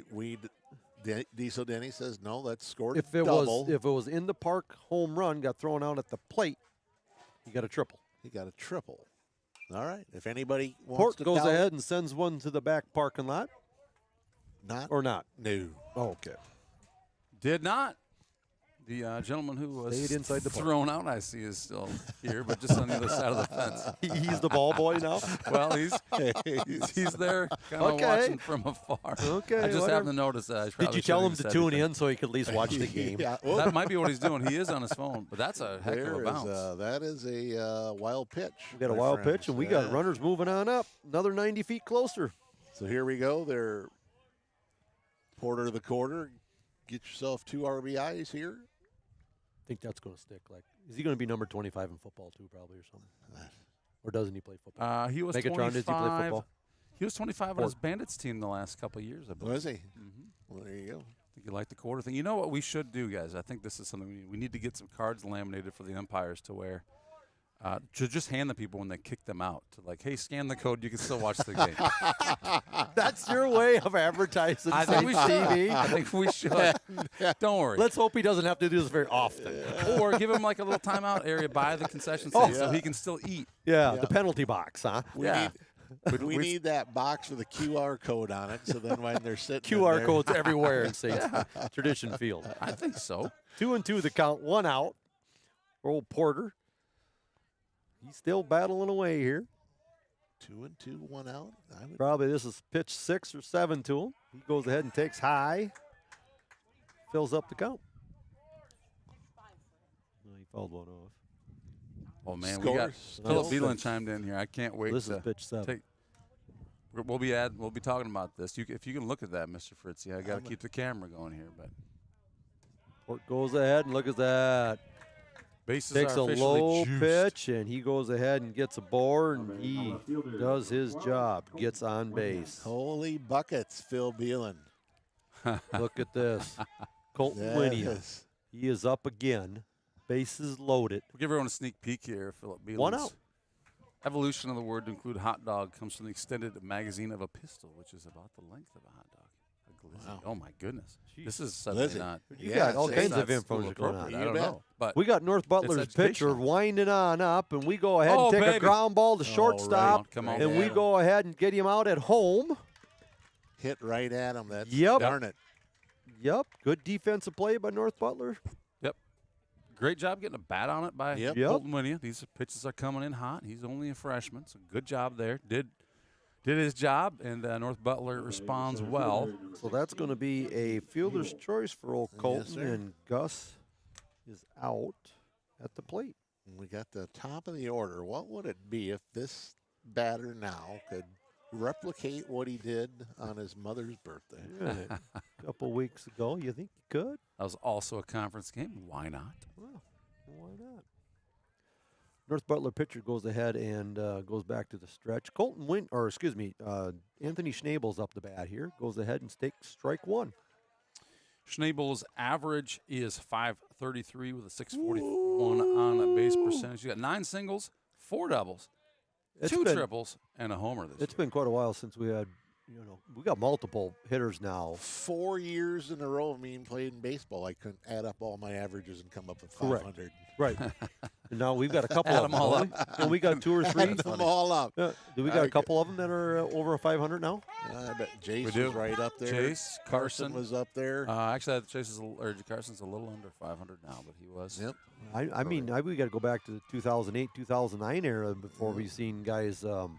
Diesel Denny says no. That's scored If it double. was in the park home run, got thrown out at the plate, he got a triple. He got a triple. All right. If anybody wants Port to goes tell- ahead and sends one to the back parking lot, not or not? no. Oh, okay. Did not. The gentleman who was Stayed inside the park. thrown out, I see, is still here, but just on the other side of the fence. He's the ball boy now. Well, he's there, kind of Okay. watching from afar. Okay, I just whatever. happened to notice that. I Did probably you tell him shouldn't to have said tune anything. in so he could at least watch the game? Yeah. That might be what he's doing. He is on his phone, but that's a heck of There a is, bounce. that is a wild pitch. We got a my wild friends. pitch, and we got Yeah. runners moving on up. Another 90 feet closer. So here we go. They're Porter to the quarter. Get yourself 2 RBIs here. I think that's going to stick. Like, is he going to be number 25 in football too, probably, or something? Or doesn't he play football? He was Megatron, does he play 25. football? He was 25 on Or- his Bandits team the last couple of years, I believe. Was he? Mm-hmm. Well, there you go. I think you like the quarter thing. You know what we should do, guys? I think this is something we need to get some cards laminated for the umpires to wear. To just hand the people when they kick them out. To like, hey, scan the code. You can still watch the game. That's your way of advertising. I think we should. TV. I think we should. Don't worry. Let's hope he doesn't have to do this very often. Or give him like a little timeout area by the concession stand so he can still eat. Yeah, the penalty box, huh? We need that box with a QR code on it, so then when they're sitting QR in there, codes everywhere in St. Tradition Field. I think so. 2-2 the count, 1 out. Old Porter. He's still battling away here. 2-2, 1 out. Probably this is pitch 6 or 7 to him. He goes ahead and takes high. Fills up the count. He fouled one off. Oh, man, we got Philip Beelan chimed in here. I can't wait. This is pitch 7. We'll be talking about this. If you can look at that, Mr. Fritzy, I got to keep the camera going here. But Port goes ahead and look at that. Bases takes are a low juiced. pitch, and he goes ahead and gets a bore, and he does his job, gets on base. Holy buckets, Phil Beelan. Look at this. Colton Winnie. He is up again. Bases loaded. We'll give everyone a sneak peek here. Philip Beelan's 1 out. Evolution of the word to include hot dog comes from the extended magazine of a pistol, which is about the length of a hot dog. Wow. Oh, my goodness. This is suddenly not. You got all kinds of info going on. I don't know. But we got North Butler's pitcher winding on up, and we go ahead and take a ground ball to shortstop, right. and we go ahead and get him out at home. Hit right at him. That's darn it. Yep. Good defensive play by North Butler. Yep. Great job getting a bat on it by Colton Winnie. These pitches are coming in hot. He's only a freshman, so good job there. Did his job, and North Butler responds well. So that's going to be a fielder's choice for old Colton, and Gus is out at the plate. We got the top of the order. What would it be if this batter now could replicate what he did on his mother's birthday? A couple weeks ago, you think he could? That was also a conference game. Why not? Well, why not? North Butler pitcher goes ahead and goes back to the stretch. Anthony Schnabel's up the bat here. Goes ahead and takes strike 1. Schnabel's average is .533 with a .641 on base percentage. You got 9 singles, 4 doubles, 2 triples, and a homer this year. It's been quite a while since we had, we got multiple hitters now. 4 years in a row of me playing baseball, I couldn't add up all my averages and come up with 500. Right. And now we've got a couple of them. All up. And we got 2 or 3. Add them all up. Do we got a couple of them that are over a 500 now? I bet Jace was right up there. Jace, Carson was up there. Actually, Carson's a little under 500 now, but he was. Yep. I mean, we got to go back to the 2008, 2009 era before we've seen guys. Logan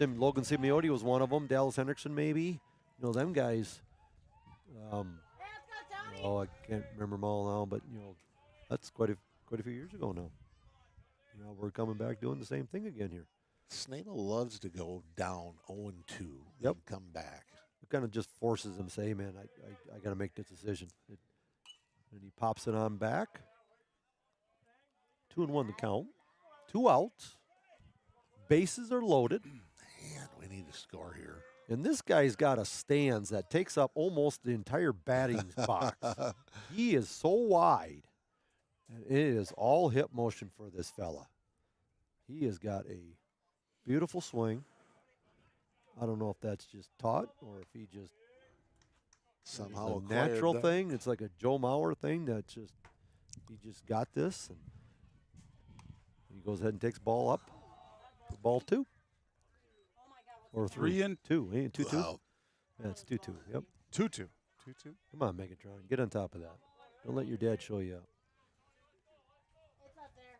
Simeote was one of them. Dallas Hendrickson, maybe. Them guys. I can't remember them all now, but that's quite a few years ago now. We're coming back doing the same thing again here. Snabel loves to go down 0-2 Yep. and come back. It kind of just forces him to say, man, I got to make this decision. And he pops it on back. 2-1 the count. 2 outs. Bases are loaded. Man, we need to score here. And this guy's got a stance that takes up almost the entire batting box. He is so wide. And it is all hip motion for this fella. He has got a beautiful swing. I don't know if that's just taught or if he just somehow a natural thing. It's like a Joe Mauer thing that he just got this, and he goes ahead and takes ball up. Ball 2. Or 3 and 2. Ain't 2-2? Wow. Yeah, it's 2-2. Yep. 2-2. Come on, Megatron. Get on top of that. Don't let your dad show you up.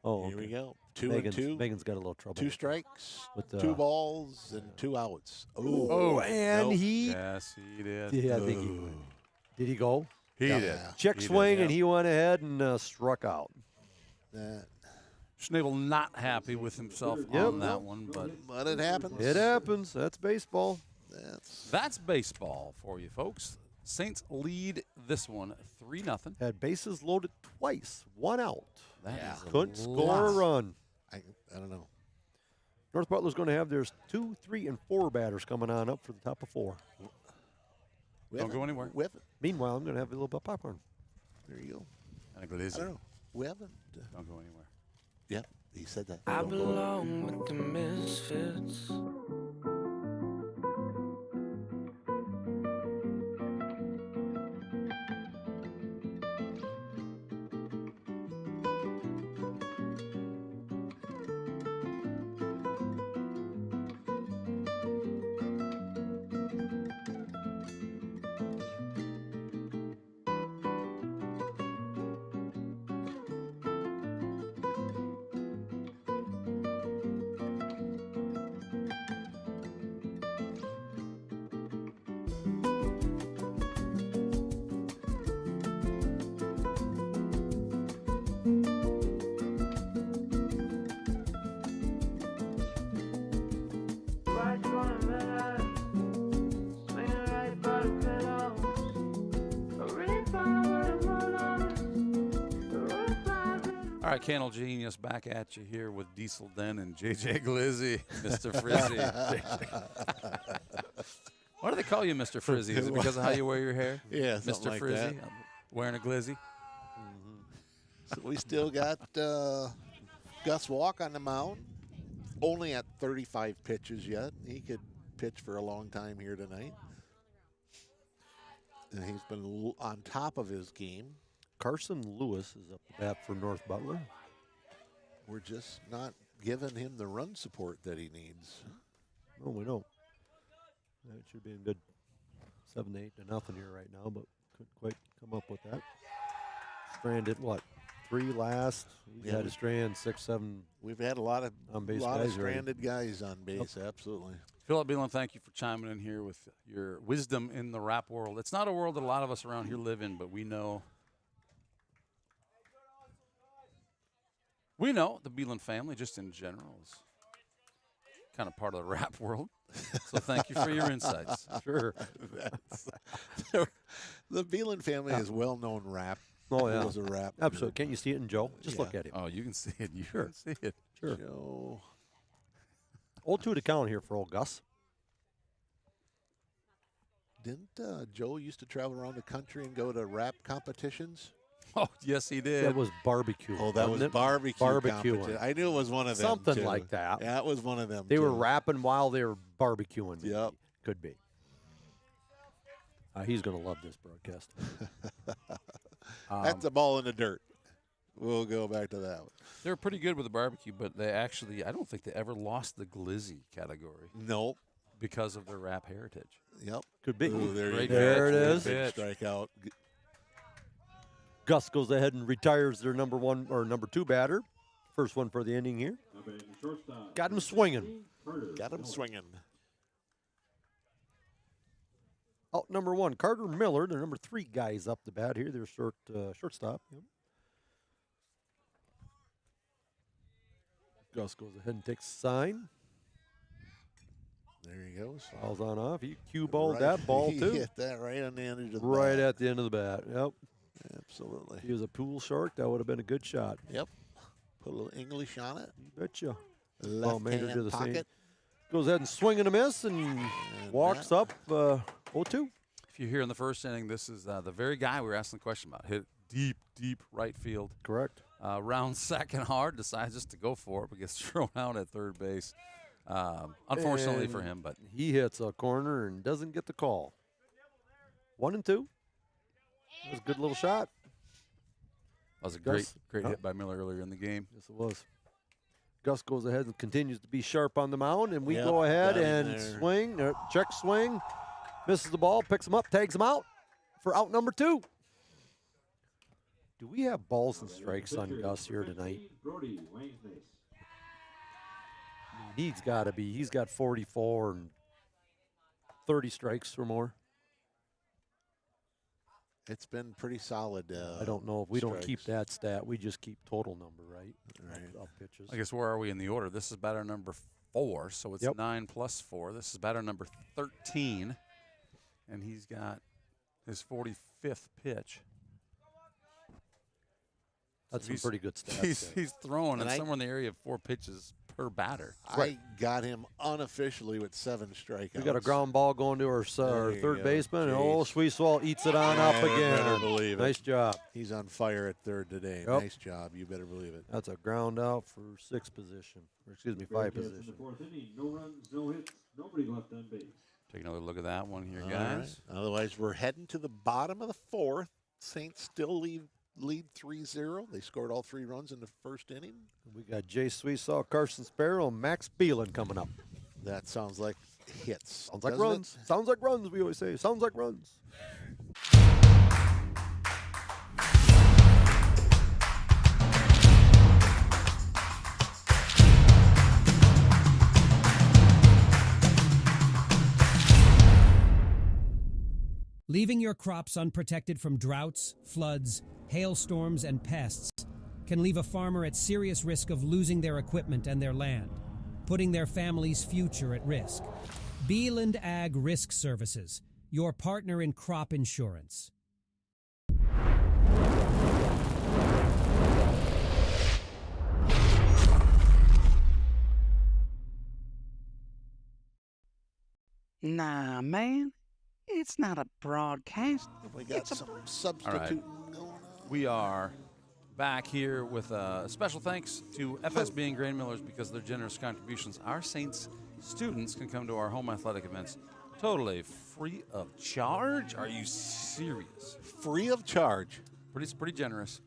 Oh, Here we okay. go. 2-2. Megan's got a little trouble. 2 strikes, with 2 balls, and 2 outs. And he. Yes, he did. Yeah, I think he would. Did he go? He did. Check He swing, did, and he went ahead and struck out. Schnabel not happy with himself on that one, but it happens. It happens. That's baseball. That's baseball for you, folks. Saints lead this one 3-0. Had bases loaded twice, 1 out. That Couldn't score a run. I don't know. North Butler's going to have their 2, 3, and 4 batters coming on up for the top of 4. Don't go anywhere. We haven't. Meanwhile, I'm going to have a little bit of popcorn. There you go. And a glizzy. I don't know. We haven't. Don't go anywhere. Yep. He said that. I belong with the misfits. All right, Candle Genius back at you here with Diesel Den and JJ Glizzy, Mr. Frizzy. Why do they call you Mr. Frizzy? Is it because of how you wear your hair? Yeah, Mr. like Frizzy, that. wearing a glizzy. So we still got Gus Walk on the mound, only at 35 pitches yet. He could pitch for a long time here tonight. And he's been on top of his game. Carson Lewis is up the bat for North Butler. We're just not giving him the run support that he needs. No, we don't. It should be in good 7-8 to nothing here right now, but couldn't quite come up with that. Stranded what? 3 last. We had to strand 6, 7. We've had a lot of on-base guys already. stranded guys on base. Absolutely. Philip Beelan, thank you for chiming in here with your wisdom in the rap world. It's not a world that a lot of us around here live in, but we know the Beelan family, just in general, is kind of part of the rap world. So thank you for your insights. Sure. The Beelan family is well-known rap. Oh, yeah. It was a rap. Absolutely. Can't you see it in Joe? Just look at him. Oh, you can see it. You Sure. can see it. Sure. Joe. 0-2 to count here for old Gus. Didn't Joe used to travel around the country and go to rap competitions? Oh, yes, he did. That was barbecue. Oh, that was barbecue. Barbecuing. I knew it was one of them. Something too. like that. Yeah, it was one of them. They were too. rapping while they were barbecuing. Maybe. Yep. Could be. He's going to love this broadcast. That's a ball in the dirt. We'll go back to that one. They were pretty good with the barbecue, but they actually, I don't think they ever lost the glizzy category. Nope. Because of their rap heritage. Yep. Could be. Ooh, there Great you go. There it is. Big strikeout. Gus goes ahead and retires their number 2 batter. First one for the inning here. Got him swinging. Got him swinging. Out number 1, Carter Miller. The number 3 guys up the bat here. They're shortstop. Yep. Gus goes ahead and takes a sign. There he goes. Fouls on off. He cue balled Right. that ball He too. hit that right on the end of the Right bat. at the end of the bat. Yep. Absolutely. If he was a pool shark, that would have been a good shot. Yep. Put a little English on it. You betcha. Left Maynard hand the same. pocket. Goes ahead and swing and a miss and walks up 0-2. If you're here in the first inning, this is the very guy we were asking the question about. Hit deep, deep right field. Correct. Round second hard, decides just to go for it, but gets thrown out at third base. Unfortunately for him, but he hits a corner and doesn't get the call. 1-2. That was a good little shot. that was a Gus- great hit by Miller earlier in the game. Yes, it was. Gus goes ahead and continues to be sharp on the mound, and we Yep, go ahead got him and there. swing, check swing, misses the ball, picks him up, tags him out for out number 2. Do we have balls and strikes on Gus here tonight? He's got to be. He's got 44 and 30 strikes or more. It's been pretty solid. I don't know if we don't keep strikes. that stat. We just keep total number, right? Of pitches. I guess where are we in the order? This is batter number 4, so it's 9 plus 4. This is batter number 13, and he's got his 45th pitch. That's So some pretty good stats. He's throwing And somewhere in the area of 4 pitches per batter. I got him unofficially with 7 strikeouts. We got a ground ball going to our third baseman, and Sweetswall eats it on up You again. better believe it. Nice job. He's on fire at third today. Yep. Nice job. You better believe it. That's a ground out for 6th position. Or excuse me, 5 In position. the 4th inning, no runs, no hits, nobody left on base. Take another look at that one here, All guys. right. Otherwise, we're heading to the bottom of the 4th. Saints still lead 3-0. They scored all 3 runs in the first inning. We got Jay Sweetsaw, Carson Sparrow, and Max Beelan coming up. That sounds like hits. Sounds like doesn't runs. it? Sounds like runs, we always say. Sounds like runs. Leaving your crops unprotected from droughts, floods, hailstorms, and pests can leave a farmer at serious risk of losing their equipment and their land, putting their family's future at risk. Beeland Ag Risk Services, your partner in crop insurance. Nah, man. It's not a broadcast. We got some substitute going on. We are back here with a special thanks to FSB and Grain Millers because of their generous contributions. Our Saints students can come to our home athletic events totally free of charge. Are you serious? Free of charge. Pretty generous.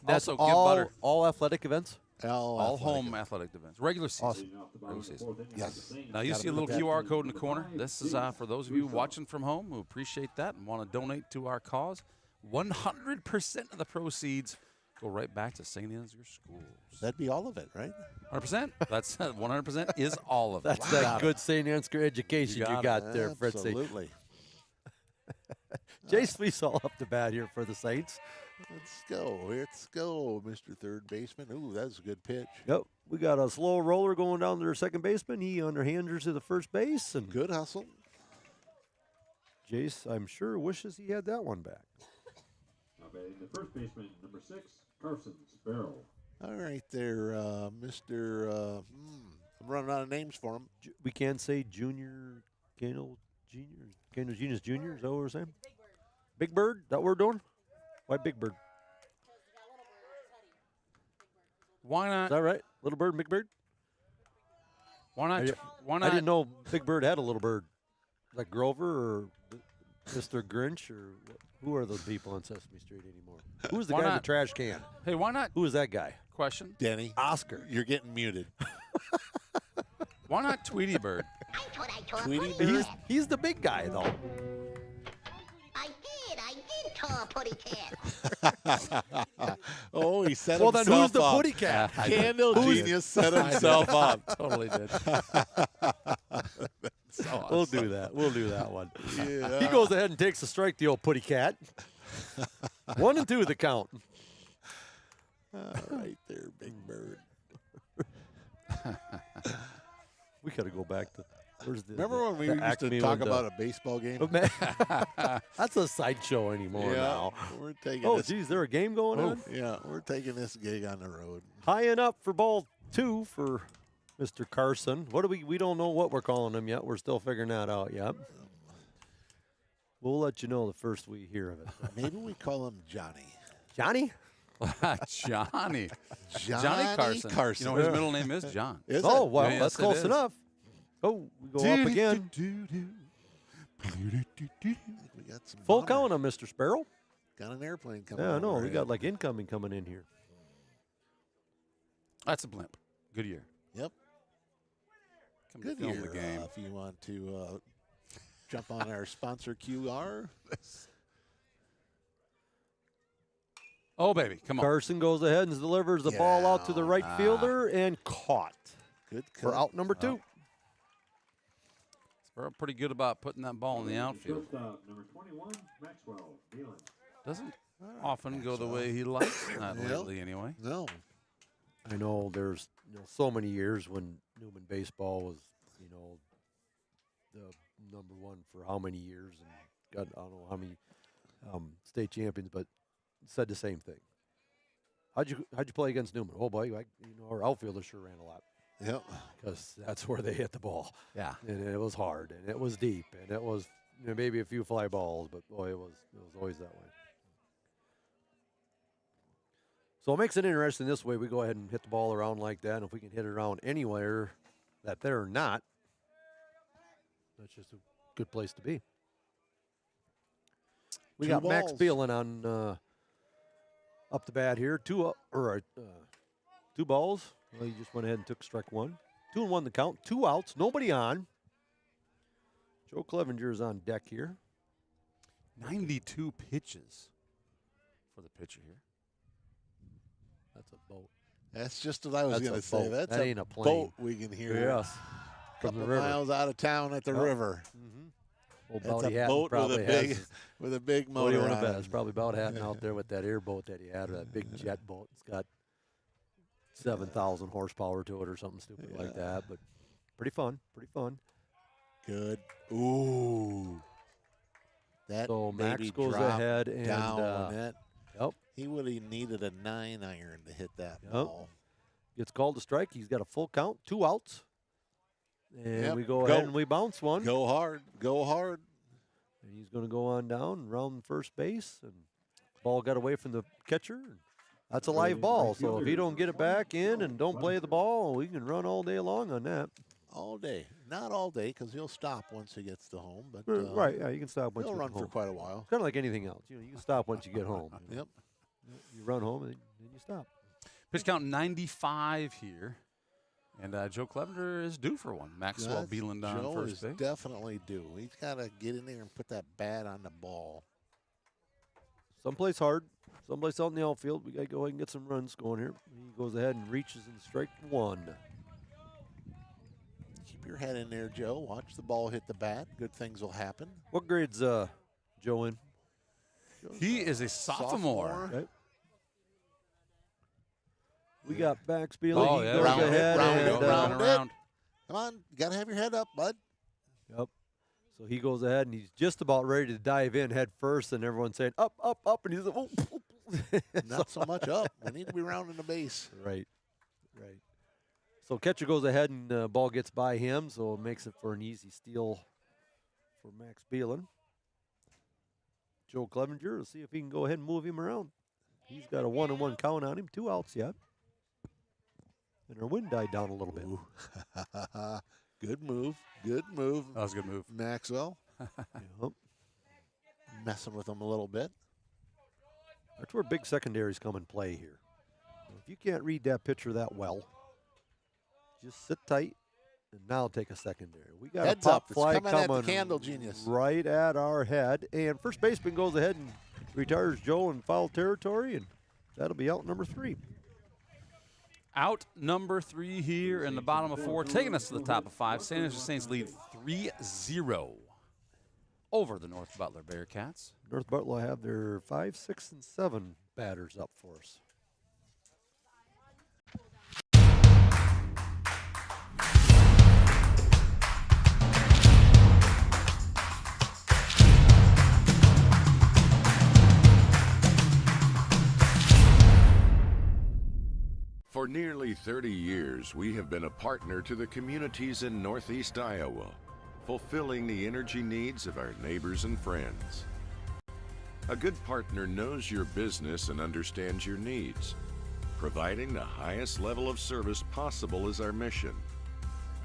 That's also, give butter. all athletic events? All home athletic events. Regular season. Awesome. Regular season. Yes. Now, you see a little QR code in the corner. This is for those of you watching from home who appreciate that and want to donate to our cause. 100% of the proceeds go right back to Saint Ansgar Schools. That'd be all of it, right? 100%. That's 100% is all of it. That's that good St. Ansgar education you got there, Fritzy. Absolutely. Jay Sweetsaw up to bat here for the Saints. Let's go, Mr. Third Baseman. Ooh, that's a good pitch. Yep, we got a slow roller going down to their second baseman. He underhands to the first base. And good hustle. Jace, I'm sure, wishes he had that one back. Now batting the first baseman, number 6, Carson Sparrow. All right there, Mr. I'm running out of names for him. We can say Junior Gano Junior. Gano Genius Junior, is that what we're saying? Big Bird, that what we're doing? Why Big Bird? Why not? Is that right? Little Bird, Big Bird? Why not? I didn't know Big Bird had a little bird. Like Grover or Mr. Grinch or who are those people on Sesame Street anymore? Who's the guy in the trash can? Hey, why not? Who is that guy? Question. Denny. Oscar. You're getting muted. Why not Tweety Bird? Tweety Bird? He's the big guy, though. I did call Putty Cat. Oh, he set well, himself up. Well, then who's the Putty Cat? Candle Genius set himself up. Totally did. So awesome. We'll do that. We'll do that one. Yeah. He goes ahead and takes a strike, the old Putty Cat. 1 and 2 the count. All right there, Big Bird. We got to go back to. Remember when we used to talk about a baseball game? That's a sideshow anymore now. We're taking. Oh, geez, there a game going on? Yeah, we're taking this gig on the road. High and up for ball 2 for Mr. Carson. What do we don't know what we're calling him yet. We're still figuring that out yet. We'll let you know the first we hear of it. Maybe we call him Johnny. Johnny? Johnny. Johnny Carson. You know, his middle name is John. Is oh, it? well, Yes, that's it close is. enough. Oh, we go up again. We got some Full bomber. count on Mr. Sparrow. Got an airplane coming. Yeah, I know. We overhead. got like incoming coming in here. That's a blimp. Good year. Yep. Come Good film year. the game. If you want to jump on our sponsor QR. Oh, baby. Come on. Carson goes ahead and delivers the ball out to the right fielder and caught. Good For out number 2. Sparrow pretty good about putting that ball in the outfield. Shortstop, number 21, Maxwell Beelan. Doesn't often go the way he likes. Not Well, lately, anyway. No. I know there's so many years when Newman baseball was, the number 1 for how many years and got I don't know how many state champions, but said the same thing. How'd you play against Newman? Oh boy, our outfielder sure ran a lot. Yep. Because that's where they hit the ball. Yeah. And it was hard, and it was deep, and it was maybe a few fly balls, but boy, it was always that way. So it makes it interesting this way. We go ahead and hit the ball around like that, and if we can hit it around anywhere that they're not, that's just a good place to be. We got Max Beelan on up the bat here. Two balls. Well, he just went ahead and took strike one. 2-1 the count. 2 outs. Nobody on. Joe Clevenger's on deck here. 92 pitches for the pitcher here. That's a boat. That's just what I was going to say. That's that ain't a plane. Boat we can hear. Yes. From the river. Miles out of town at the river. Old That's Bowdy a Hatton boat with a big motor. What do you want on to bet? it. It's probably Bowdy Hatton out there with that airboat that he had, or that big jet boat. It's got 7,000 horsepower to it or something stupid like that. But pretty fun. Pretty fun. Good. Ooh. That so Max baby goes dropped ahead and down on it. Yep. He would have needed a 9-iron to hit that ball. Gets called to strike. He's got a full count, 2 outs. And we go Go. ahead and we bounce one. Go hard. Go hard. And he's going to go on down, round first base. And ball got away from the catcher. That's a live ball. So if he don't get it back in and don't play the ball, we can run all day long on that. All day. Not all day, because he'll stop once he gets to home. But right, yeah, you can stop once you he'll get run home. for quite a while. Kind of like anything else. You can stop once you get home. Yep. You run home and then you stop. Pitch count 95 here. And Joe Clevenger is due for one. Maxwell Beeland on Joe first is base. definitely due. He's got to get in there and put that bat on the ball. Someplace hard, someplace out in the outfield. We got to go ahead and get some runs going here. He goes ahead and reaches in strike one. Keep your head in there, Joe. Watch the ball hit the bat. Good things will happen. What grade's Joe in? He is a sophomore. Okay. We got Max Beelan. Oh, He yeah. goes ahead and round. Come on, you got to have your head up, bud. Yep. So he goes ahead and he's just about ready to dive in head first, and everyone's saying up, up, up, and he's like, oh. Not so much up. We need to be rounding the base. Right. So catcher goes ahead and ball gets by him, so it makes it for an easy steal for Max Beelan. Joe Clevenger, let's see if he can go ahead and move him around. He's got a 1-1 count on him, 2 outs yet. And our wind died down a little bit. Good move. Good move. That was a good move. Maxwell. Yep. Messing with him a little bit. That's where big secondaries come in play here. If you can't read that pitcher that well, just sit tight and now take a secondary. We got Heads a pop up. fly It's coming at the coming Candle Genius. right at our head. And first baseman goes ahead and retires Joe in foul territory, and that'll be out number 3. Out number 3 here in the bottom of 4, taking us to the top of 5. Saint Ansgar Saints lead 3-0 over the North Butler Bearcats. North Butler have their 5, 6, and 7 batters up for us. For nearly 30 years, we have been a partner to the communities in Northeast Iowa, fulfilling the energy needs of our neighbors and friends. A good partner knows your business and understands your needs. Providing the highest level of service possible is our mission.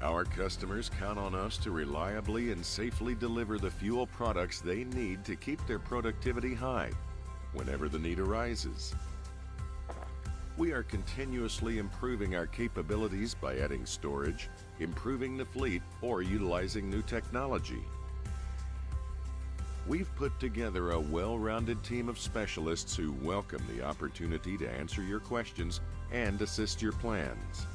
Our customers count on us to reliably and safely deliver the fuel products they need to keep their productivity high whenever the need arises. We are continuously improving our capabilities by adding storage, improving the fleet, or utilizing new technology. We've put together a well-rounded team of specialists who welcome the opportunity to answer your questions and assist your plans.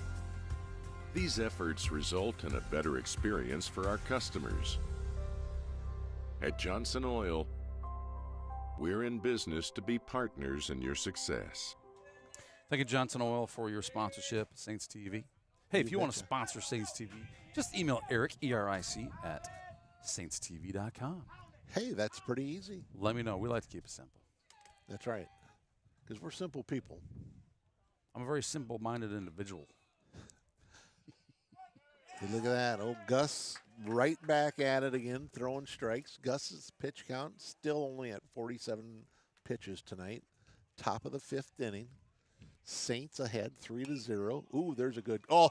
These efforts result in a better experience for our customers. At Johnson Oil, we're in business to be partners in your success. Thank you, Johnson Oil, for your sponsorship at Saints TV. Hey, if you want to sponsor Saints TV, just email Eric, E-R-I-C, at saintstv.com. Hey, that's pretty easy. Let me know. We like to keep it simple. That's right. Because we're simple people. I'm a very simple-minded individual. Look at that. Oh, Gus right back at it again, throwing strikes. Gus's pitch count still only at 47 pitches tonight. Top of the 5th inning. Saints ahead 3-0. Ooh, there's a good. Oh,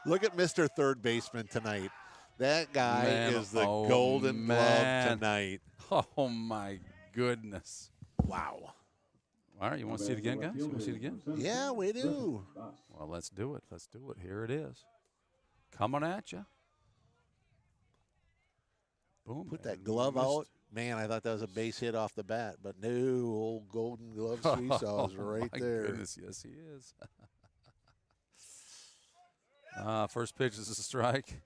look at Mr. Third Baseman tonight. That guy is the golden glove tonight. Oh, my goodness. Wow. All right, you want to see it again, guys? You want to see it again? Yeah, we do. Well, let's do it. Let's do it. Here it is. Coming at you. Boom. Put that glove out. Man, I thought that was a base hit off the bat, but no, old golden glove Seesaw is right there. Goodness, yes, he is. First pitch is a strike.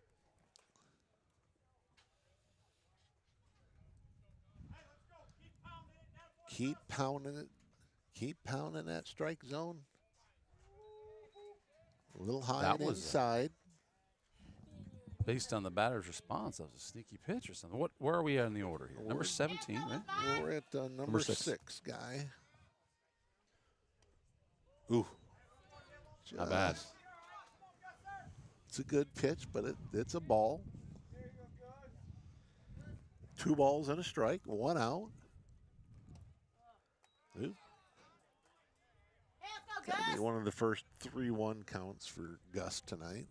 Keep pounding it. Keep pounding that strike zone. A little high and inside. Based on the batter's response, that was a sneaky pitch or something. Where are we at in the order here? Number 17, right? We're at number 6 guy. Ooh. Not bad. It's a good pitch, but it's a ball. 2 balls and a strike, 1 out. Ooh. Gotta be one of the first 3-1 counts for Gus tonight.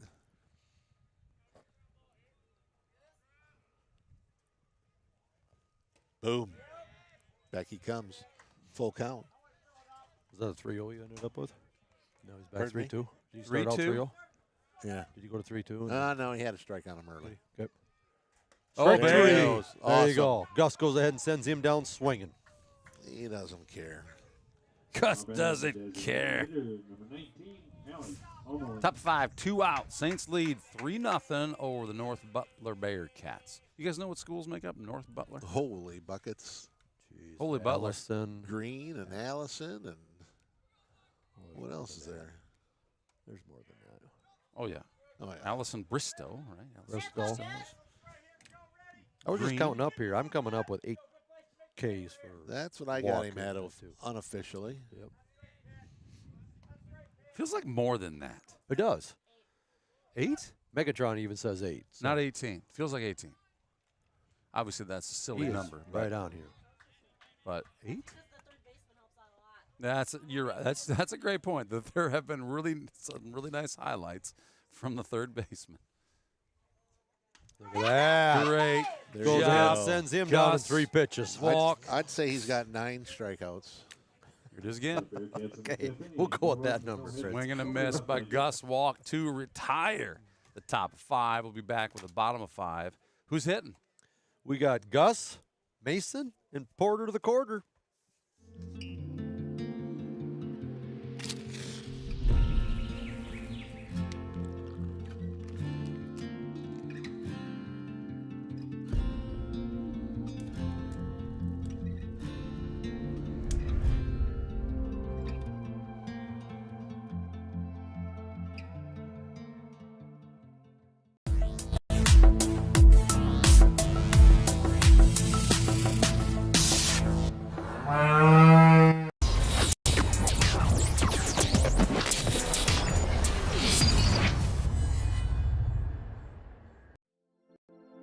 Boom. Back he comes. Full count. Is that a 3-0 you ended up with? No, he's back Pardon me? 3-2. Did you start out 3-2? 3-0? Yeah. Did you go to 3-2? No, he had a strike on him early. Okay. Oh, Strike there 3. he goes. There Awesome. you go. Gus goes ahead and sends him down swinging. He doesn't care. Gus doesn't care. Top 5, 2 out. Saints lead 3-0 over the North Butler Bearcats. You guys know what schools make up North Butler? Holy buckets. Jeez, Holy Butler. Allison. Green and Allison and what else is there? There's more than that. Oh, yeah. Oh, yeah. Allison Bristow, right? Allison Bristow. I was just counting up here. I'm coming up with 8 Ks for That's what I got him Walker at too. unofficially. Yep. Feels like more than that. It does. 8? Megatron even says 8. So Not 18. Feels like 18. Obviously, that's a silly he is number. right on here. But 8? You're right. That's a great point. That there have been some really nice highlights from the third baseman. Look at that. Great. There Goes you out, go. sends him down in Gus 3 pitches. Walk. I'd say he's got 9 strikeouts. Here it is again. Okay, we'll go with that number, Fritz. Swing and a miss by Gus Walk to retire the top 5. We'll be back with the bottom of 5. Who's hitting? We got Gus, Mason, and Porter to the quarter.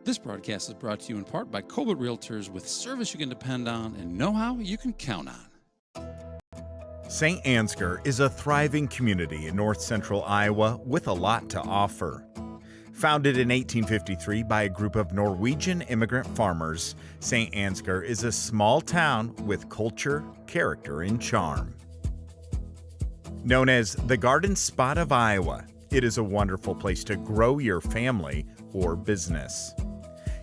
This broadcast is brought to you in part by Colbert Realtors, with service you can depend on and know-how you can count on. Saint Ansgar is a thriving community in north central Iowa with a lot to offer. Founded in 1853 by a group of Norwegian immigrant farmers, Saint Ansgar is a small town with culture, character, and charm. Known as the Garden Spot of Iowa, it is a wonderful place to grow your family or business.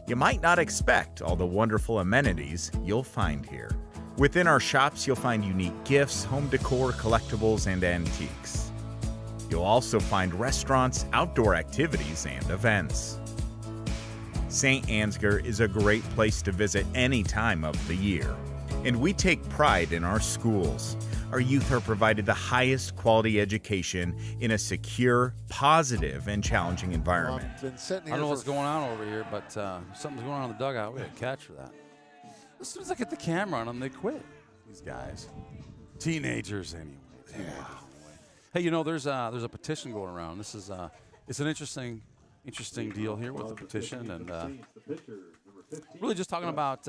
You might not expect all the wonderful amenities you'll find here. Within our shops, you'll find unique gifts, home decor, collectibles, and antiques. You'll also find restaurants, outdoor activities, and events. Saint Ansgar is a great place to visit any time of the year, and we take pride in our schools. Our youth are provided the highest quality education in a secure, positive, and challenging environment. I don't know what's going on over here, but something's going on in the dugout. We had a catch for that. As soon as I get the camera on them, they quit. These guys. Teenagers, anyway. Hey, you know, there's a petition going around. This is it's an interesting interesting deal here with the petition, and really just talking about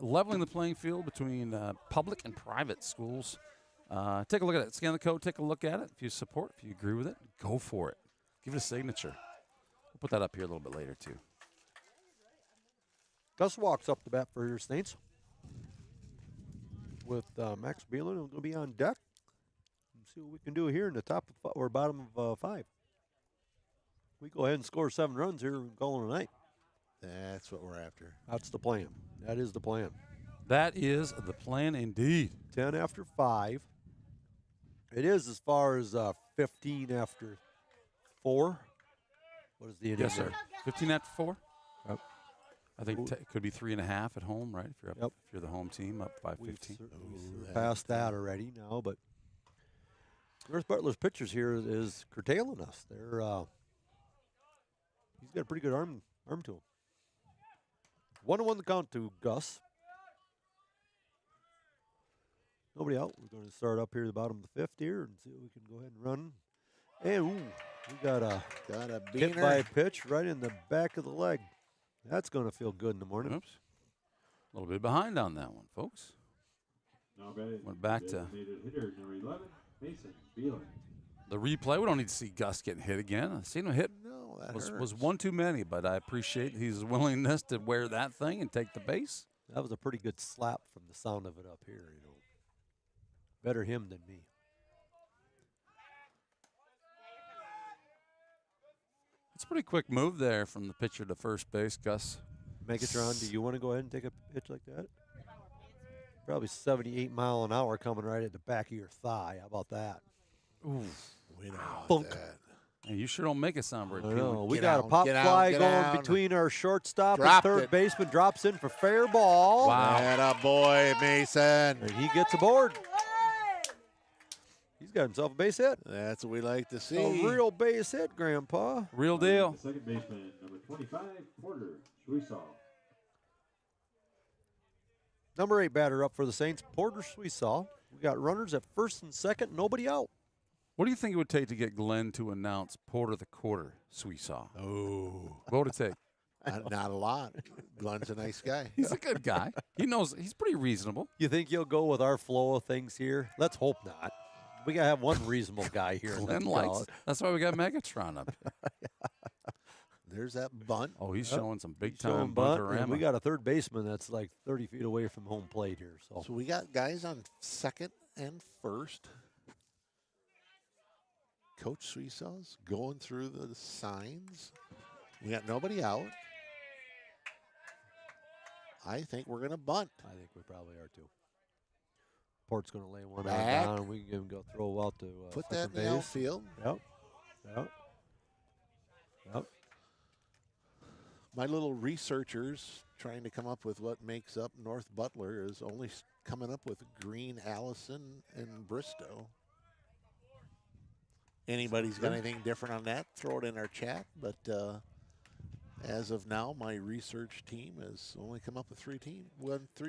leveling the playing field between public and private schools. Take a look at it. Scan the code. Take a look at it. If you support, if you agree with it, go for it. Give it a signature. We'll put that up here a little bit later, too. Gus walks up the bat for your Saints with Max Beelan. Going to be on deck. Let's see what we can do here in the top of, or bottom of 5. We go ahead and score 7 runs here and call it a night. That's what we're after. That's the plan. That is the plan. That is the plan indeed. 10 after 5. It is as far as 15 after 4. What is the inning? Yes, sir. 15 after 4? Yep. I think it could be 3.5 at home, right? If you're up, if you're the home team, up by 15. We're past that already now, but North Butler's pitchers here is curtailing us. They're he's got a pretty good arm to him. 1-1 the count to Gus. Nobody out. We're going to start up here at the bottom of the 5th here and see if we can go ahead and run. And we got a hit by a pitch right in the back of the leg. That's going to feel good in the morning. Oops. A little bit behind on that one, folks. Went back to hitter number 11, Mason Beelan. the replay. We don't need to see Gus getting hit again. I've seen him hit. No, that was one too many, but I appreciate his willingness to wear that thing and take the base. That was a pretty good slap from the sound of it up here, you know. Better him than me. It's a pretty quick move there from the pitcher to first base, Gus. Megatron, do you want to go ahead and take a pitch like that? Probably 78 mile an hour coming right at the back of your thigh. How about that? Ooh. We don't want Bunk. that. Hey, you sure don't make it sound very appealing. We got a pop fly going between our shortstop and third baseman. Drops in for fair ball. Wow. Atta boy, Mason. And he gets aboard. He's got himself a base hit. That's what we like to see. A real base hit, Grandpa. Real deal. Second baseman, number 25, Porter Sweesaw. Number 8 batter up for the Saints, Porter Sweesaw. We got runners at first and second, nobody out. What do you think it would take to get Glenn to announce Porter the Quarter Sweesaw? Oh. What would it take? Not a lot. Glenn's a nice guy. He's a good guy. He knows he's pretty reasonable. You think you'll go with our flow of things here? Let's hope not. We got to have one reasonable guy here. Glenn likes it. That's why we got Megatron up here. There's that bunt. Oh, he's showing some big-time buntarama. We got a third baseman that's like 30 feet away from home plate here. So we got guys on second and first. Coach Sweesaw's going through the signs. We got nobody out. I think we're going to bunt. I think we probably are too. Port's going to lay one Back. out down. We can go throw out to Put that in the base. outfield. Yep. My little researchers trying to come up with what makes up North Butler is only coming up with Green, Allison, and Bristow. Anybody's got anything different on that, throw it in our chat. But as of now, my research team has only come up with 3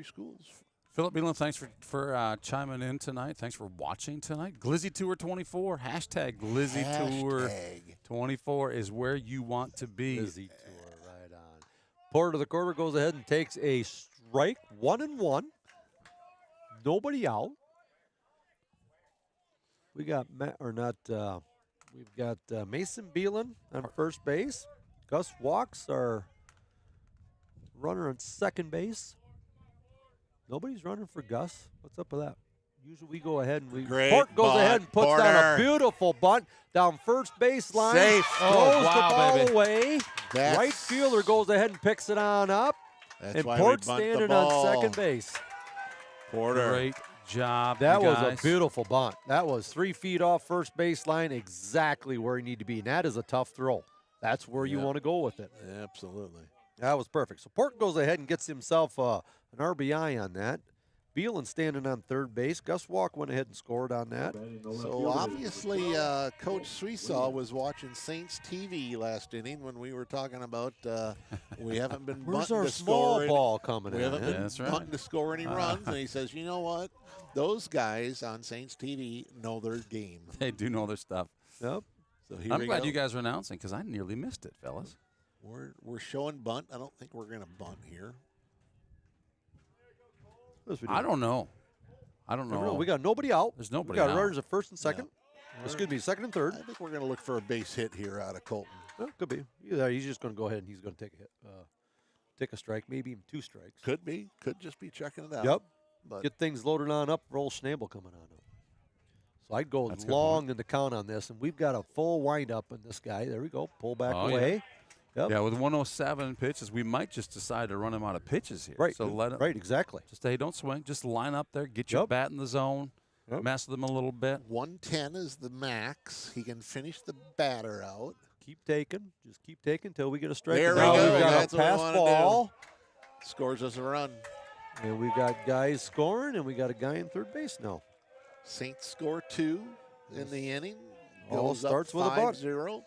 schools. Philip Beelan, thanks for chiming in tonight. Thanks for watching tonight. Glizzy Tour 24, hashtag Glizzy Tour 24 is where you want to be. Glizzy Tour, right on. Porter to the quarter goes ahead and takes a strike, 1-1. Nobody out. We got we've got Mason Beelan on first base. Gus walks, our runner on second base. Nobody's running for Gus. What's up with that? Usually we go ahead and Port goes ahead and puts down a beautiful bunt down first base line. Safe. Throws wow, the ball baby. away. Right fielder goes ahead and picks it on up. That's and why Port's we bunt the standing ball. on second base. Porter. Great job, That you was guys. a beautiful bunt. That was 3 feet off first base line, exactly where you need to be. And that is a tough throw. That's where you want to go with it. Absolutely. That was perfect. So Port goes ahead and gets himself an RBI on that. Beelan standing on third base. Gus Walk went ahead and scored on that. So obviously, Coach Sweesaw was watching Saints TV last inning when we were talking about we haven't been Where's bunting our to small score ball coming We in? haven't been That's right. bunting to score any runs, and he says, you know what? Those guys on Saints TV know their game. They do know their stuff. Yep. So here I'm we glad go. you guys are announcing because I nearly missed it, fellas. We're showing bunt. I don't think we're going to bunt here. I don't know. I don't know. We got nobody out. There's nobody We got out. runners at first and second. Excuse me, second and third. I think we're going to look for a base hit here out of Colton. Well, could be. Either he's just going to go ahead and he's going to take a hit, take a strike, maybe even 2 strikes. Could be. Could just be checking it out. Yep. But Get things loaded on up. Roll Schnabel coming on up. So I'd go That's a good long in the count on this, and we've got a full windup in this guy. There we go. Pull back away. Yep. Yeah, with 107 pitches, we might just decide to run him out of pitches here. Right. So let it, right. Exactly. Just hey, don't swing. Just line up there. Get your bat in the zone. Mess with them a little bit. 110 is the max. He can finish the batter out. Keep taking. Just keep taking until we get a strike. There we Now go. we've got That's a what we pass wanna ball. do. Scores us a run. And we got guys scoring, and we got a guy in third base now. Saints score 2 in the inning. All Goes starts up with a buck. 5-0.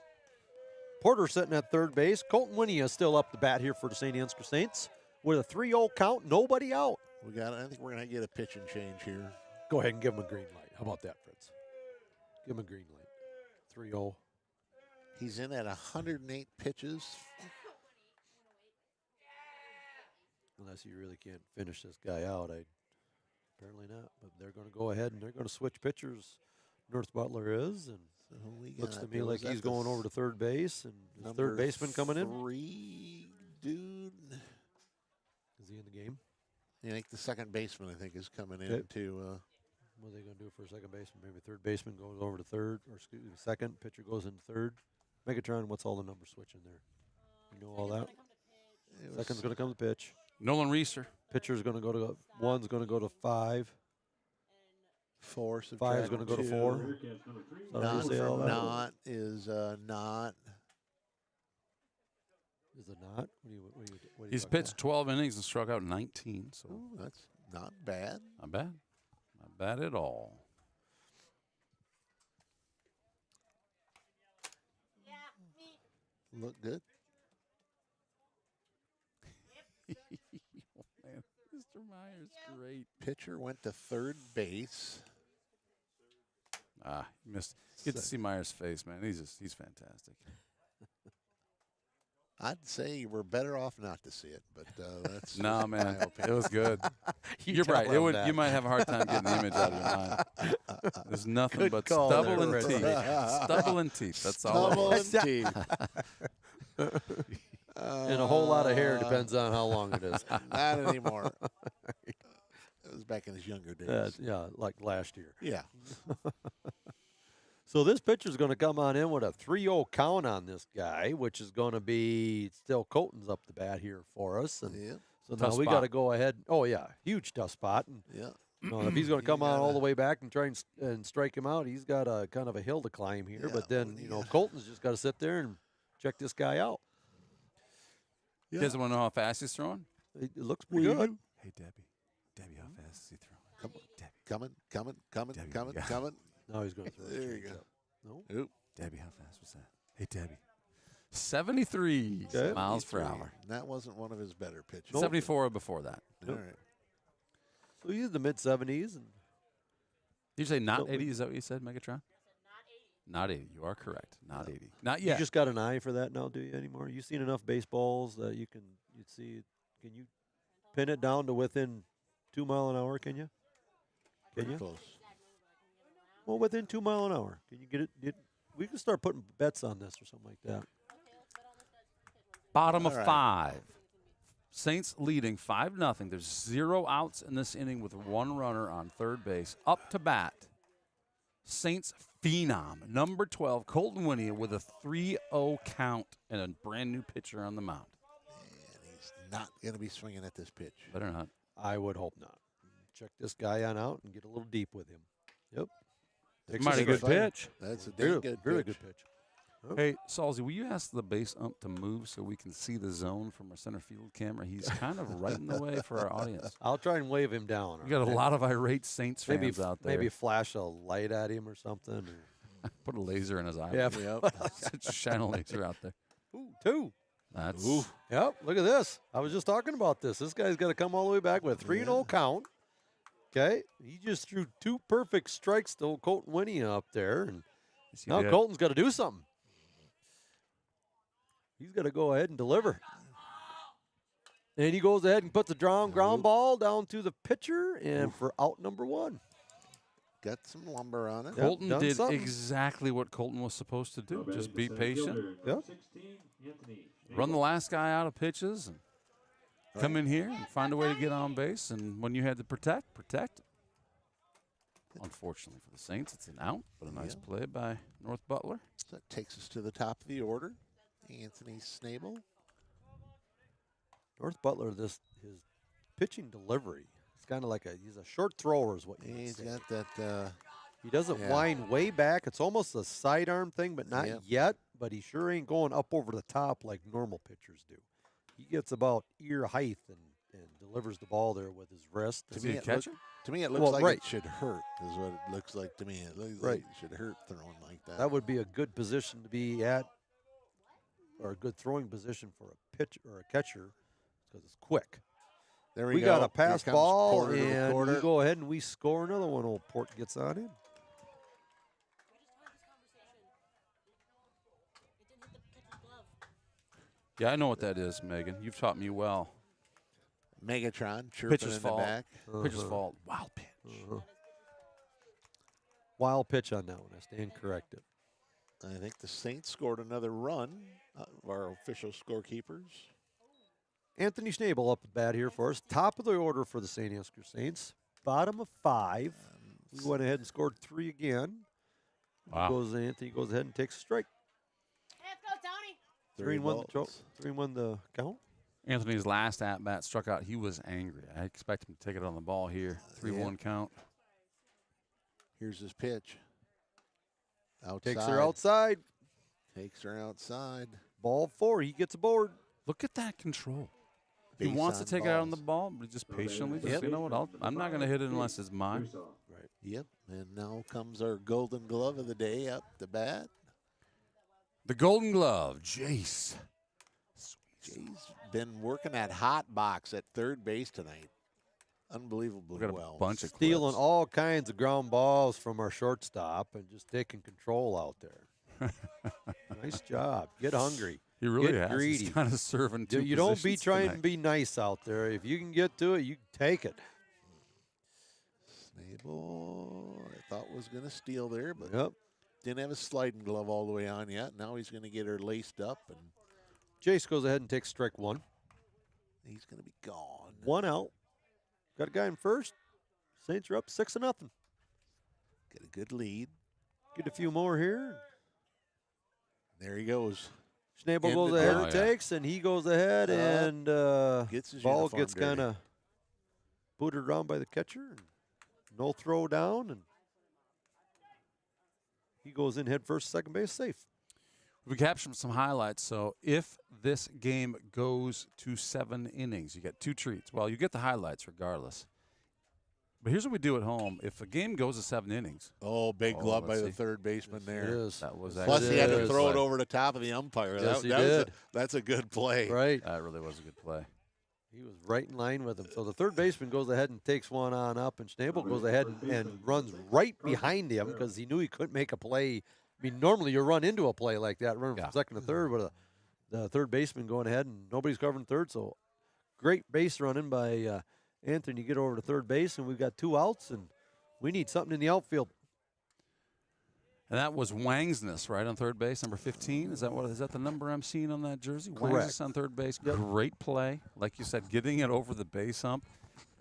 Porter sitting at third base. Colton Winia still up the bat here for the Saint Ansgar Saints with a 3-0 count. Nobody out. I think we're going to get a pitch and change here. Go ahead and give him a green light. How about that, Fritz? Give him a green light. 3-0. He's in at 108 pitches. Unless you really can't finish this guy out, apparently not. But they're going to go ahead and they're going to switch pitchers. North Butler is, and looks to me like he's going over to third base, and is third baseman coming in. 3 dude. Is he in the game? I think the second baseman, I think, is coming in Okay. to. What are they going to do for a second baseman? Maybe third baseman goes over to third, or excuse me, second. Pitcher goes into third. Megatron, what's all the numbers switching there? You know all that? Second's going to come to pitch. Nolan Reeser. Pitcher's going to go to 1's going to go to 5. 4. 5's going to go to 4. Not say all that? not is not. Is it not? What do you He's talking pitched 12 innings and struck out 19. So that's not bad. Not bad. Not bad at all. Look good. Man, Mr. Myers, great. Pitcher went to third base. Missed. Get to see Myers' face, man. He's fantastic. I'd say we're better off not to see it, but that's No, man, my opinion. it was good. You're tell right. him You that. might have a hard time getting the image out of your mind. There's nothing Good but call stubble there, and Fritz. teeth. Stubble and teeth. That's all. it Stubble was. and teeth. And a whole lot of hair depends on how long it is. Not anymore. It was back in his younger days. Yeah, like last year. Yeah. So this pitcher's going to come on in with a 3-0 count on this guy, which is going to be still Colton's up the bat here for us. And Yeah. so Tough now we spot. got to go ahead. Oh, yeah, huge tough spot. And Yeah. if he's going to come on all the way back and try and strike him out, he's got a kind of a hill to climb here. Yeah, But then, Colton's just got to sit there and check this guy out. You guys want to know how fast he's throwing? It looks pretty good. Hey, Debbie, how fast is he throwing? Come on. Coming. Debbie, Coming. Now he's going to throw it. There you go. No? Oop. Debbie, how fast was that? Hey, Debbie. 73 miles per 73. hour. That wasn't one of his better pitches. 74 before that. All right. So he's in the mid-70s. And Did you say not So we- 80? Is that what you said, Megatron? Not 80. You are correct. Not 80. Not yet. You just got an eye for that now, do you, anymore? You've seen enough baseballs that you'd see. Can you pin it down to within 2 mile an hour, can you? Can Pretty you? close. Well, within 2 mile an hour. Can you get it? We can start putting bets on this or something like that. Bottom of All right. 5. Saints leading 5-0. There's 0 outs in this inning with 1 runner on third base. Up to bat, Saints phenom, number 12, Colton Winia with a 3-0 count and a brand new pitcher on the mound. And he's not going to be swinging at this pitch. Better not. I would hope not. Check this guy on out and get a little deep with him. Yep. Takes Mighty a good swing. pitch. That's a Very dang good very pitch. good pitch. Hey, Salzy, will you ask the base ump to move so we can see the zone from our center field camera? He's kind of right in the way for our audience. I'll try and wave him down. We got a okay? lot of irate Saints fans out there. Maybe flash a light at him or something. Put a laser in his eye. Yeah. Shine a laser out there. Ooh, 2. That's Yep, look at this. I was just talking about this. This guy's got to come all the way back with a 3-0 count. Okay, he just threw 2 perfect strikes to old Colton Winia up there, and now did. Colton's got to do something. He's got to go ahead and deliver. And he goes ahead and puts the ground ball down to the pitcher and for out number 1. Got some lumber on it. Colton did exactly what Colton was supposed to do. Just be patient. Yep. Run the last guy out of pitches and come in here and find a way to get on base. And when you had to protect it. Unfortunately for the Saints, it's an out, but a nice play by North Butler. So that takes us to the top of the order. Anthony Snable. North Butler, his pitching delivery, it's kind of like he's a short thrower is what you He's say. got that. He doesn't wind way back. It's almost a sidearm thing, but not yet. But he sure ain't going up over the top like normal pitchers do. He gets about ear height and delivers the ball there with his wrist. To me, it looks like it should hurt, is what it looks like to me. It looks like it should hurt throwing like that. That would be a good position to be at, or a good throwing position for a pitcher or a catcher, because it's quick. There we got a pass ball, and we go ahead and we score another one. Old Port gets on in. Yeah, I know what that is, Megan. You've taught me well. Megatron chirping Pitcher's in fault. the back. Pitcher's fault. Wild pitch. Wild pitch on that one. I stand corrected. I think the Saints scored another run of our official scorekeepers. Anthony Schnabel up at bat here for us. Top of the order for the Saint Ansgar Saints. Bottom of 5. We went ahead and scored 3 again. Wow. Anthony goes ahead and takes a strike. Let's go, Tony. 3-1 the count. Anthony's last at-bat struck out. He was angry. I expect him to take it on the ball here. 3-1 count. Here's his pitch. Outside. Takes her outside. Takes her outside. Ball 4. He gets aboard. Look at that control. He wants to take it out on the ball, but just patiently, you know what, I'm not going to hit it unless it's mine. Right. Yep. And now comes our golden glove of the day up the bat. The golden glove, Jace. Jay's been working that hot box at third base tonight. Unbelievably Got a well. bunch of Stealing all kinds of ground balls from our shortstop and just taking control out there. Nice job. Get hungry. He really get has. greedy. He's kind of serving two You don't be positions trying tonight. to be nice out there. If you can get to it, you take it. Snable, I thought was going to steal there, but Yep. didn't have his sliding glove all the way on yet. Now he's going to get her laced up, and Jace goes ahead and takes strike 1. he's going to be gone. 1 out. Got a guy in first. Saints are up 6-0. Get a good lead. Get a few more here. There he goes. Schnabel In goes the ahead dirt. and takes, and he goes ahead and Gets his ball uniform gets dirty. kind of booted around by the catcher. And no throw down, and he goes in head first, second base, safe. We captured some highlights. So if this game goes to 7 innings, you get 2 treats. Well, you get the highlights regardless. But here's what we do at home. If a game goes to 7 innings. Oh, big glove by let's the see. third baseman there. That was Plus, he had to actually throw a it good over the top of the umpire. Yes, he Was did. that's a good play. Right. That really was a good play. He was right in line with him. So the third baseman goes ahead and takes one on up, and Schnabel goes ahead and runs right behind him because he knew he couldn't make a play. I mean, normally you run into a play like that, running from second to third, but the third baseman going ahead, and nobody's covering third. So great base running by Anthony. Get over to third base, and we've got 2 outs, and we need something in the outfield. And that was Wangsness, right, on third base, number 15. Is that the number I'm seeing on that jersey? Correct. Wangsness on third base. Great play. Like you said, getting it over the base hump,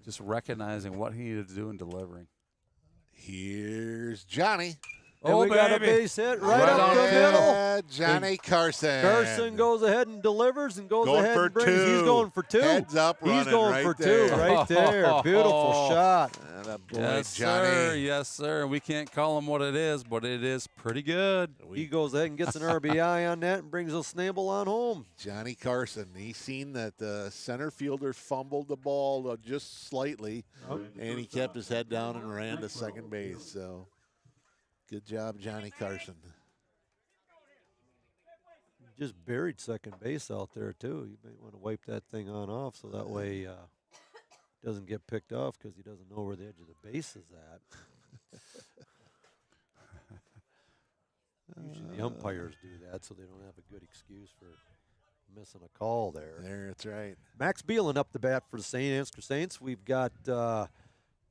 just recognizing what he needed to do and delivering. Here's Johnny. And we got a base hit right up the middle. Johnny Carson. Carson goes ahead and delivers and goes Going ahead for and brings. 2. He's going for 2. Heads up He's running going right for there. 2 right there. Beautiful shot. Boy, Yes, Johnny. sir. Yes, sir. We can't call him what it is, but it is pretty good. He goes ahead and gets an RBI on that and brings a Snabel on home. Johnny Carson. He seen that the center fielder fumbled the ball just slightly, and he kept his head down and ran to second base. So, good job, Johnny Carson. Just buried second base out there, too. You might want to wipe that thing on off so that way doesn't get picked off because he doesn't know where the edge of the base is at. Usually the umpires do that so they don't have a good excuse for missing a call there. That's right. Max Beelan up the bat for the Saint Ansgar Saints. We've got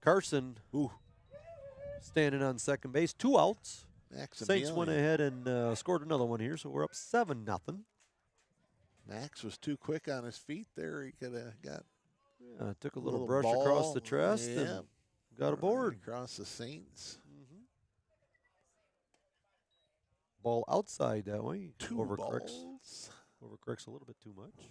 Carson standing on second base. 2 outs. Saints went ahead and scored another one here, so we're up 7-0. Max was too quick on his feet there. He could have got took a little brush across the chest and got aboard. Across the Saints. Ball outside that way. 2 balls. Overcorrects a little bit too much.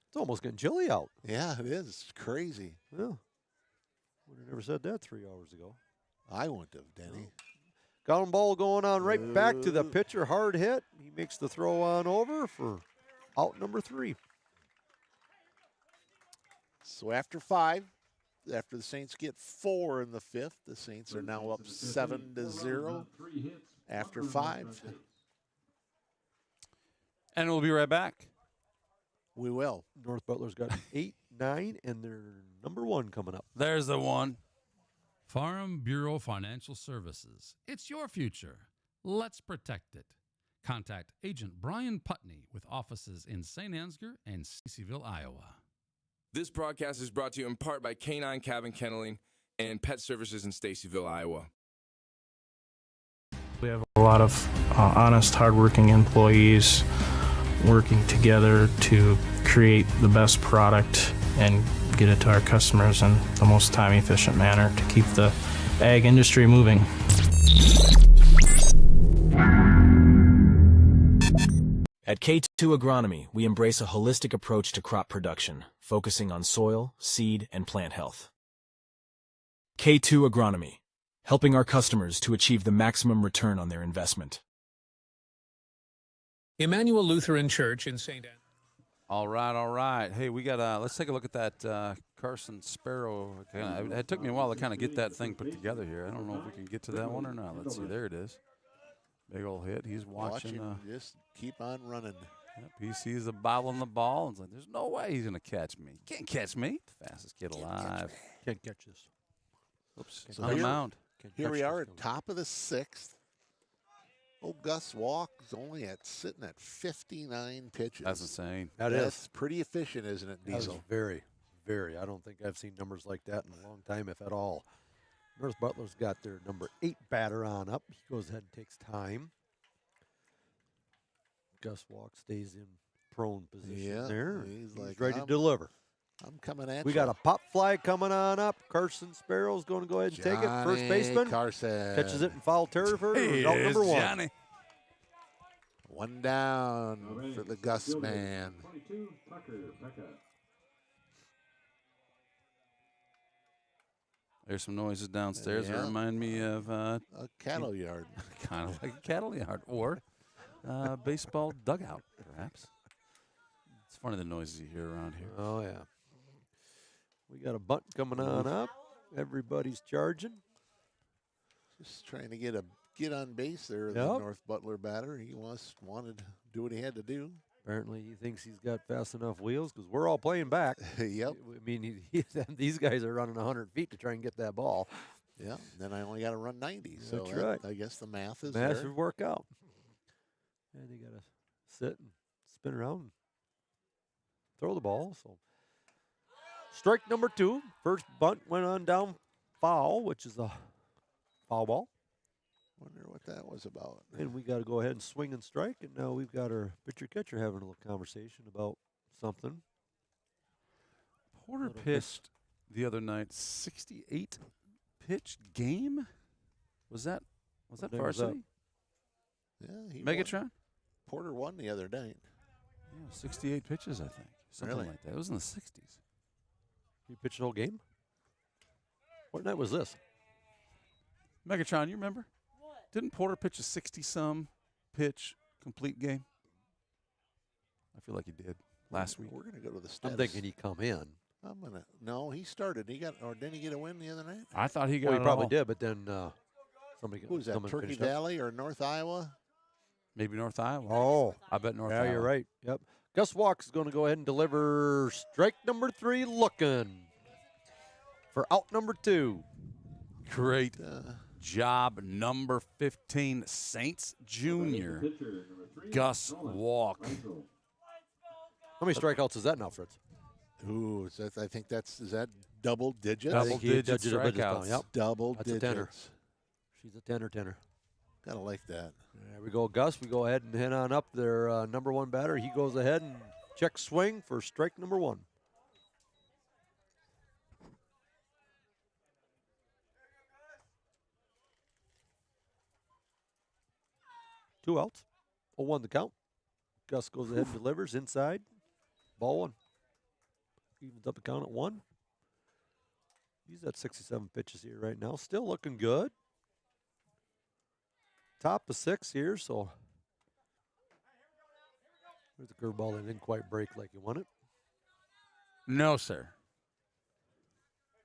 It's almost getting chilly out. Yeah, it is. It's crazy. Yeah. Would have never said that 3 hours ago. I wouldn't have, Denny. Got him ball going on right back to the pitcher. Hard hit. He makes the throw on over for out number 3. So after 5, after the Saints get 4 in the 5th, the Saints are now up 7-0 after 5. And we'll be right back. We will. North Butler's got 8, 9, and they're number 1 coming up. There's the one. Farm Bureau Financial Services. It's your future. Let's protect it. Contact Agent Brian Putney with offices in Saint Ansgar and Stacyville, Iowa. This broadcast is brought to you in part by Canine Cabin Kenneling and Pet Services in Stacyville, Iowa. We have a lot of honest, hardworking employees working together to create the best product and get it to our customers in the most time-efficient manner to keep the ag industry moving. At K2 Agronomy, we embrace a holistic approach to crop production, focusing on soil, seed, and plant health. K2 Agronomy, helping our customers to achieve the maximum return on their investment. Emmanuel Lutheran Church in Saint Ansgar. All right. Hey, we got let's take a look at that Carson Sparrow. It took me a while to kind of get that thing put together here. I don't know if we can get to that one or not. Let's see. There it is. Big old hit. He's watching. Just keep on running. Yep, he sees the ball on the ball and it's like, there's no way he's going to catch me. Can't catch me. The fastest kid alive. Can't catch this. Oops. So On the mound. Here we are at top of the 6th. Old Gus Walk is only sitting at 59 pitches. That's insane. That's pretty efficient, isn't it, Diesel? That is very, very. I don't think I've seen numbers like that in a long time, if at all. North Butler's got their number 8 batter on up. He goes ahead and takes time. Gus Walk stays in prone position there. He's ready to deliver. I'm coming at you. We got a pop fly coming on up. Carson Sparrow's going to go ahead and take it. First baseman. Carson Catches it in foul territory. Out number 1. Johnny. 1 down for the Gus man. 22, Tucker, Becca. There's some noises downstairs that remind me of a cattle yard. Kind of like a cattle yard or baseball dugout, perhaps. It's funny the noises you hear around here. Oh, yeah. We got a bunt coming on up. Everybody's charging. Just trying to get on base there, the North Butler batter. He wanted to do what he had to do. Apparently he thinks he's got fast enough wheels because we're all playing back. Yep. I mean, these guys are running 100 feet to try and get that ball. Yeah, then I only got to run 90. So That's right. I guess the math is Math there. should work out. And you got to sit and spin around and throw the ball. So strike number 2. First bunt went on down foul, which is a foul ball. Wonder what that was about. And we got to go ahead and swing and strike. And now we've got our pitcher-catcher having a little conversation about something. Porter pitched the other night 68 pitch game. Was that Varsity? Yeah, Megatron? Won. Porter won the other night. Yeah, 68 pitches, I think. Something like that. It was in the 60s. He pitched the whole game? What night was this? Megatron, you remember? Didn't Porter pitch a 60-some pitch complete game? I feel like he did last week. We're going to go to the stats. I'm thinking he come in. No, he started. Didn't he get a win the other night? I thought he got Well, he probably did, but then somebody. Who was that? Turkey Valley or North Iowa? Maybe North Iowa. Oh, I bet North Iowa. Yeah, you're right. Yep. Gus Walks is going to go ahead and deliver strike number 3 looking for out number 2. Great job, number 15, Saints Jr. Gus Walk. How many strikeouts is that now, Fritz? Ooh, I think is that double digits? Double digits strikeouts. Yep. Double That's digits. a tenner. She's a tenner. Gotta like that. There we go, Gus. We go ahead and head on up their number one batter. He goes ahead and checks swing for strike number one. Two outs. 0-1 the count. Gus goes ahead and delivers inside. Ball one. Evens up the count at 1. He's at 67 pitches here right now. Still looking good. Top of 6 here, so there's a curveball that didn't quite break like you wanted. No, sir.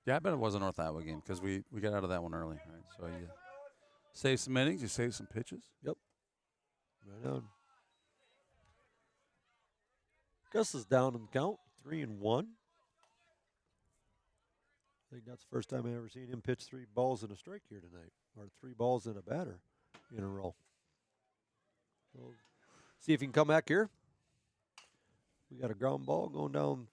Yeah, I bet it was a North Iowa game because we got out of that one early. Right? So you save some innings, you save some pitches. Yep. Right on. Gus is down in the count, 3-1. I think that's the first time I've ever seen him pitch 3 balls and a strike here tonight, or 3 balls and a batter in a row. So see if he can come back here. We got a ground ball going down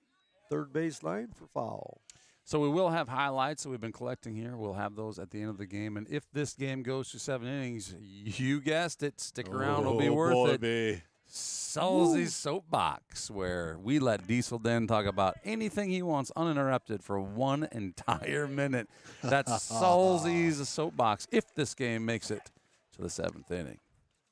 third baseline for foul. So we will have highlights that we've been collecting here. We'll have those at the end of the game. And if this game goes to 7 innings, you guessed it, stick around. It'll be worth it. Sulzy's Soapbox, where we let Diesel Den talk about anything he wants uninterrupted for 1 entire minute. That's Sulzy's Soapbox if this game makes it to the 7th inning.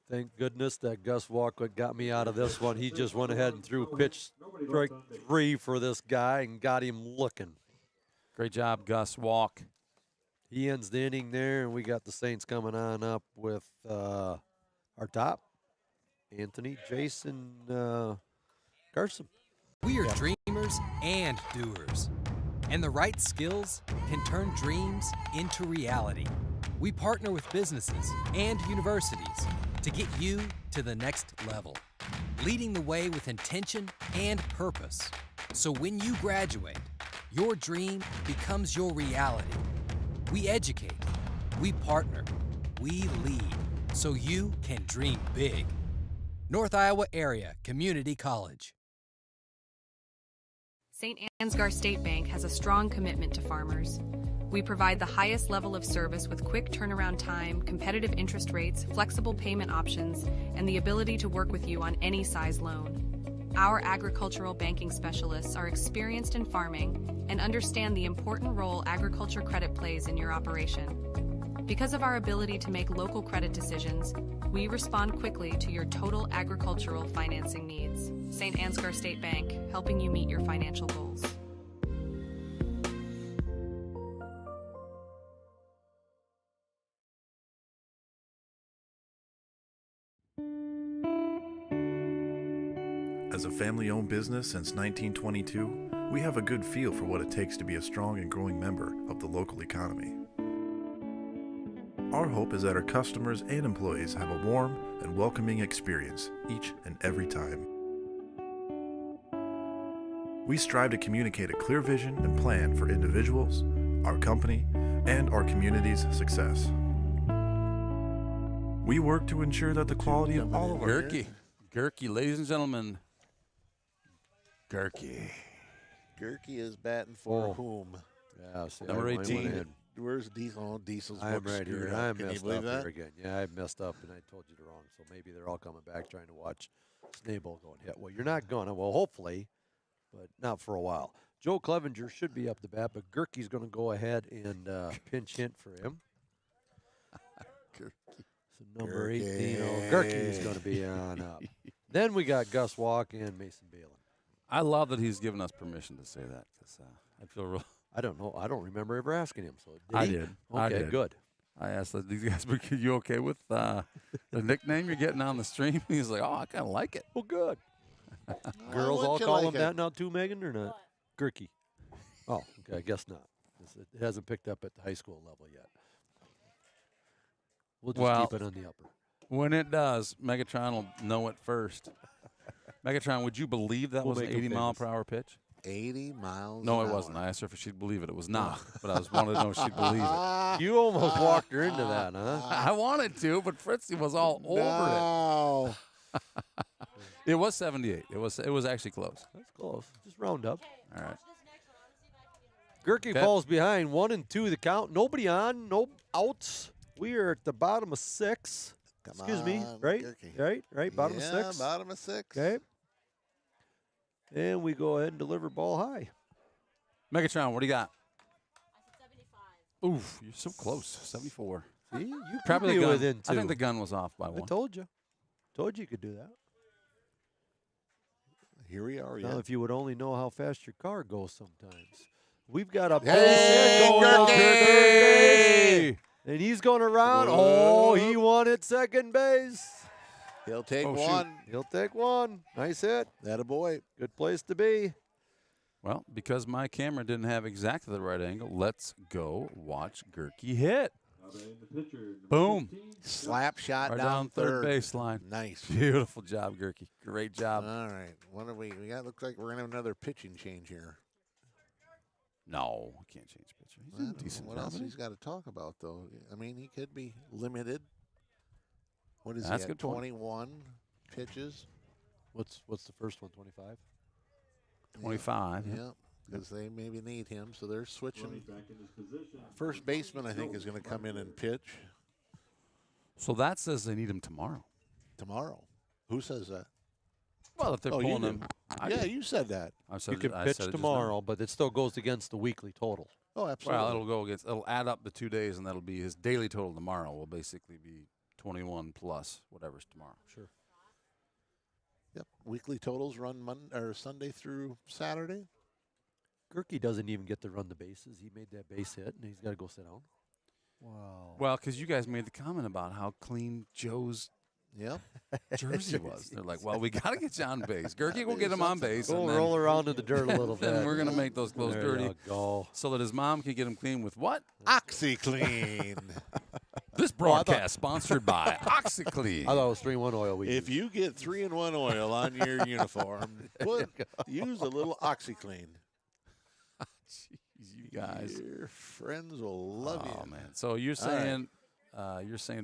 Thank goodness that Gus Walker got me out of this one. He just went ahead and threw pitch strike 3 for this guy and got him looking. Great job, Gus Walk. He ends the inning there, and we got the Saints coming on up with our top. Anthony, Jason, Carson. We are dreamers and doers. And the right skills can turn dreams into reality. We partner with businesses and universities to get you to the next level, leading the way with intention and purpose. So when you graduate, your dream becomes your reality. We educate, we partner, we lead, so you can dream big. North Iowa Area Community College. Saint Ansgar State Bank has a strong commitment to farmers. We provide the highest level of service with quick turnaround time, competitive interest rates, flexible payment options, and the ability to work with you on any size loan. Our agricultural banking specialists are experienced in farming and understand the important role agriculture credit plays in your operation. Because of our ability to make local credit decisions, we respond quickly to your total agricultural financing needs. Saint Ansgar State Bank, helping you meet your financial goals. As a family-owned business since 1922, we have a good feel for what it takes to be a strong and growing member of the local economy. Our hope is that our customers and employees have a warm and welcoming experience each and every time. We strive to communicate a clear vision and plan for individuals, our company, and our community's success. We work to ensure that the quality of all of our... Gerke, ladies and gentlemen. Gerke. Gerke is batting for whom? Yeah, see, number 18. Where's Diesel? Oh, Diesel's I'm right here. I Can you messed believe up that? here again. Yeah, I messed up, and I told you the wrong. So maybe they're all coming back trying to watch Snable going hit. Well, you're not going to. Well, hopefully, but not for a while. Joe Clevenger should be up the bat, but Gerke's going to go ahead and pinch hit for him. So number 18, Gerke is going to be on up. Then we got Gus Walk and Mason Balin. I love that he's given us permission to say that because I feel real. I don't know. I don't remember ever asking him. So I he? did. Okay, I did. Good. I asked these guys, "Are you okay with the nickname you're getting on the stream?" He's like, "Oh, I kind of like it." Well, good. Girls all call him that now too, Megan, or not? Gerke. Oh, okay. I guess not. It hasn't picked up at the high school level yet. We'll just keep it on the upper. When it does, Megatron will know it first. Megatron, would you believe that was an 80-mile-per-hour pitch? 80 miles No, an it hour. wasn't. I asked her if she'd believe it. It was not. But I wanted to know if she'd believe it. You almost walked her into that, huh? I wanted to, but Fritzy was all over it. It was 78. It was actually close. That's close. Just round up. All right. Gerke Okay. falls behind 1-2 the count. Nobody on, no outs. We are at the bottom of 6. Excuse me, on, right? Gerke. Right, bottom of Yeah, 6. bottom of 6. Okay. And we go ahead and deliver ball high. Megatron, what do you got? Oof, you're so close. 74. See, you Probably could the be gun. within 2. I think the gun was off by I one. told you. Told you could do that. Here we are. Now, Yeah. if you would only know how fast your car goes sometimes. We've got a base Hey, hit going on Gerke! third base. And he's going around. Oh, he won at second base. He'll take Oh, shoot. one. He'll take one. Nice hit. That boy. Good place to be. Well, because my camera didn't have exactly the right angle, let's go watch Gerke hit. Boom. Slap shot Right down third baseline. Nice. Beautiful job, Gerke. Great job. All right. What do we got? Looks like we're gonna have another pitching change here. No, we can't change pitcher. He's I doing a don't know decent what job. else isn't he's he? got to talk about though? I mean, he could be limited. What is That's he a at? good point. 21 pitches. What's the first one? 25. 25. Yeah. Yeah, because they maybe need him, so they're switching. First baseman, I think, is going to come in and pitch So that says they need him tomorrow. tomorrow. Who says that? Well, if they're Oh, you pulling do. him. I Yeah, did. you said that. I said You can I pitch said it just tomorrow, but it still goes against the weekly total. Oh, now. absolutely. Well, it'll add up the 2 days, and that'll be his daily total tomorrow. Will basically be 21 plus whatever's tomorrow. Sure. Yep. Weekly totals run Sunday through Saturday. Gerke doesn't even get to run the bases. He made that base hit, and he's got to go sit down. Wow. Well, because you guys made the comment about how clean Joe's Yep. jersey was. They're like, well, we got to get you on base. Gerke will get him on base. Go and then, roll around in the dirt a little bit. then we're going to make those clothes There dirty you go. so that his mom can get him clean with what? OxyClean. This broadcast sponsored by OxyClean. I thought it was 3-in-1 oil. If you get 3-in-1 oil on your uniform, use a little OxyClean. Jeez, you guys. Your friends will love you. Oh man! So you're saying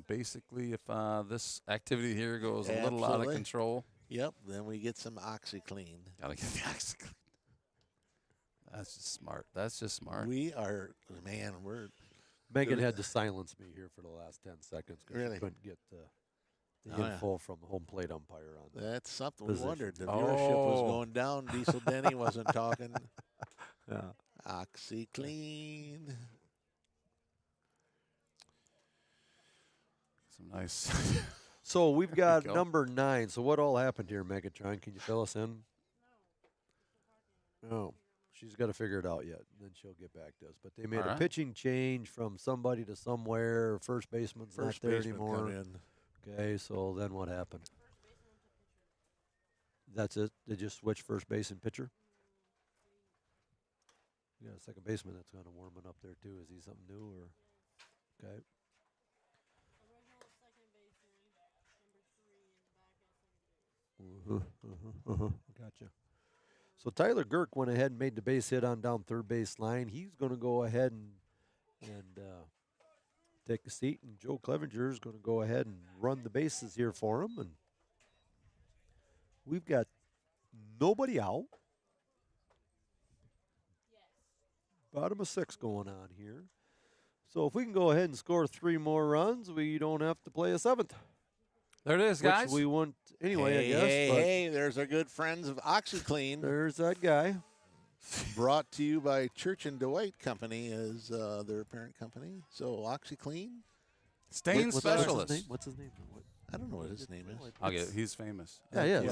basically if this activity here goes a little out of Absolutely. control, Yep. Then we get some OxyClean. gotta get the OxyClean. That's just smart. That's just smart. We are, man. We're Megan had to silence me here for the last 10 seconds because Really? she couldn't get the Oh, yeah. info from the home plate umpire on that. That's something position. we wondered. The viewership was going down. Diesel Denny wasn't talking. Yeah. OxyClean. Some nice. So we've got go. number 9. So what all happened here, Megatron? Can you fill us in? No. She's got to figure it out yet. Then she'll get back to us. But they made All a right. pitching change from somebody to somewhere. First baseman's First not there baseman anymore. come in. Okay, so then what happened? That's it? They just switch first base and pitcher? You got a second baseman that's kind of warming up there, too. Is he something new or? Okay. Gotcha. So Tyler Girk went ahead and made the base hit on down third base line. He's going to go ahead and take a seat, and Joe Clevenger is going to go ahead and run the bases here for him. And we've got nobody out. Bottom of 6 going on here. So if we can go ahead and score 3 more runs, we don't have to play a 7th. There it is, guys. Which we want anyway, Hey, I guess. hey, but hey, there's our good friends of OxyClean. there's that guy. Brought to you by Church and Dwight Company as their parent company. So OxyClean. Stain What's specialist. What's his name? I don't know what his name is. I'll get it. He's famous. Yeah, he is.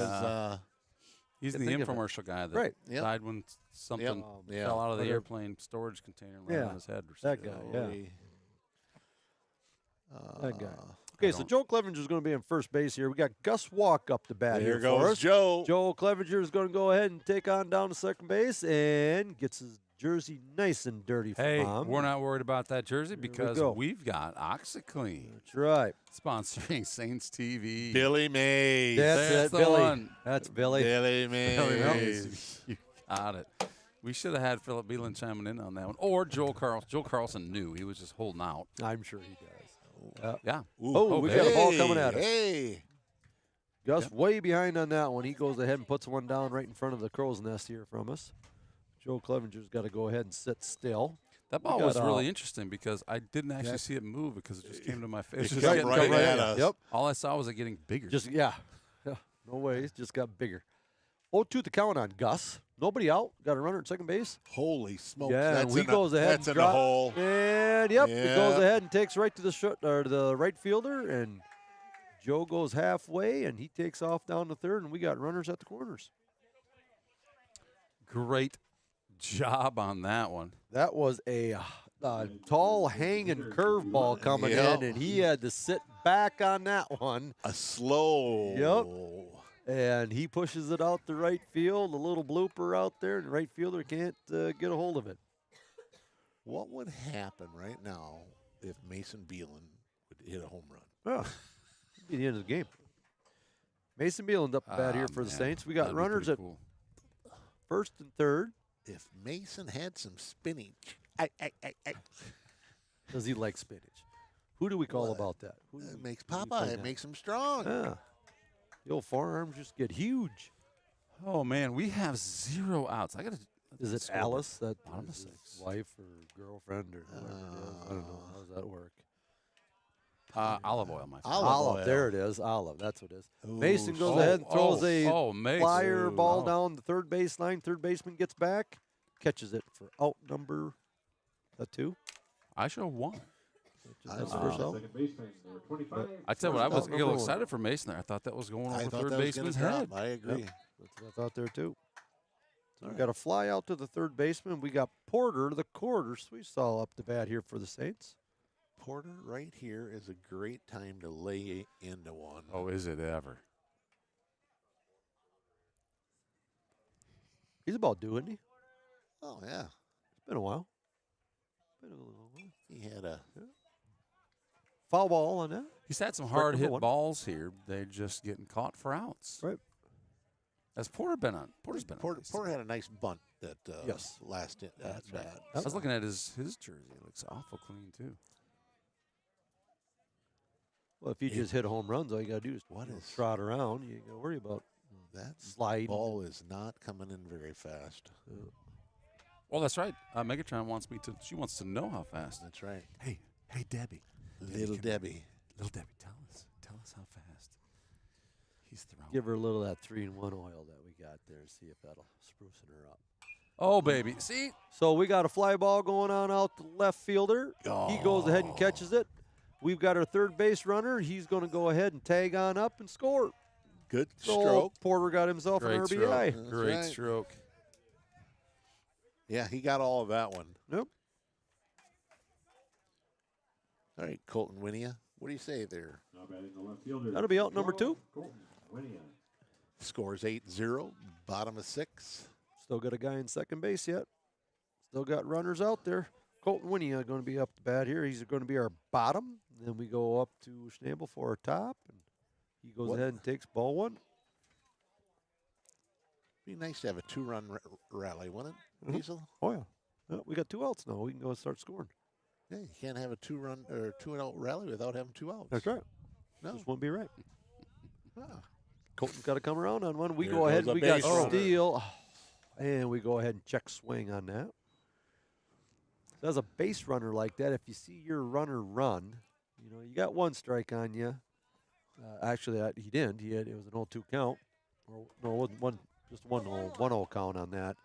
He's Can't the think of it. infomercial guy that Right. Yep. died when something Yeah. fell out of the Whatever. airplane storage container right Yeah, on his head. Or that something. guy, yeah. That guy. Uh, Okay, so Joe Clevenger is going to be in first base here. We got Gus Walk up the bat There here for goes us. Joe. Joe Clevenger is going to go ahead and take on down to second base and gets his jersey nice and dirty for Hey, Mom. we're not worried about that jersey because go. we've got OxyClean That's right. sponsoring Saints TV. Billy Mays. That's That's it, the Billy. one. That's Billy. Billy Mays. You got it. We should have had Philip Beelan chiming in on that one. Or Joel Carlson. Joel Carlson knew. He was just holding out. I'm sure he does. Yeah. Oh, we got a ball coming at us. Hey. Gus way behind on that one. He goes ahead and puts one down right in front of the crow's nest here from us. Joe Clevenger's got to go ahead and sit still. That ball was really interesting because I didn't actually see it move because it just came to my face. It came right at us. Yep. All I saw was it getting bigger. Just no way. It just got bigger. 0-2 the count on Gus. Nobody out. Got a runner at second base. Holy smokes! Yeah, that's he goes ahead. That's in the hole. And he goes ahead and takes right to the right fielder, and Joe goes halfway, and he takes off down the third, and we got runners at the corners. Great job on that one. That was a tall hanging curveball coming in, and he had to sit back on that one. A slow. Yep. And he pushes it out to right field. A little blooper out there, and the right fielder can't get a hold of it. What would happen right now if Mason Beelan would hit a home run? Oh, it'd be the end of the game. Mason Beeland up bat here for the Saints. We got runners at first and third. If Mason had some spinach. Does he like spinach? Who do we call about that? It makes Popeye. It makes him strong. Yeah. The old forearms just get huge. Oh, man, we have 0 outs. Is it Alice, that bottom of is 6? his wife or girlfriend or whoever it is? I don't know. How does that work? Olive oil, my friend. Olive. There it is. Olive. That's what it is. Mason goes ahead and throws a flyer ball down the third baseline. Third baseman gets back, catches it for out number 2. I show 1. That's the first out. I tell you what, I was a little excited for Mason there. I thought that was going over third baseman's head. I agree. Yep. That's what I thought there, too. So we got a fly out to the third baseman. We got Porter, the quarter Sweesaw up to bat here for the Saints. Porter right here is a great time to lay into one. Oh, is it ever? He's about due, isn't he? Oh, yeah. It's been a while. He had a foul ball on that. He's had some hard hit balls here. They're just getting caught for outs. Right. Has Porter's been on? Porter had a nice bunt that last in. That's right. I was looking at his jersey. It looks awful clean too. Well, if you just hit home runs, all you got to do is trot around. You ain't got to worry about that slide. Ball is not coming in very fast. Well, that's right. Megatron wants me to. She wants to know how fast. That's right. Hey, Debbie. Little Debbie. Little Debbie, tell us how fast he's throwing. Give her a little of that 3-in-1 oil that we got there. See if that'll sprucing her up. Oh, baby. See? So we got a fly ball going on out to left fielder. He goes ahead and catches it. We've got our third base runner. He's going to go ahead and tag on up and score. Good So stroke. Porter got himself an RBI. That's Great right. stroke. Yeah, he got all of that one. Nope. All right, Colton Winia. What do you say there? That'll be out number 2. Scores 8-0, bottom of 6. Still got a guy in second base yet. Still got runners out there. Colton Winia going to be up the bat here. He's going to be our bottom. Then we go up to Schnabel for our top. And he goes ahead and takes ball 1. Be nice to have a 2-run rally, wouldn't it, Diesel? Oh, yeah. Well, we got 2 outs now. We can go and start scoring. Yeah, you can't have a 2-run or 2-out rally without having 2 outs. That's right. No. Just wouldn't be right. Ah. Colton's got to come around on one. We There go ahead goes and a we got base runner. steal. And we go ahead and check swing on that. So as a base runner like that, if you see your runner run, you got 1 strike on you. Actually, he didn't. It was an 0-2 count. Or, no, it wasn't one. Just 1-0 count on that.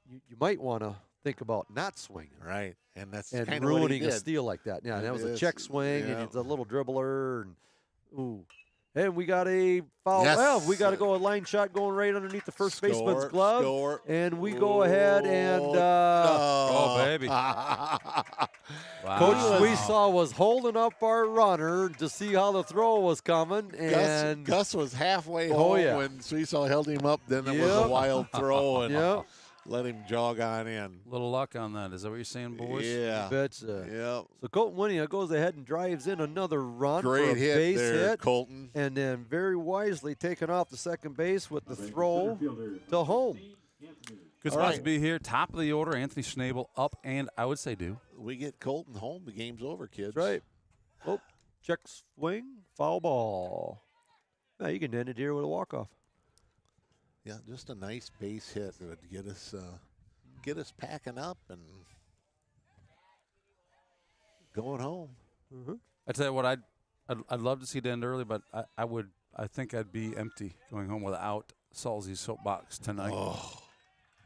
You might want to think about not swinging. Right, and that's and kind of what he ruining a did. steal like that. Yeah, It that was a is, check swing, yeah. and it's a little dribbler, and and we got a foul. Yes. Well, we got to go a line shot going right underneath the first baseman's glove, Score. and we go ahead and Oh, baby. Coach Sweesaw was holding up our runner to see how the throw was coming, and Gus was halfway Oh, home yeah. when Sweesaw held him up. Then it was a Yep. wild throw, and Yep. let him jog on in. Little luck on that. Is that what you're saying, boys? Yeah. You betcha. Yep. So Colton Winia goes ahead and drives in another run for Great a hit base there, hit, Colton. and then very wisely taken off the second base with the throw to home. Good All spot right. to be here. Top of the order, Anthony Schnabel up, and I would say due. We get Colton home. The game's over, kids. That's right. Oh, check swing, foul ball. Yeah, you can end it here with a walk-off. Yeah, just a nice base hit that would get us packing up and going home. I tell you what, I'd love to see it end early, but I think I'd be empty going home without Salzy's soapbox tonight. Oh,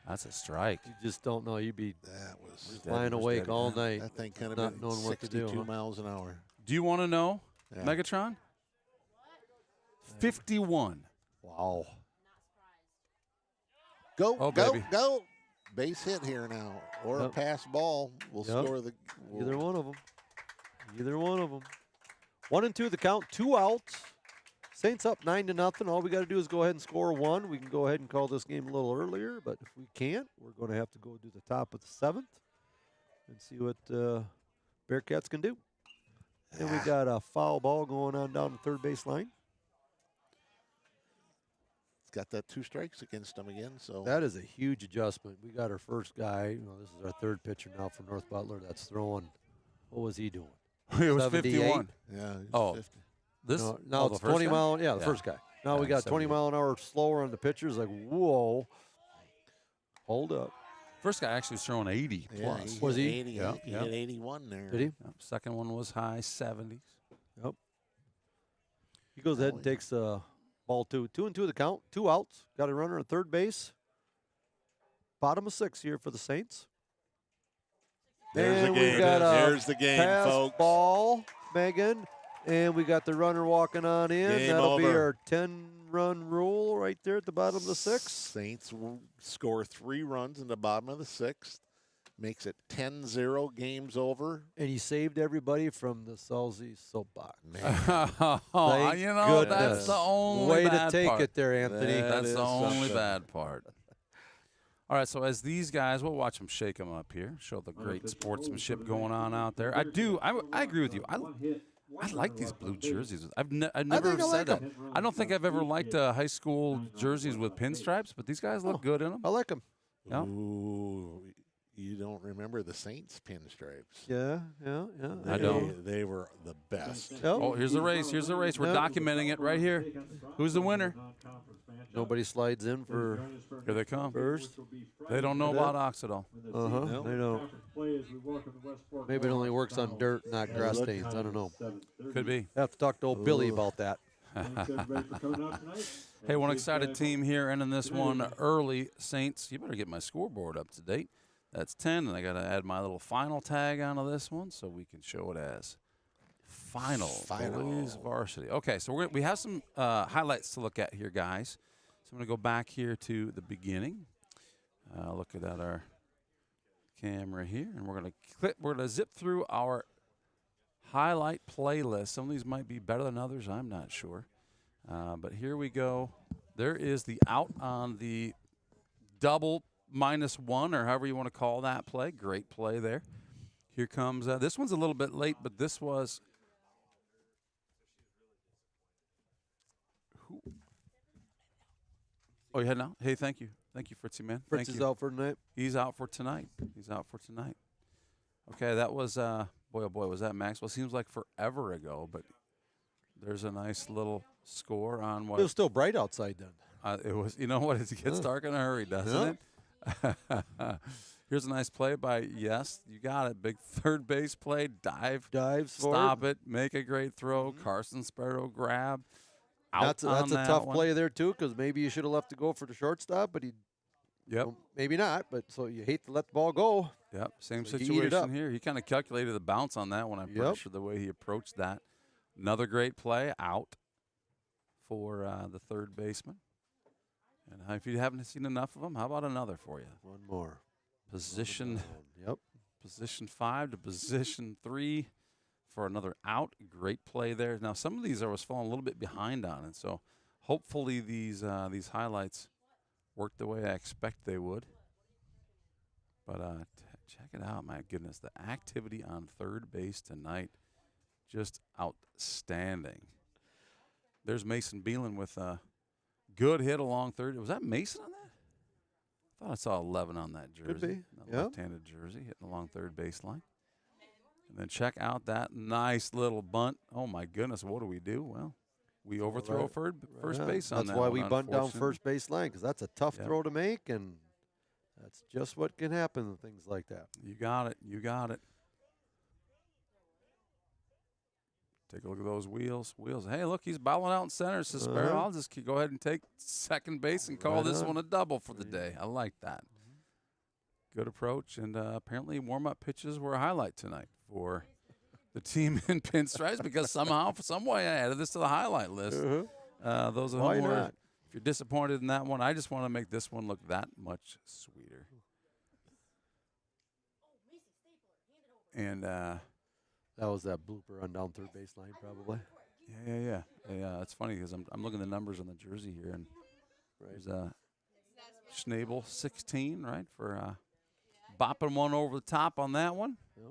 that's a strike. You just don't know. You'd be just lying awake all night, That thing kind of not been knowing what to do. 62 miles an hour. Do you want to know, Yeah. Megatron? 51. Wow. Go, Oh, go, baby. go. Base hit here now. Or a pass ball will score the. Either one of them. Either one of them. 1 and 2 the count, 2 outs. Saints up 9-0. All we got to do is go ahead and score 1. We can go ahead and call this game a little earlier, but if we can't, we're going to have to go to the top of the 7th and see what Bearcats can do. And we got a foul ball going on down the third base line. It's got that 2 strikes against him again. So That is a huge adjustment. We got our first guy. This is our third pitcher now for North Butler that's throwing. What was he doing? It was 78? 51. Yeah. Oh, 50. this now the it's first 20 guy? mile. Yeah, the first guy. Now we got 20 mile an hour slower on the pitchers. Like, whoa. Hold up. First guy actually was throwing 80 Yeah, plus. he Was hit he? 80, Yep, he yep. hit 81 there. Did he? Yep. Second one was high 70s. Yep. He goes ahead and takes the ball 2. 2 and 2 the count. 2 outs. Got a runner at third base. Bottom of 6 here for the Saints. There's and the we game. got a There's the game, pass folks. ball, Megan. And we got the runner walking on in. Game That'll be over. our 10-run rule right there at the bottom of the 6th. Saints will score 3 runs in the bottom of the 6th. Makes it 10-0, game's over. And he saved everybody from the Salzy soapbox. Oh, Thank you know, goodness. that's the only Way bad to take part. it there, Anthony. That's is the only something. bad part. All right, so as these guys, we'll watch them shake them up here, show the great sportsmanship going on out there. I agree with you. I like these blue jerseys. I've never said that. I don't think I've ever liked high school jerseys with pinstripes, but these guys look good in them. I like them. Yeah. Ooh, you don't remember the Saints pinstripes? Yeah. I don't. They were the best. Oh, here's the race. Here's the race. We're documenting it right here. Who's the winner? Nobody slides in for Here they come. first. They don't know about Oxidol. Uh-huh. They don't. Maybe it only works on dirt, not grass stains. I don't know. Could be. I have to talk to old Billy about that. Hey, one excited team here ending this one early. Saints, you better get my scoreboard up to date. That's 10, and I got to add my little final tag onto this one so we can show it as final. Boys Varsity. Okay, so we have some highlights to look at here, guys. So I'm going to go back here to the beginning. Look at our camera here, and we're going to zip through our highlight playlist. Some of these might be better than others. I'm not sure. But here we go. There is the out on the double -1, or however you want to call that play. Great play there. Here comes, this one's a little bit late, but this was. Oh, you had now? Hey, thank you. Thank you, Fritzy, man. Fritz Thank is you. out for tonight. He's out for tonight. Okay, that was, boy, oh boy, was that Maxwell. Seems like forever ago, but there's a nice little score on what. It was still bright outside then. It was, you know what? It gets dark in a hurry, doesn't it? Here's a nice play by, yes, you got it. Big third base play, dives stop forward. it, make a great throw. Carson Sparrow grab. That's out a on tough that one. play there, too, because maybe you should have left to go for the shortstop, but he. Yep. Well, maybe not, but so you hate to let the ball go. Yep, same So you eat it up. situation here. He kind of calculated the bounce on that one. I'm pretty sure the way he approached that. Another great play, out for the third baseman. And if you haven't seen enough of them, how about another for you? One more. Position. Yep. Position 5 to position 3 for another out. Great play there. Now some of these I was falling a little bit behind on it, so hopefully these highlights work the way I expect they would. But check it out, my goodness. The activity on third base tonight, just outstanding. There's Mason Beelan with a good hit along third. Was that Mason on that? I thought I saw 11 on that jersey. Could be, That yeah. left-handed jersey hitting along third baseline. And then check out that nice little bunt. Oh, my goodness, what do? Well, we overthrow first base on that's that why one, we bunt down unfortunately. first base line, because that's a tough Yep. throw to make, and that's just what can happen in things like that. You got it. You got it. Take a look at those wheels. Hey, look, he's bowling out in center. Says Sparrow, I'll just go ahead and take second base and call this one a double for the day. I like that. Good approach, and apparently warm-up pitches were a highlight tonight for the team in pinstripes because somehow, some way, I added this to the highlight list. Those at Why home, not? if you're disappointed in that one, I just want to make this one look that much sweeter. And that was that blooper on down third baseline, probably. Yeah. It's funny because I'm looking at the numbers on the jersey here, and there's Schnabel 16, right, for bopping one over the top on that one. Yep.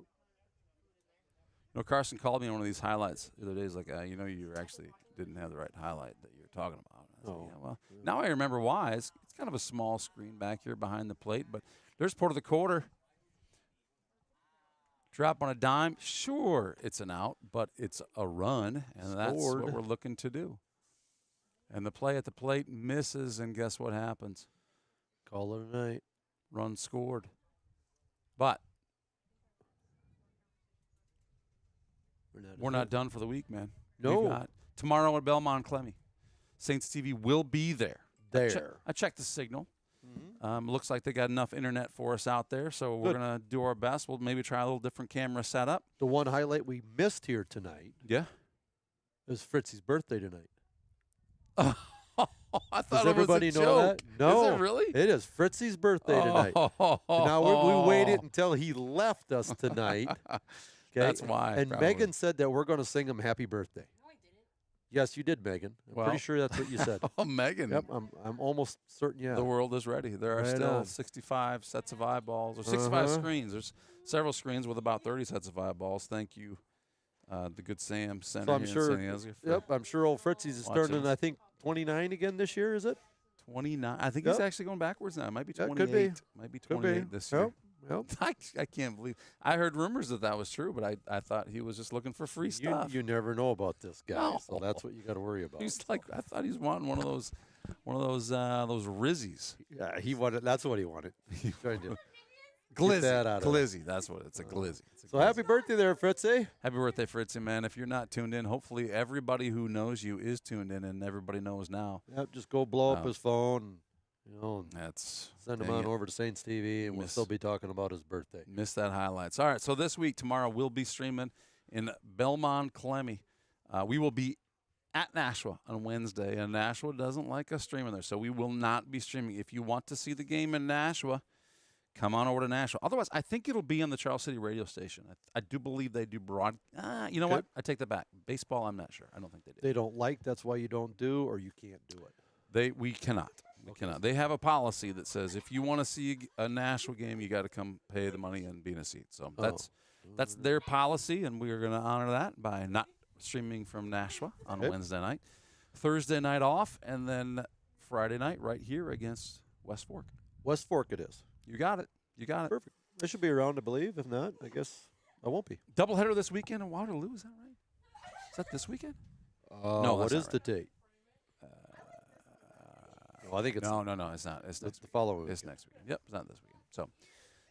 You know, Carson called me on one of these highlights the other day. He's like, you actually didn't have the right highlight that you were talking about. I was like, yeah, well, now I remember why. It's kind of a small screen back here behind the plate, but there's part of the quarter. Drop on a dime, sure, it's an out, but it's a run, and that's what we're looking to do. And the play at the plate misses, and guess what happens? Call it a night. Run scored. But we're not done for the week, man. No. We've got tomorrow at Belmont Clemmy. Saints TV will be there. I checked the signal. Looks like they got enough internet for us out there, so we're going to do our best. We'll maybe try a little different camera setup. The one highlight we missed here tonight. Yeah. Is Fritzy's birthday tonight. I thought Does it everybody was a know joke. that? No. Is it really? It is Fritzy's birthday tonight. Now, we waited until he left us tonight. Okay? That's why. And probably. Megan said that we're going to sing him happy birthday. Yes, you did, Megan. I'm pretty sure that's what you said. Oh, Megan. Yep, I'm almost certain, yeah. The world is ready. There are still 65 sets of eyeballs, or 65 screens. There's several screens with about 30 sets of eyeballs. Thank you, the good Sam Center So I'm here sure, in Saint Ansgar. yep, I'm sure old Fritzy's is turning, I think, 29 again this year, is it? 29. I think he's actually going backwards now. It might be 28. Could be. Might be 28 this year. Yep. I can't believe. I heard rumors that was true, but I thought he was just looking for free stuff. You never know about this guy, so that's what you got to worry about. He's like, I thought he was wanting one of those Rizzies. Yeah, he wanted. That's what he wanted. He's trying to Glizzy. Get that out of Glizzy. That's what it's a glizzy. So happy birthday there, Fritzy. Happy birthday, Fritzy, man. If you're not tuned in, hopefully everybody who knows you is tuned in, and everybody knows now. Yep, just go blow up his phone. That's send him on over to Saints TV, and we'll still be talking about his birthday. Missed that highlights. All right, so this week, tomorrow, we'll be streaming in Belmont Clemmy. We will be at Nashua on Wednesday, and Nashua doesn't like us streaming there, so we will not be streaming. If you want to see the game in Nashua, come on over to Nashua. Otherwise, I think it'll be on the Charles City radio station. I do believe they do broad. You know what? I take that back. Baseball, I'm not sure. I don't think they do. They don't like. That's why you don't do, or you can't do it. We cannot. We cannot. They have a policy that says if you want to see a Nashua game, you got to come pay the money and be in a seat. So that's their policy, and we are going to honor that by not streaming from Nashua on Wednesday night, Thursday night off, and then Friday night right here against West Fork. West Fork it is. You got it. You got it. Perfect. I should be around, I believe. If not, I guess I won't be. Doubleheader this weekend in Waterloo. Is that right? Is that this weekend? No. What is the date? I think it's no. It's not. It's the following. It's next weekend. Yep, it's not this weekend. So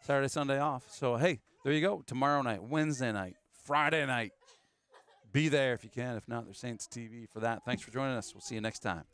Saturday, Sunday off. So hey, there you go. Tomorrow night, Wednesday night, Friday night. Be there if you can. If not, there's Saints TV for that. Thanks for joining us. We'll see you next time.